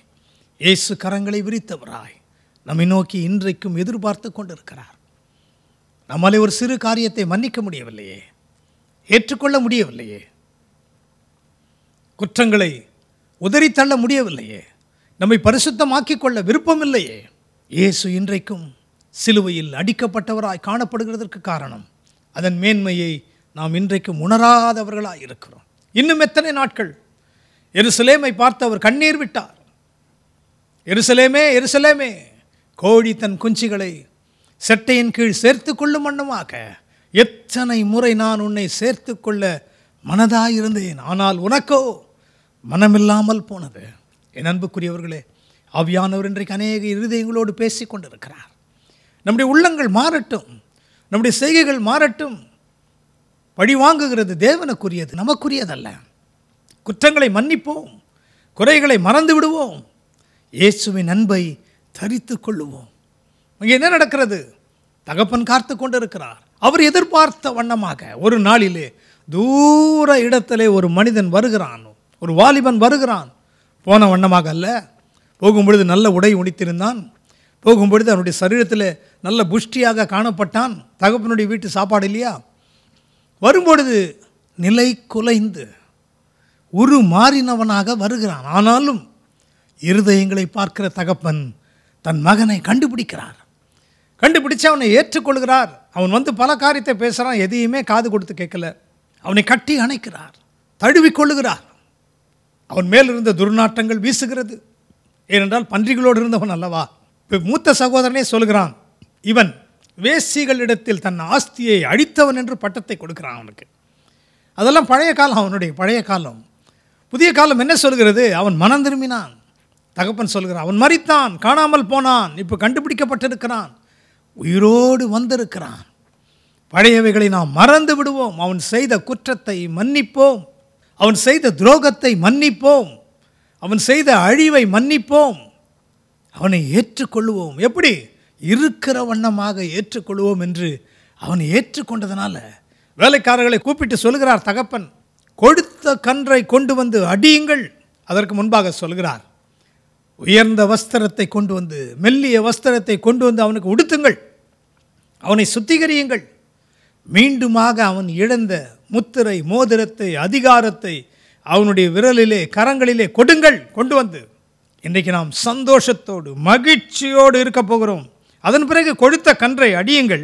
இயேசு கரங்களை விரித்தவராய் நம்மை நோக்கி இன்றைக்கும் எதிர்பார்த்து கொண்டிருக்கிறார். நம்மாலே ஒரு சிறு காரியத்தை மன்னிக்க முடியவில்லையே, ஏற்றுக்கொள்ள முடியவில்லையே, குற்றங்களை உதறித்தள்ள முடியவில்லையே, நம்மை பரிசுத்தமாக்கிக் கொள்ள விருப்பமில்லையே. இயேசு இன்றைக்கும் சிலுவையில் அடிக்கப்பட்டவராய் காணப்படுகிறதற்கு காரணம் அதன் மேன்மையை நாம் இன்றைக்கும் உணராதவர்களாய் இருக்கிறோம். இன்னும் எத்தனை நாட்கள் எருசலேமை பார்த்து அவர் கண்ணீர் விட்டார். எருசலேமே எருசலேமே, கோழி தன் குஞ்சுகளை செட்டையின் கீழ் சேர்த்து கொள்ளும் வண்ணமாக எத்தனை முறை நான் உன்னை சேர்த்து கொள்ள மனதாயிருந்தேன், ஆனால் உனக்கோ மனமில்லாமல் போனது. என் அன்புக்குரியவர்களே, ஆவியானவர் இன்றைக்கு அநேக இருதயங்களோடு பேசி கொண்டிருக்கிறார். நம்முடைய உள்ளங்கள் மாறட்டும், நம்முடைய செய்கைகள் மாறட்டும். பழி வாங்குகிறது தேவனுக்குரியது, நமக்குரியதல்ல. குற்றங்களை மன்னிப்போம், குறைகளை மறந்து விடுவோம், இயேசுவின் அன்பை தரித்து கொள்ளுவோம். அங்கே என்ன நடக்கிறது? தகப்பன் காத்து கொண்டிருக்கிறார். அவர் எதிர்பார்த்த வண்ணமாக ஒரு நாளிலே தூர இடத்திலே ஒரு மனிதன் வருகிறான், ஒரு வாலிபன் வருகிறான். போன வண்ணமாக அல்ல, போகும்பொழுது நல்ல உடை உடுத்திருந்தான், போகும்பொழுது அவனுடைய சரீரத்தில் நல்ல புஷ்டியாக காணப்பட்டான். தகப்பனுடைய வீட்டு சாப்பாடு இல்லையா? வரும்பொழுது நிலை குலைந்து உரு மாறினவனாக வருகிறான். ஆனாலும் இருதயங்களை பார்க்கிற தகப்பன் தன் மகனை கண்டுபிடிக்கிறார். கண்டுபிடிச்சு அவனை ஏற்றுக்கொள்கிறார். அவன் வந்து பல காரியத்தை பேசுகிறான், எதையுமே காது கொடுத்து கேட்கல. அவனை கட்டி அணைக்கிறார், தழுவிக்கொள்ளுகிறார். அவன் மேலிருந்த துர்நாற்றங்கள் வீசுகிறது. ஏனென்றால் பன்றிகளோடு இருந்தவன் அல்லவா. இப்போ மூத்த சகோதரனே சொல்கிறான், இவன் வேசிகளிடத்தில் தன் ஆஸ்தியை அழித்தவன் என்று பட்டத்தை கொடுக்கிறான் அவனுக்கு. அதெல்லாம் பழைய காலம், அவனுடைய பழைய காலம். புதிய காலம் என்ன சொல்கிறது? அவன் மனம் திரும்பினான். தகப்பன் சொல்கிறான், அவன் மரித்தான், காணாமல் போனான், இப்போ கண்டுபிடிக்கப்பட்டிருக்கிறான், உயிரோடு வந்திருக்கிறான். பழையவைகளை நாம் மறந்து விடுவோம். அவன் செய்த குற்றத்தை மன்னிப்போம், அவன் செய்த துரோகத்தை மன்னிப்போம், அவன் செய்த அழிவை மன்னிப்போம், அவனை ஏற்றுக்கொள்ளுவோம். எப்படி? இருக்கிற வண்ணமாக ஏற்றுக்கொள்வோம் என்று அவனை ஏற்றுக்கொண்டதனால வேலைக்காரர்களை கூப்பிட்டு சொல்கிறார் தகப்பன், கொடுத்த கன்றை கொண்டு வந்து அடியுங்கள். அதற்கு முன்பாக சொல்கிறார், உயர்ந்த வஸ்திரத்தை கொண்டு வந்து, மெல்லிய வஸ்திரத்தை கொண்டு வந்து அவனுக்கு உடுத்துங்கள், அவனை சுத்திகரியுங்கள். மீண்டுமாக அவன் இழந்த முத்திரை, மோதிரத்தை, அதிகாரத்தை அவனுடைய விரலிலே, கரங்களிலே கொடுங்கள், கொண்டு வந்து. இன்றைக்கு நாம் சந்தோஷத்தோடு மகிழ்ச்சியோடு இருக்க போகிறோம். அதன் பிறகு கொடுத்த கன்றை அடியுங்கள்.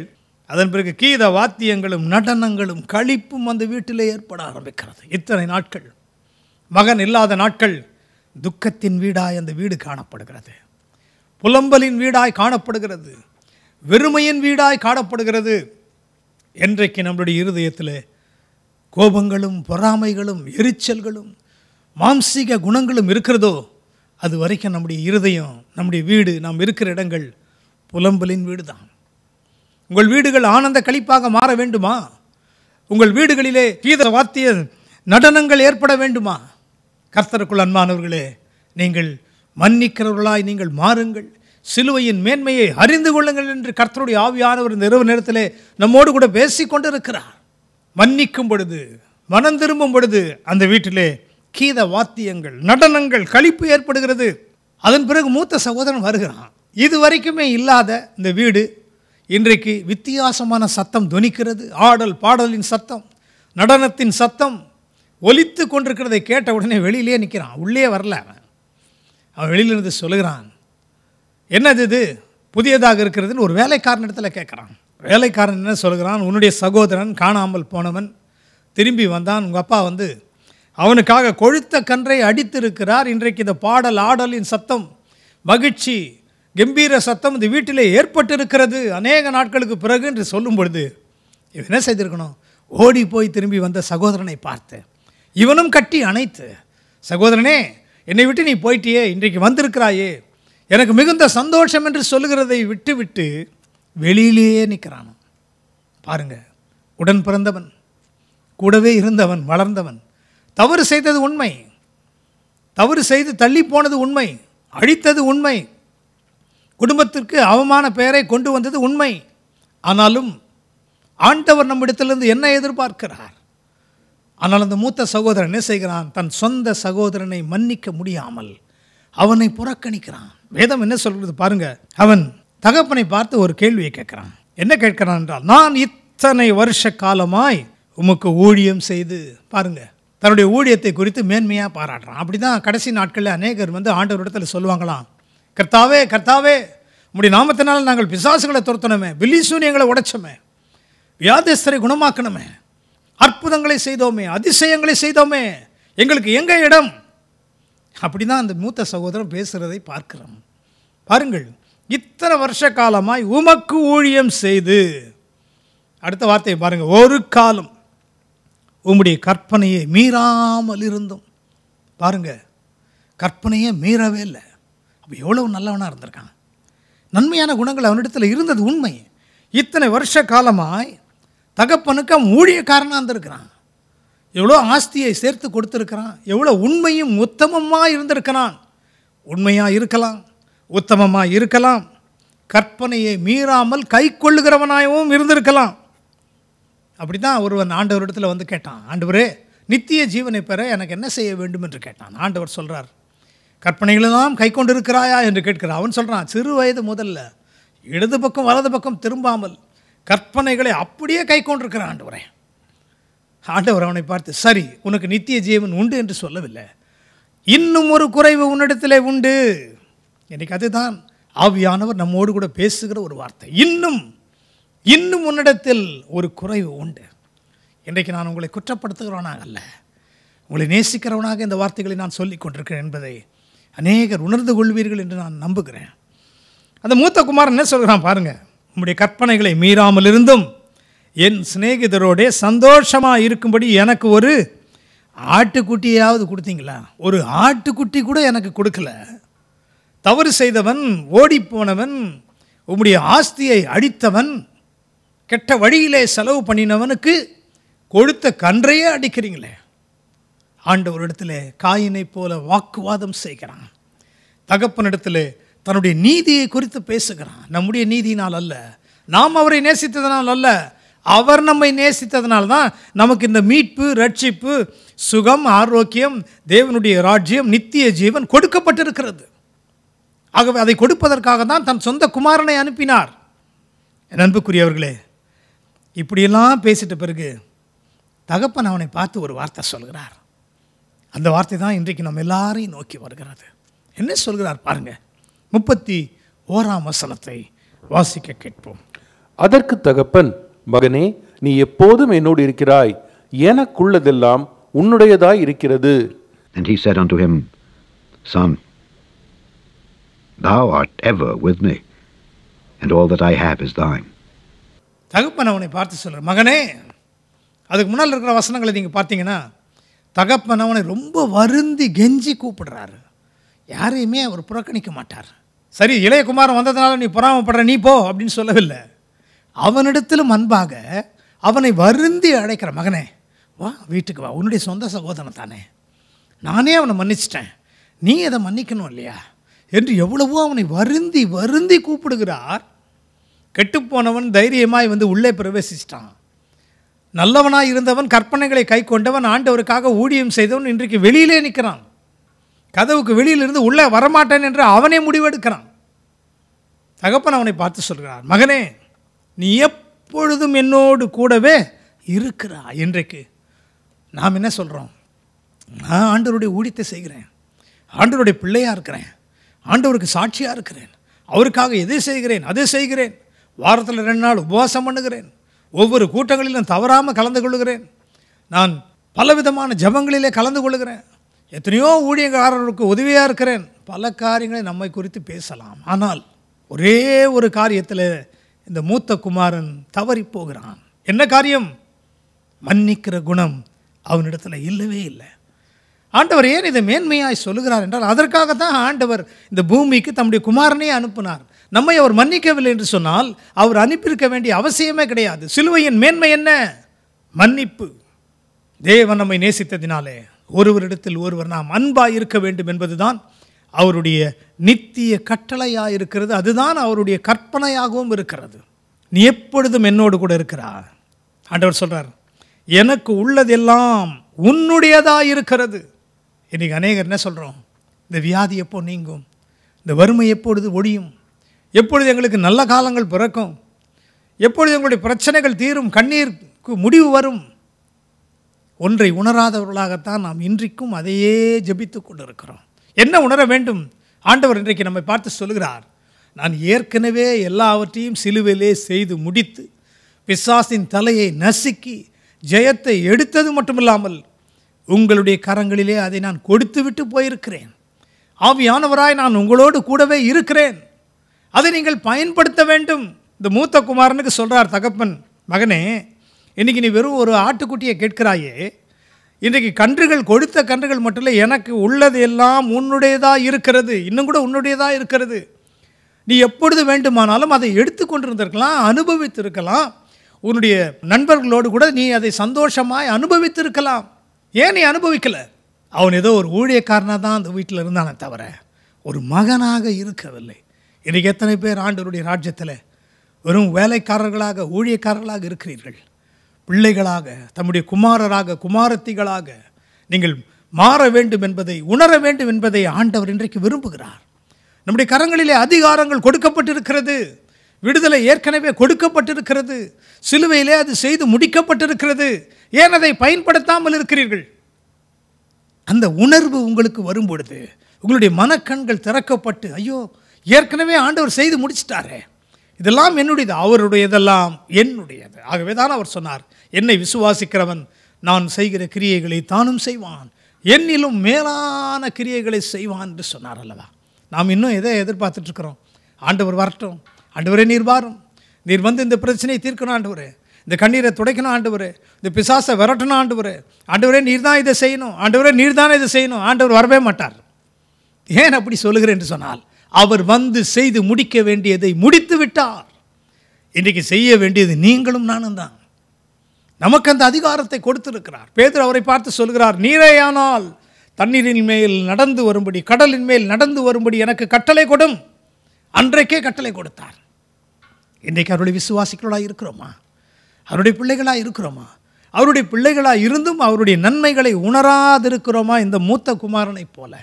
அதன் பிறகு கீத வாத்தியங்களும் நடனங்களும் களிப்பும் அந்த வீட்டிலே ஏற்பட ஆரம்பிக்கிறது. இத்தனை நாட்கள் மகன் இல்லாத நாட்கள் துக்கத்தின் வீடாய் அந்த வீடு காணப்படுகிறது, புலம்பலின் வீடாய் காணப்படுகிறது, வெறுமையின் வீடாய் காணப்படுகிறது. என்றைக்கு நம்முடைய இருதயத்தில் கோபங்களும் பொறாமைகளும் எரிச்சல்களும் மாம்சீக குணங்களும் இருக்கிறதோ அது வரைக்கும் நம்முடைய இருதயம், நம்முடைய வீடு, நாம் இருக்கிற இடங்கள் புலம்பலின் வீடு தான். உங்கள் வீடுகள் ஆனந்த களிப்பாக மாற வேண்டுமா? உங்கள் வீடுகளிலே கீத வாத்திய நடனங்கள் ஏற்பட வேண்டுமா? கர்த்தருக்குள் அன்பானவர்களே, நீங்கள் மன்னிக்கிறவர்களாய் நீங்கள் மாறுங்கள், சிலுவையின் மேன்மையை அறிந்து கொள்ளுங்கள் என்று கர்த்தருடைய ஆவியானவர் இந்த இரவு நேரத்திலே நம்மோடு கூட பேசிக்கொண்டிருக்கிறார். மன்னிக்கும் பொழுது, மனம் திரும்பும் பொழுது அந்த வீட்டிலே கீத வாத்தியங்கள், நடனங்கள், களிப்பு ஏற்படுகிறது. அதன் பிறகு மூத்த சகோதரன் வருகிறான். இது வரைக்குமே இல்லாத இந்த வீடு இன்றைக்கு வித்தியாசமான சத்தம் தொனிக்கிறது. ஆடல் பாடலின் சத்தம், நடனத்தின் சத்தம் ஒலித்து கொண்டிருக்கிறதை கேட்ட உடனே வெளியிலே நிற்கிறான், உள்ளே வரல. அவன் வெளியிலிருந்து சொல்லுகிறான், என்னது இது புதியதாக இருக்கிறதுன்னு ஒரு வேலைக்காரனிடத்தில் கேட்குறான். வேலைக்காரன் என்ன சொல்கிறான், உன்னுடைய சகோதரன் காணாமல் போனவன் திரும்பி வந்தான், உங்கள் அப்பா வந்து அவனுக்காக கொழுத்த கன்றை அடித்திருக்கிறார். இன்றைக்கு இந்த பாடல் ஆடலின் சத்தம், மகிழ்ச்சி, கம்பீர சத்தம் இந்த வீட்டிலே ஏற்பட்டிருக்கிறது அநேக நாட்களுக்கு பிறகு என்று சொல்லும் பொழுது இவன் என்ன செய்திருக்கணும்? ஓடி போய் திரும்பி வந்த சகோதரனை பார்த்து இவனும் கட்டி அணைத்து சகோதரனே, என்னை விட்டு நீ போயிட்டியே, இன்றைக்கு வந்திருக்கிறாயே, எனக்கு மிகுந்த சந்தோஷம் என்று சொல்லுகிறதை விட்டு விட்டு வெளியிலேயே நிற்கிறான். பாருங்க, உடன் பிறந்தவன், கூடவே இருந்தவன், வளர்ந்தவன், தவறு செய்தது உண்மை, தவறு செய்து தள்ளி போனது உண்மை, அழித்தது உண்மை, குடும்பத்திற்கு அவமான பெயரை கொண்டு வந்தது உண்மை. ஆனாலும் ஆண்டவர் நம்மிடத்திலிருந்து என்ன எதிர்பார்க்கிறார்? ஆனால் அந்த மூத்த சகோதரன் என்ன செய்கிறான்? தன் சொந்த சகோதரனை மன்னிக்க முடியாமல் அவனை புறக்கணிக்கிறான். வேதம் என்ன சொல்கிறது பாருங்க. அவன் தகப்பனை பார்த்து ஒரு கேள்வியை கேட்கிறான். என்ன கேட்கிறான் என்றால், நான் இத்தனை வருஷ காலமாய் உமக்கு ஊழியம் செய்து, பாருங்க, தன்னுடைய ஊழியத்தை குறித்து மேன்மையாக பாராட்டுறான். அப்படி தான் கடைசி நாட்களில் அநேகர் வந்து ஆண்டவரிடத்தில் சொல்லுவாங்களாம், கர்த்தாவே கர்த்தாவே, உம்முடைய நாமத்தினால் நாங்கள் பிசாசுகளை துரத்தணுமே, பில்லிசூனியங்களை உடைச்சோமே, வியாதிஸ்தரை குணமாக்கணுமே, அற்புதங்களை செய்தோமே, அதிசயங்களை செய்தோமே, எங்களுக்கு எங்கே இடம்? அப்படி தான் அந்த மூத்த சகோதரன் பேசுகிறதை பார்க்கிறோம். பாருங்கள், இத்தனை வருஷ காலமாய் உமக்கு ஊழியம் செய்து, அடுத்த வார்த்தையை பாருங்கள், ஒரு காலம் உம்முடைய கற்பனையை மீறாமல் இருந்தும். பாருங்க, கற்பனையே மீறவே இல்லை. அப்போ எவ்வளவு நல்லவனாக இருந்திருக்கான். நன்மையான குணங்கள் அவனிடத்தில் இருந்தது உண்மை. இத்தனை வருஷ காலமாய் தகப்பனுக்கு அவன் ஊழியக்காரனாக இருந்திருக்கிறான். எவ்வளோ ஆஸ்தியை சேர்த்து கொடுத்துருக்கிறான். எவ்வளோ உண்மையும் உத்தமமாக இருந்திருக்கிறான். உண்மையாக இருக்கலாம், உத்தமமாக இருக்கலாம், கற்பனையை மீறாமல் கை கொள்ளுகிறவனாகவும் இருந்திருக்கலாம். அப்படி தான் ஒருவன் ஆண்டவரிடத்தில் வந்து கேட்டான், ஆண்டவரே, நித்திய ஜீவனை பெற எனக்கு என்ன செய்ய வேண்டும் என்று கேட்டான். ஆண்டவர் சொல்கிறார், கற்பனைகளெல்லாம் கை கொண்டு இருக்கிறாயா என்று கேட்கிறான். அவன் சொல்கிறான், சிறு வயது முதல்ல இடது பக்கம் வலது பக்கம் திரும்பாமல் கற்பனைகளை அப்படியே கை கொண்டிருக்கிறான் ஆண்டவரே. ஆண்டவர் அவனை பார்த்து, சரி, உனக்கு நித்திய ஜீவன் உண்டு என்று சொல்லவில்லை, இன்னும் ஒரு குறைவு உன்னிடத்திலே உண்டு. எனக்கு அதுதான் ஆவியானவர் நம்மோடு கூட பேசுகிற ஒரு வார்த்தை. இன்னும் உன்னிடத்தில் ஒரு குறைவு உண்டு. இன்றைக்கு நான் உங்களை குற்றப்படுத்துகிறவனாக அல்ல, உங்களை நேசிக்கிறவனாக இந்த வார்த்தைகளை நான் சொல்லிக் கொண்டிருக்கிறேன் என்பதை அநேகர் உணர்ந்து கொள்வீர்கள் என்று நான் நம்புகிறேன். அந்த மூத்த குமாரன் என்ன சொல்கிறான் பாருங்க, உம்முடைய கற்பனைகளை மீறாமல் இருந்தும் என் சிநேகிதரோட சந்தோஷமாக இருக்கும்படி எனக்கு ஒரு ஆட்டுக்குட்டியாவது கொடுத்தீங்களா? ஒரு ஆட்டுக்குட்டி கூட எனக்கு கொடுக்கல. தவறு செய்தவன், ஓடிப்போனவன், உம்முடைய ஆஸ்தியை அடித்தவன், கெட்ட வழியிலே செலவு பண்ணினவனுக்கு கொடுத்த கன்றையே அடிக்கிறீங்களே. ஆண்டவரிடத்தில் காயினை போல வாக்குவாதம் செய்கிறான். தகப்பனிடத்தில் தன்னுடைய நீதியை குறித்து பேசுகிறான். நம்முடைய நீதியினால் அல்ல, நாம் அவரை நேசித்ததனால் அல்ல, அவர் நம்மை நேசித்ததனால் தான் நமக்கு இந்த மீட்பு, ரட்சிப்பு, சுகம், ஆரோக்கியம், தேவனுடைய ராஜ்யம், நித்திய ஜீவன் கொடுக்கப்பட்டிருக்கிறது. ஆகவே அதை கொடுப்பதற்காக தான் தன் சொந்த குமாரனை அனுப்பினார். என் அன்புக்குரியவர்களே, இப்படியெல்லாம் பேசிட்ட பிறகு தகப்பன் அவனை பார்த்து ஒரு வார்த்தை சொல்கிறார். அந்த வார்த்தை தான் இன்றைக்கு நம்ம எல்லாரையும் நோக்கி வருகிறது. என்ன சொல்கிறார் பாருங்க, 31ஆம் வசனத்தை வாசிக்க கேட்போம். அதற்கு தகப்பன், மகனே, நீ எப்போதும் என்னோடு இருக்கிறாய், எனக்குள்ளதெல்லாம் உன்னுடையதாய் இருக்கிறது. And he said unto him, Son, thou art ever with me, and all that I have is thine. தகப்பன் அவனை பார்த்து சொல்கிறார், மகனே. அதுக்கு முன்னால் இருக்கிற வசனங்களை நீங்கள் பார்த்தீங்கன்னா, தகப்பன் அவனை ரொம்ப வருந்தி கெஞ்சி கூப்பிடுறாரு. யாரையுமே அவர் புறக்கணிக்க மாட்டார். சரி, இளையகுமாரன் வந்ததுனால நீ பொறாமப்படுற, நீ போ அப்படின்னு சொல்லவில்லை. அவனிடத்திலும் அன்பாக அவனை வருந்தி அழைக்கிற, மகனே வா, வீட்டுக்கு வா, உன்னுடைய சொந்த சகோதரன் தானே, நானே அவனை மன்னிச்சிட்டேன், நீ அதை மன்னிக்கணும் இல்லையா என்று எவ்வளவோ அவனை வருந்தி வருந்தி கூப்பிடுகிறார். கெட்டுப்போனவன் தைரியமாய் வந்து உள்ளே பிரவேசிச்சிட்டான். நல்லவனாய் இருந்தவன், கற்பனைகளை கை கொண்டவன், ஆண்டவருக்காக ஊழியம் செய்தவன் இன்றைக்கு வெளியிலே நிற்கிறான். கதவுக்கு வெளியிலிருந்து உள்ளே வரமாட்டேன் என்று அவனே முடிவெடுக்கிறான். தகப்பன் அவனை பார்த்து சொல்கிறார், மகனே, நீ எப்பொழுதும் என்னோடு கூடவே இருக்கிறாய். இன்றைக்கு நாம் என்ன சொல்கிறோம்? நான் ஆண்டவருடைய ஊழியத்தை செய்கிறேன், ஆண்டவருடைய பிள்ளையாக இருக்கிறேன், ஆண்டவருக்கு சாட்சியாக இருக்கிறேன், அவருக்காக எதை செய்கிறேன் அதை செய்கிறேன், வாரத்தில் 2 நாள் உபவாசம் பண்ணுகிறேன், ஒவ்வொரு கூட்டங்களிலும் தவறாமல் கலந்து கொள்ளுகிறேன், நான் பலவிதமான ஜபங்களிலே கலந்து கொள்ளுகிறேன், எத்தனையோ ஊழியக்காரர்களுக்கு உதவியாக இருக்கிறேன். பல காரியங்களை நம்மை குறித்து பேசலாம். ஆனால் ஒரே ஒரு காரியத்தில் இந்த மூத்த குமாரன் தவறி போகிறான். என்ன காரியம்? மன்னிக்கிற குணம் அவனிடத்தில் இல்லவே இல்லை. ஆண்டவர் ஏன் இதை மேன்மையாய் சொல்லுகிறார் என்றால் அதற்காகத்தான் ஆண்டவர் இந்த பூமிக்கு தம்முடைய குமாரனையே அனுப்பினார். நம்மை அவர் மன்னிக்கவில்லை என்று சொன்னால் அவர் அனுப்பியிருக்க வேண்டிய அவசியமே கிடையாது. சிலுவையின் மேன்மை என்ன? மன்னிப்பு. தேவன் நம்மை நேசித்ததினாலே ஒருவரிடத்தில் ஒருவர் நாம் அன்பாய் இருக்க வேண்டும் என்பதுதான் அவருடைய நித்திய கட்டளையாக இருக்கிறது. அதுதான் அவருடைய கற்பனையாகவும் இருக்கிறது. நீ எப்பொழுதும் என்னோடு கூட இருக்கிறார். ஆண்டவர் சொல்றார், எனக்கு உள்ளதெல்லாம் உன்னுடையதாக இருக்கிறது. இன்றைக்கி அநேகர் என்ன சொல்கிறோம்? இந்த வியாதி எப்போ நீங்கும்? இந்த வறுமை எப்பொழுது ஒழியும்? எப்பொழுது எங்களுக்கு நல்ல காலங்கள் பிறக்கும்? எப்பொழுது எங்களுடைய பிரச்சனைகள் தீரும்? கண்ணீருக்கு முடிவு வரும்? ஒன்றை உணராதவர்களாகத்தான் நாம் இன்றைக்கும் அதையே ஜெபித்து கொண்டு இருக்கிறோம். என்ன உணர வேண்டும்? ஆண்டவர் இன்றைக்கு நம்மை பார்த்து சொல்கிறார், நான் ஏற்கனவே எல்லாவற்றையும் சிலுவையிலே செய்து முடித்து பிசாசின் தலையை நசுக்கி ஜெயத்தை எடுத்தது மட்டுமில்லாமல் உங்களுடைய கரங்களிலே அதை நான் கொடுத்து விட்டு போயிருக்கிறேன். ஆவியானவராய் நான் உங்களோடு கூடவே இருக்கிறேன். அதை நீங்கள் பயன்படுத்த வேண்டும். இந்த மூத்த குமாரனுக்கு சொல்கிறார் தகப்பன், மகனே, இன்றைக்கி நீ வெறும் ஒரு ஆட்டுக்குட்டியை கேட்கிறாயே, இன்றைக்கு கன்றுகள் கொடுத்த கன்றுகள் மட்டும் இல்லை, எனக்கு உள்ளது எல்லாம் உன்னுடையதாக இருக்கிறது, இன்னும் கூட உன்னுடையதாக இருக்கிறது. நீ எப்பொழுது வேண்டுமானாலும் அதை எடுத்து கொண்டிருந்திருக்கலாம், அனுபவித்திருக்கலாம். உன்னுடைய நண்பர்களோடு கூட நீ அதை சந்தோஷமாய் அனுபவித்திருக்கலாம். ஏன் நீ அனுபவிக்கலை? அவன் ஏதோ ஒரு ஊழியக்காரனாக தான் அந்த வீட்டில் இருந்தானே தவிர ஒரு மகனாக இருக்கவில்லை. இன்றைக்கி எத்தனை பேர் ஆண்டவருடைய ராஜ்யத்தில் வெறும் வேலைக்காரர்களாக ஊழியக்காரர்களாக இருக்கிறீர்கள்? பிள்ளைகளாக, தம்முடைய குமாரராக, குமாரத்திகளாக நீங்கள் மாற வேண்டும் என்பதை, உணர வேண்டும் என்பதை ஆண்டவர் இன்றைக்கு விரும்புகிறார். நம்முடைய கரங்களிலே அதிகாரங்கள் கொடுக்கப்பட்டிருக்கிறது. விடுதலை ஏற்கனவே கொடுக்கப்பட்டிருக்கிறது. சிலுவையிலே அது செய்து முடிக்கப்பட்டிருக்கிறது. ஏன் அதை பயன்படுத்தாமல் இருக்கிறீர்கள்? அந்த உணர்வு உங்களுக்கு வரும்பொழுது உங்களுடைய மனக்கண்கள் திறக்கப்பட்டு, ஐயோ, ஏற்கனவே ஆண்டவர் செய்து முடிச்சிட்டாரே, இதெல்லாம் என்னுடையது, அவருடையதெல்லாம் என்னுடையது. ஆகவே தான் அவர் சொன்னார், என்னை விசுவாசிக்கிறவன் நான் செய்கிற கிரியைகளை தானும் செய்வான், என்னிலும் மேலான கிரியைகளை செய்வான் என்று சொன்னார் அல்லவா? நாம் இன்னும் எதை எதிர்பார்த்துட்ருக்கிறோம்? ஆண்டவர் வரட்டும், ஆண்டவரே நீர் வாரும், நீர் வந்து இந்த பிரச்சனையை தீர்க்கணும் ஆண்டவரே, இந்த கண்ணீரை துடைக்கணும் ஆண்டவரே, இந்த பிசாசை விரட்டணும் ஆண்டவரே, ஆண்டவரே நீர் தான் இதை செய்யணும், ஆண்டவரே நீர் தான் இதை செய்யணும். ஆண்டவர் வரவே மாட்டார். ஏன் அப்படி சொல்லுகிறேன் என்று சொன்னால், அவர் வந்து செய்து முடிக்க வேண்டியதை முடித்து விட்டார். இன்றைக்கு செய்ய வேண்டியது நீங்களும் நானும் தான். நமக்கு அந்த அதிகாரத்தை கொடுத்திருக்கிறார். பேதுரு அவரை பார்த்து சொல்கிறார், நீரேயானால் தண்ணீரின் மேல் நடந்து வரும்படி, கடலின் மேல் நடந்து வரும்படி எனக்கு கட்டளை கொடும். அன்றைக்கே கட்டளை கொடுத்தார். இன்றைக்கு அவருடைய விசுவாசிகளாக இருக்கிறோமா? அவருடைய பிள்ளைகளாக இருக்கிறோமா? அவருடைய பிள்ளைகளாக இருந்தும் அவருடைய நன்மைகளை உணராதிருக்கிறோமா? இந்த மூத்த குமாரனை போல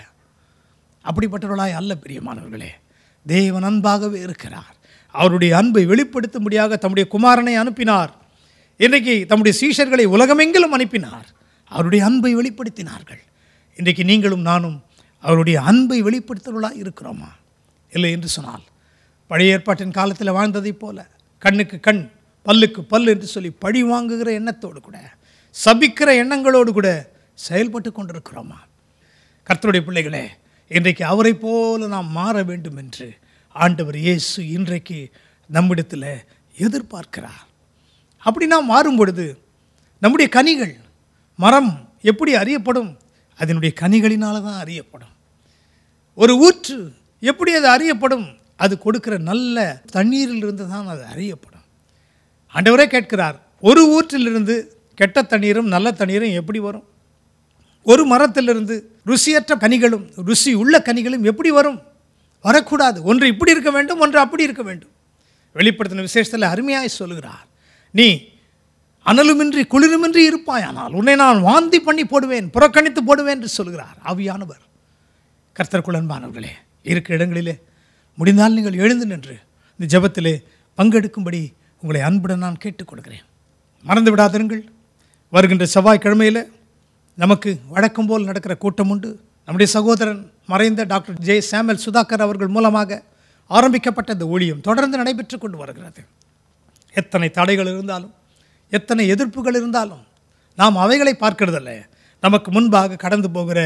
அப்படிப்பட்டவர்களாய் அல்ல பிரியமானவர்களே. தேவன் அன்பாகவே இருக்கிறார். அவருடைய அன்பை வெளிப்படுத்தும்படியாக தம்முடைய குமாரனை அனுப்பினார். இன்றைக்கு தம்முடைய சீஷர்களை உலகமெங்கிலும் அனுப்பினார். அவருடைய அன்பை வெளிப்படுத்தினார்கள். இன்றைக்கு நீங்களும் நானும் அவருடைய அன்பை வெளிப்படுத்துவர்களாக இருக்கிறோமா? இல்லை என்று சொன்னால், பழைய ஏற்பாட்டின் காலத்தில் வாழ்ந்ததைப் போல கண்ணுக்கு கண், பல்லுக்கு பல் என்று சொல்லி பழி வாங்குகிற எண்ணத்தோடு கூட, சபிக்கிற எண்ணங்களோடு கூட செயல்பட்டு கொண்டிருக்கிறோமா? கர்த்தருடைய பிள்ளைகளே, இன்றைக்கு அவரை போல நாம் மாற வேண்டும் என்று ஆண்டவர் இயேசு இன்றைக்கு நம்மிடத்தில் எதிர்பார்க்கிறார். அப்படி நாம் மாறும் பொழுது நம்முடைய கனிகள், மரம் எப்படி அறியப்படும்? அதனுடைய கனிகளினால தான் அறியப்படும். ஒரு ஊற்று எப்படி அது அறியப்படும்? அது கொடுக்கிற நல்ல தண்ணீரிலிருந்து தான் அது அறியப்படும். ஆண்டவரே கேட்கிறார், ஒரு ஊற்றிலிருந்து கெட்ட தண்ணீரும் நல்ல தண்ணீரும் எப்படி வரும்? ஒரு மரத்திலிருந்து ருசியற்ற கனிகளும் ருசி உள்ள கனிகளும் எப்படி வரும்? வரக்கூடாது. ஒன்று இப்படி இருக்க வேண்டும், ஒன்று அப்படி இருக்க வேண்டும். வெளிப்படுத்தின விசேஷத்தில் அருமையாய் சொல்லுகிறார், நீ அனலுமின்றி குளிருமின்றி இருப்பாயானால் உன்னை நான் வாந்தி பண்ணி போடுவேன், புறக்கணித்து போடுவேன் என்று சொல்கிறார் ஆவியானவர். கர்த்தருக்குள் அன்பானவர்களே, இருக்கிற இடங்களிலே முடிந்தால் நீங்கள் எழுந்து நின்று இந்த ஜெபத்திலே பங்கெடுக்கும்படி உங்களை அன்புடன் நான் கேட்டுக்கொள்கிறேன். மறந்து விடாதிருங்கள், வருகின்ற செவ்வாய்க்கிழமையில் நமக்கு வழக்கம் போல் நடக்கிற கூட்டம் உண்டு. நம்முடைய சகோதரன் மறைந்த டாக்டர் ஜே சாமுவேல் சுதாகர் அவர்கள் மூலமாக ஆரம்பிக்கப்பட்ட இந்த ஊழியம் தொடர்ந்து நடைபெற்று கொண்டு வருகிறது. எத்தனை தடைகள் இருந்தாலும், எத்தனை எதிர்ப்புகள் இருந்தாலும் நாம் அவைகளை பார்க்கிறதில்ல. நமக்கு முன்பாக கடந்து போகிற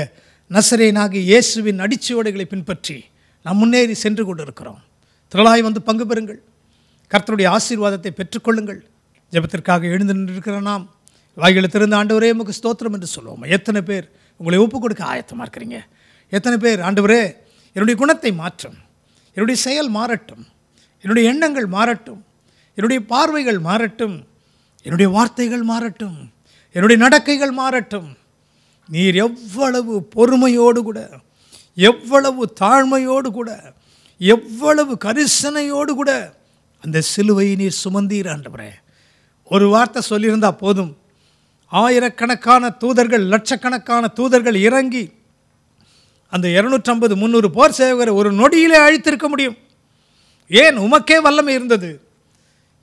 நசரேயனாகிய இயேசுவின் அடிச்சுவடுகளை பின்பற்றி நாம் முன்னேறி சென்று கொண்டு இருக்கிறோம். திரளாய் வந்து பங்கு பெறுங்கள், கர்த்தருடைய ஆசீர்வாதத்தை பெற்றுக்கொள்ளுங்கள். ஜெபத்திற்காக எழுந்து நின்றிருக்கிற நாம் வாய்களை திறந்த ஆண்டவரே உமக்கு ஸ்தோத்திரம் என்று சொல்லுவோம். எத்தனை பேர் உங்களை ஒப்புக் கொடுக்க ஆயத்தமாக இருக்கிறீங்க? எத்தனை பேர் ஆண்டவரே என்னுடைய குணத்தை மாற்றும், என்னுடைய செயல் மாறட்டும், என்னுடைய எண்ணங்கள் மாறட்டும், என்னுடைய பார்வைகள் மாறட்டும், என்னுடைய வார்த்தைகள் மாறட்டும், என்னுடைய நடக்கைகள் மாறட்டும். நீர் எவ்வளவு பொறுமையோடு கூட, எவ்வளவு தாழ்மையோடு கூட, எவ்வளவு கரிசனையோடு கூட அந்த சிலுவையை நீர் சுமந்தீர் ஆண்டவரே. ஒரு வார்த்தை சொல்லியிருந்தா போதும், ஆயிரக்கணக்கான தூதர்கள், லட்சக்கணக்கான தூதர்கள் இறங்கி அந்த 250-300 போர் சேவகரை ஒரு நொடியிலே அழித்திருக்க முடியும். ஏன்? உமக்கே வல்லமை இருந்தது.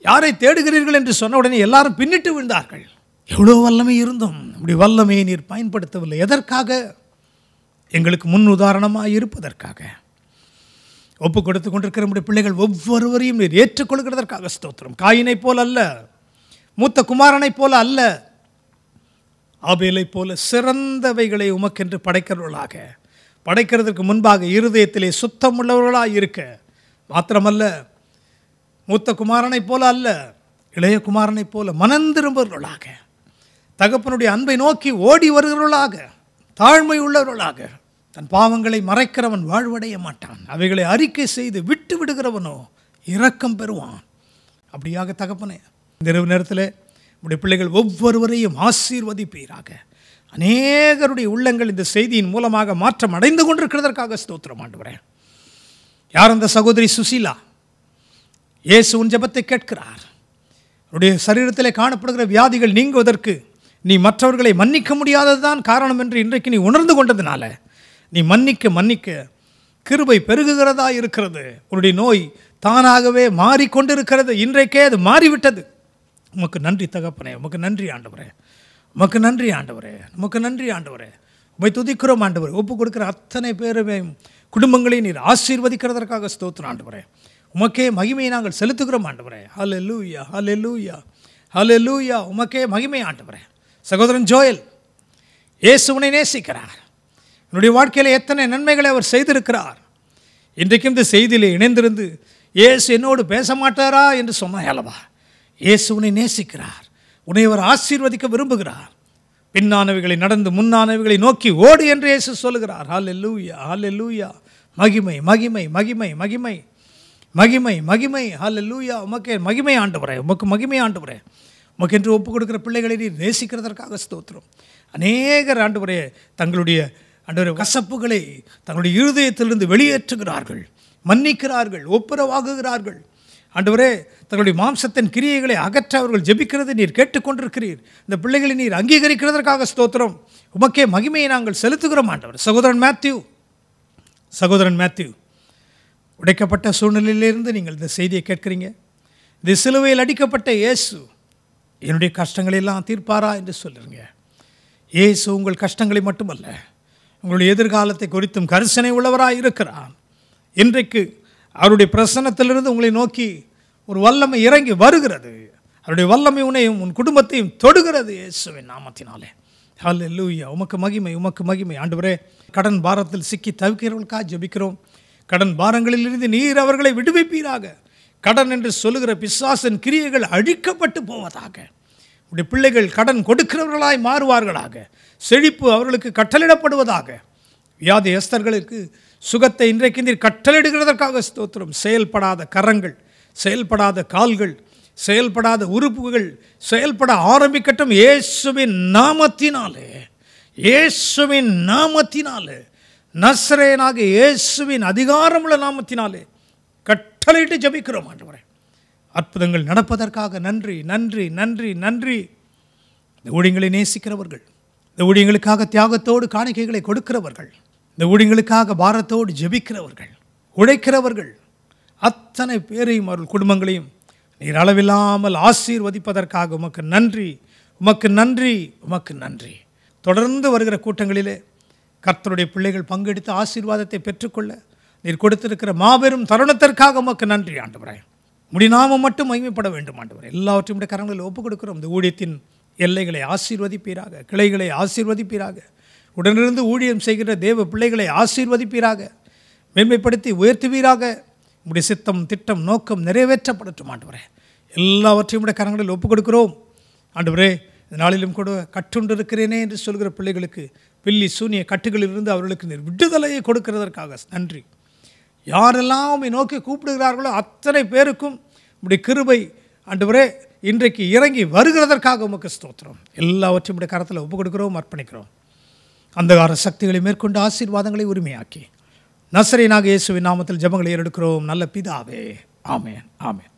யாரை தேடுகிறீர்கள் என்று சொன்ன உடனே எல்லாரும் பின்னிட்டு விழுந்தார்கள். எவ்வளோ வல்லமை இருந்தும் அப்படி வல்லமையை நீர் பயன்படுத்தவில்லை. எதற்காக? எங்களுக்கு முன் உதாரணமாக இருப்பதற்காக. ஒப்பு கொடுத்து கொண்டிருக்கிற நம்முடைய பிள்ளைகள் ஒவ்வொருவரையும் நீர் ஏற்றுக்கொள்கிறதற்காக ஸ்தோத்திரம். காயினை போல அல்ல, மூத்த குமாரனை போல அல்ல, ஆபேலை போல சிறந்தவைகளை உமக்கென்று படைக்கிறவர்களாக, படைக்கிறதுக்கு முன்பாக இருதயத்திலே சுத்தம் உள்ளவர்களாக இருக்க மாத்திரமல்ல, மூத்த குமாரனை போல அல்ல, இளைய குமாரனை போல மனந்திரும்பவர்களாக, தகப்பனுடைய அன்பை நோக்கி ஓடி வருகிறவர்களாக, தாழ்மை உள்ளவர்களாக. தன் பாவங்களை மறைக்கிறவன் வாழ்வடைய மாட்டான், அவைகளை அறிக்கை செய்து விட்டு விடுகிறவனோ இரக்கம் பெறுவான். அப்படியாக தகப்பனே, இந்த இரவு நேரத்தில் நம்முடைய பிள்ளைகள் ஒவ்வொருவரையும் ஆசீர்வதிப்பீராக. அநேகருடைய உள்ளங்கள் இந்த செய்தியின் மூலமாக மாற்றம் அடைந்து கொண்டிருக்கிறதற்காக ஸ்தோத்திரம் ஆண்டவரே. யார் அந்த சகோதரி சுசீலா? இயேசு உன் ஜெபத்தை கேட்கிறார். அவருடைய சரீரத்திலே காணப்படுகிற வியாதிகள் நீங்குவதற்கு நீ மற்றவர்களை மன்னிக்க முடியாதது தான் காரணம் என்று இன்றைக்கு நீ உணர்ந்து கொண்டதுனால நீ மன்னிக்க மன்னிக்க கிருபை பெருகுகிறதா இருக்கிறது. உன்னுடைய நோய் தானாகவே மாறிக்கொண்டிருக்கிறது. இன்றைக்கே அது மாறிவிட்டது. உமக்கு நன்றி தகப்பனே, உமக்கு நன்றி ஆண்டவரே, உமக்கு நன்றி ஆண்டவரே, உமக்கு நன்றி ஆண்டவரே. உம்மை துதிக்கிறோம் ஆண்டவரே. ஒப்பு கொடுக்கிற அத்தனை பேரையும் குடும்பங்களையும் நீர் ஆசீர்வதிக்கிறதற்காக ஸ்தோத்திரம் ஆண்டவரே. உமக்கே மகிமையை நாங்கள் செலுத்துகிறோம் ஆண்டவரே. ஹல்லேலூயா, ஹல்லேலூயா, ஹல்லேலூயா. உமக்கே மகிமை ஆண்டவரே. சகோதரன் ஜோயல், இயேசு உன்னை நேசிக்கிறார். என்னுடைய வாழ்க்கையில் எத்தனை நன்மைகளை அவர் செய்திருக்கிறார். இன்றைக்கும் இந்த செய்தியிலே இணைந்திருந்து இயேசு என்னோடு பேச மாட்டாரா என்று சொன்னாயல்லவா? இயேசு உன்னை நேசிக்கிறார். உன்னை அவர் ஆசீர்வதிக்க விரும்புகிறார். பின்னானவைகளை நடந்து முன்னானவைகளை நோக்கி ஓடு என்று இயேசு சொல்லுகிறார். ஹல்லேலூயா, ஹல்லேலூயா. மகிமை மகிமை மகிமை மகிமை மகிமை மகிமை. ஹல்லேலூயா. உமக்கே மகிமை ஆண்டவரே, உமக்கு மகிமை ஆண்டவரே. உமக்கு என்று ஒப்பு கொடுக்கிற பிள்ளைகளை நீர் நேசிக்கிறதற்காக ஸ்தோத்திரம். அநேகர் ஆண்டவரே தங்களுடைய ஆண்டவரே கசப்புகளை தங்களுடைய இருதயத்திலிருந்து வெளியேற்றுகிறார்கள், மன்னிக்கிறார்கள், ஒப்புரவாகுகிறார்கள். ஆண்டவரே தங்களுடைய மாம்சத்தின் கிரியைகளை அகற்ற அவர்கள் ஜெபிக்கிறதை நீர் கேட்டுக்கொண்டிருக்கிறீர். இந்த பிள்ளைகளை நீர் அங்கீகரிக்கிறதற்காக ஸ்தோத்திரம். உமக்கே மகிமையை நாங்கள் செலுத்துகிறோம் ஆண்டவர். சகோதரன் மேத்யூ உடைக்கப்பட்ட சூழ்நிலையிலிருந்து நீங்கள் இந்த செய்தியை கேட்குறீங்க. இந்த சிலுவையில் அடிக்கப்பட்ட இயேசு என்னுடைய கஷ்டங்களெல்லாம் தீர்ப்பாரா என்று சொல்லுங்க. இயேசு உங்கள் கஷ்டங்களை மட்டுமல்ல, உங்களுடைய எதிர்காலத்தை குறித்தும் கரிசனை உள்ளவராக இருக்கிறார். இன்றைக்கு அவருடைய பிரசன்னத்திலிருந்து உங்களை நோக்கி ஒரு வல்லமை இறங்கி வருகிறது. அவருடைய வல்லமை உன்னையும் உன் குடும்பத்தையும் தொடுகிறது இயேசுவின் நாமத்தினாலே. ஹல்லேலூயா. உமக்கு மகிமை, உமக்கு மகிமை ஆண்டவரே. கடன் பாரத்தில் சிக்கி தவிக்கிறவர்களுக்காக ஜெபிக்கிறோம். கடன் பாரங்களிலிருந்து நீர் அவர்களை விடுவிப்பீராக. கடன் என்று சொல்லுகிற பிசாசின் கிரியைகள் அழிக்கப்பட்டு போவதாக. உடைய பிள்ளைகள் கடன் கொடுக்கிறவர்களாய் மாறுவார்களாக. செழிப்பு அவர்களுக்கு கட்டளிடப்படுவதாக. வியாதியஸ்தர்களுக்கு சுகத்தை இன்றைக்கு நீர் கட்டளிடுகிறதற்காக ஸ்தோத்திரம். செயல்படாத கரங்கள், செயல்படாத கால்கள், செயல்படாத உறுப்புகள் செயல்பட ஆரம்பிக்கட்டும் இயேசுவின் நாமத்தினாலே. இயேசுவின் நாமத்தினாலே, நசரேயனாக இயேசுவின் அதிகாரமுள்ள நாமத்தினாலே கட்டளையிட்டு ஜெபிக்கிறோம் ஆண்டவரே. அற்புதங்கள் நடப்பதற்காக நன்றி நன்றி நன்றி நன்றி. இந்த ஊழியங்களை நேசிக்கிறவர்கள், இந்த ஊழியங்களுக்காக தியாகத்தோடு காணிக்கைகளை கொடுக்கிறவர்கள், இந்த ஊழியங்களுக்காக பாரத்தோடு ஜெபிக்கிறவர்கள், உழைக்கிறவர்கள், அத்தனை பேரையும் அவர்கள் குடும்பங்களையும் நீர் அளவில்லாமல் ஆசீர்வதிப்பதற்காக உமக்கு நன்றி, உமக்கு நன்றி, உமக்கு நன்றி. தொடர்ந்து வருகிற கூட்டங்களிலே கர்த்தருடைய பிள்ளைகள் பங்கெடுத்து ஆசீர்வாதத்தை பெற்றுக்கொள்ள நீர் கொடுத்திருக்கிற மாபெரும் தருணத்திற்காக உமக்கு நன்றி ஆண்டவரே. முடிநாமம் மட்டும் மகிமைப்பட வேண்டும் ஆண்டவரே. எல்லாவற்றையும் கரங்களில் ஒப்புக் கொடுக்கிறோம். இந்த ஊழியத்தின் எல்லைகளை ஆசீர்வதிப்பீராக, கிளைகளை ஆசீர்வதிப்பீராக, உடனிருந்து ஊழியம் செய்கிற தேவ பிள்ளைகளை ஆசீர்வதிப்பீராக, மேன்மைப்படுத்தி உயர்த்துவீராக. உடைய சித்தம், திட்டம், நோக்கம் நிறைவேற்றப்படட்டும் ஆண்டவரே. எல்லாவற்றையும் கரங்களில் ஒப்புக் கொடுக்கிறோம் ஆண்டவரே. இந்த நாளிலும் கூட கற்றுண்டு இருக்கிறேனே என்று சொல்கிற பிள்ளைகளுக்கு பில்லி சூனிய கட்டுகளிலிருந்து அவர்களுக்கு நீர் விடுதலையை கொடுக்கிறதற்காக நன்றி. யாரெல்லாம் நோக்கி கூப்பிடுகிறார்களோ அத்தனை பேருக்கும் உம்முடைய கிருபை ஆண்டவரே இன்றைக்கு இறங்கி வருகிறதற்காக உமக்கு ஸ்தோத்திரம். எல்லாவற்றையும் உடைய கரத்தில் ஒப்புக் கொடுக்கிறோம், அர்ப்பணிக்கிறோம். அந்தகார சக்திகளை மேற்கொண்டு ஆசீர்வாதங்களை உரிமையாக்கி நசரேயனாக இயேசுவின் நாமத்தில் ஜெபங்களை ஏறெடுக்கிறோம் நல்ல பிதாவே, ஆமென் ஆமென்.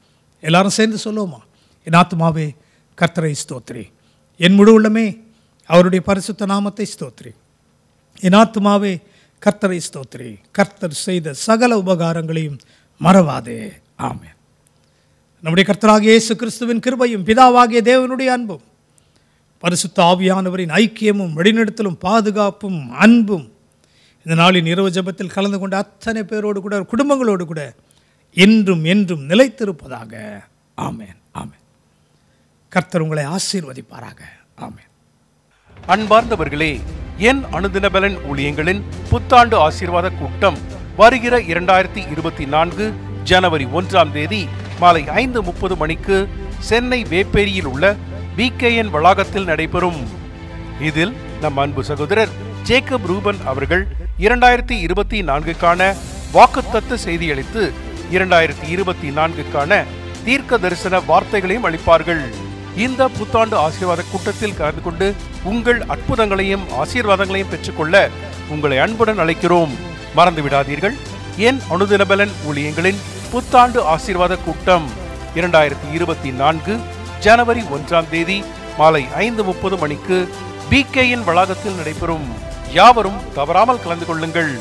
எல்லாரும் சேர்ந்து சொல்லுவோமா? என் ஆத்துமாவே கர்த்தரை ஸ்தோத்திரி, என் முழு உள்ளமே அவருடைய பரிசுத்த நாமத்தை ஸ்தோத்திரி. என் ஆத்துமாவே கர்த்தரை ஸ்தோத்திரி, கர்த்தர் செய்த சகல உபகாரங்களையும் மறவாதே. ஆமென். நம்முடைய கர்த்தராகிய இயேசு கிறிஸ்துவின் கிருபையும் பிதாவாகிய தேவனுடைய அன்பும் பரிசுத்த ஆவியானவரின் ஐக்கியமும் வழிநடத்தலும் பாதுகாப்பும் அன்பும் இந்த நாளின் இரவு ஜெபத்தில் கலந்து கொண்ட அத்தனை பேரோடு கூட குடும்பங்களோடு கூட என்றும் என்றும் நிலைத்திருப்பதாக. ஆமென் ஆமென். கர்த்தர் உங்களை ஆசீர்வதிப்பாராக. ஆமென். அன்பார்ந்தவர்களே, என் அனுதின பலன் ஊழியங்களின் புத்தாண்டு ஆசீர்வாத கூட்டம் வருகிற 2024 ஜனவரி 1ஆம் தேதி மாலை 5:30 மணிக்கு சென்னை வேப்பேரியில் உள்ள BKN வளாகத்தில் நடைபெறும். இதில் நம் அன்பு சகோதரர் ஜேக்கப் ரூபன் அவர்கள் 2024க்கான வாக்குத்தத்த செய்தியளித்து 2024க்கான தீர்க்க தரிசன வார்த்தைகளையும் அளிப்பார்கள். இந்த புத்தாண்டு ஆசீர்வாத கூட்டத்தில் கலந்து கொண்டு உங்கள் அற்புதங்களையும் ஆசீர்வாதங்களையும் பெற்றுக்கொள்ள உங்களை அன்புடன் அழைக்கிறோம். மறந்துவிடாதீர்கள், என் அனுதின பலன் ஊழியங்களின் புத்தாண்டு ஆசீர்வாத கூட்டம் 2024 ஜனவரி 1ஆம் தேதி மாலை 5:30 மணிக்கு BKN வளாகத்தில் நடைபெறும். யாவரும் தவறாமல் கலந்து கொள்ளுங்கள்.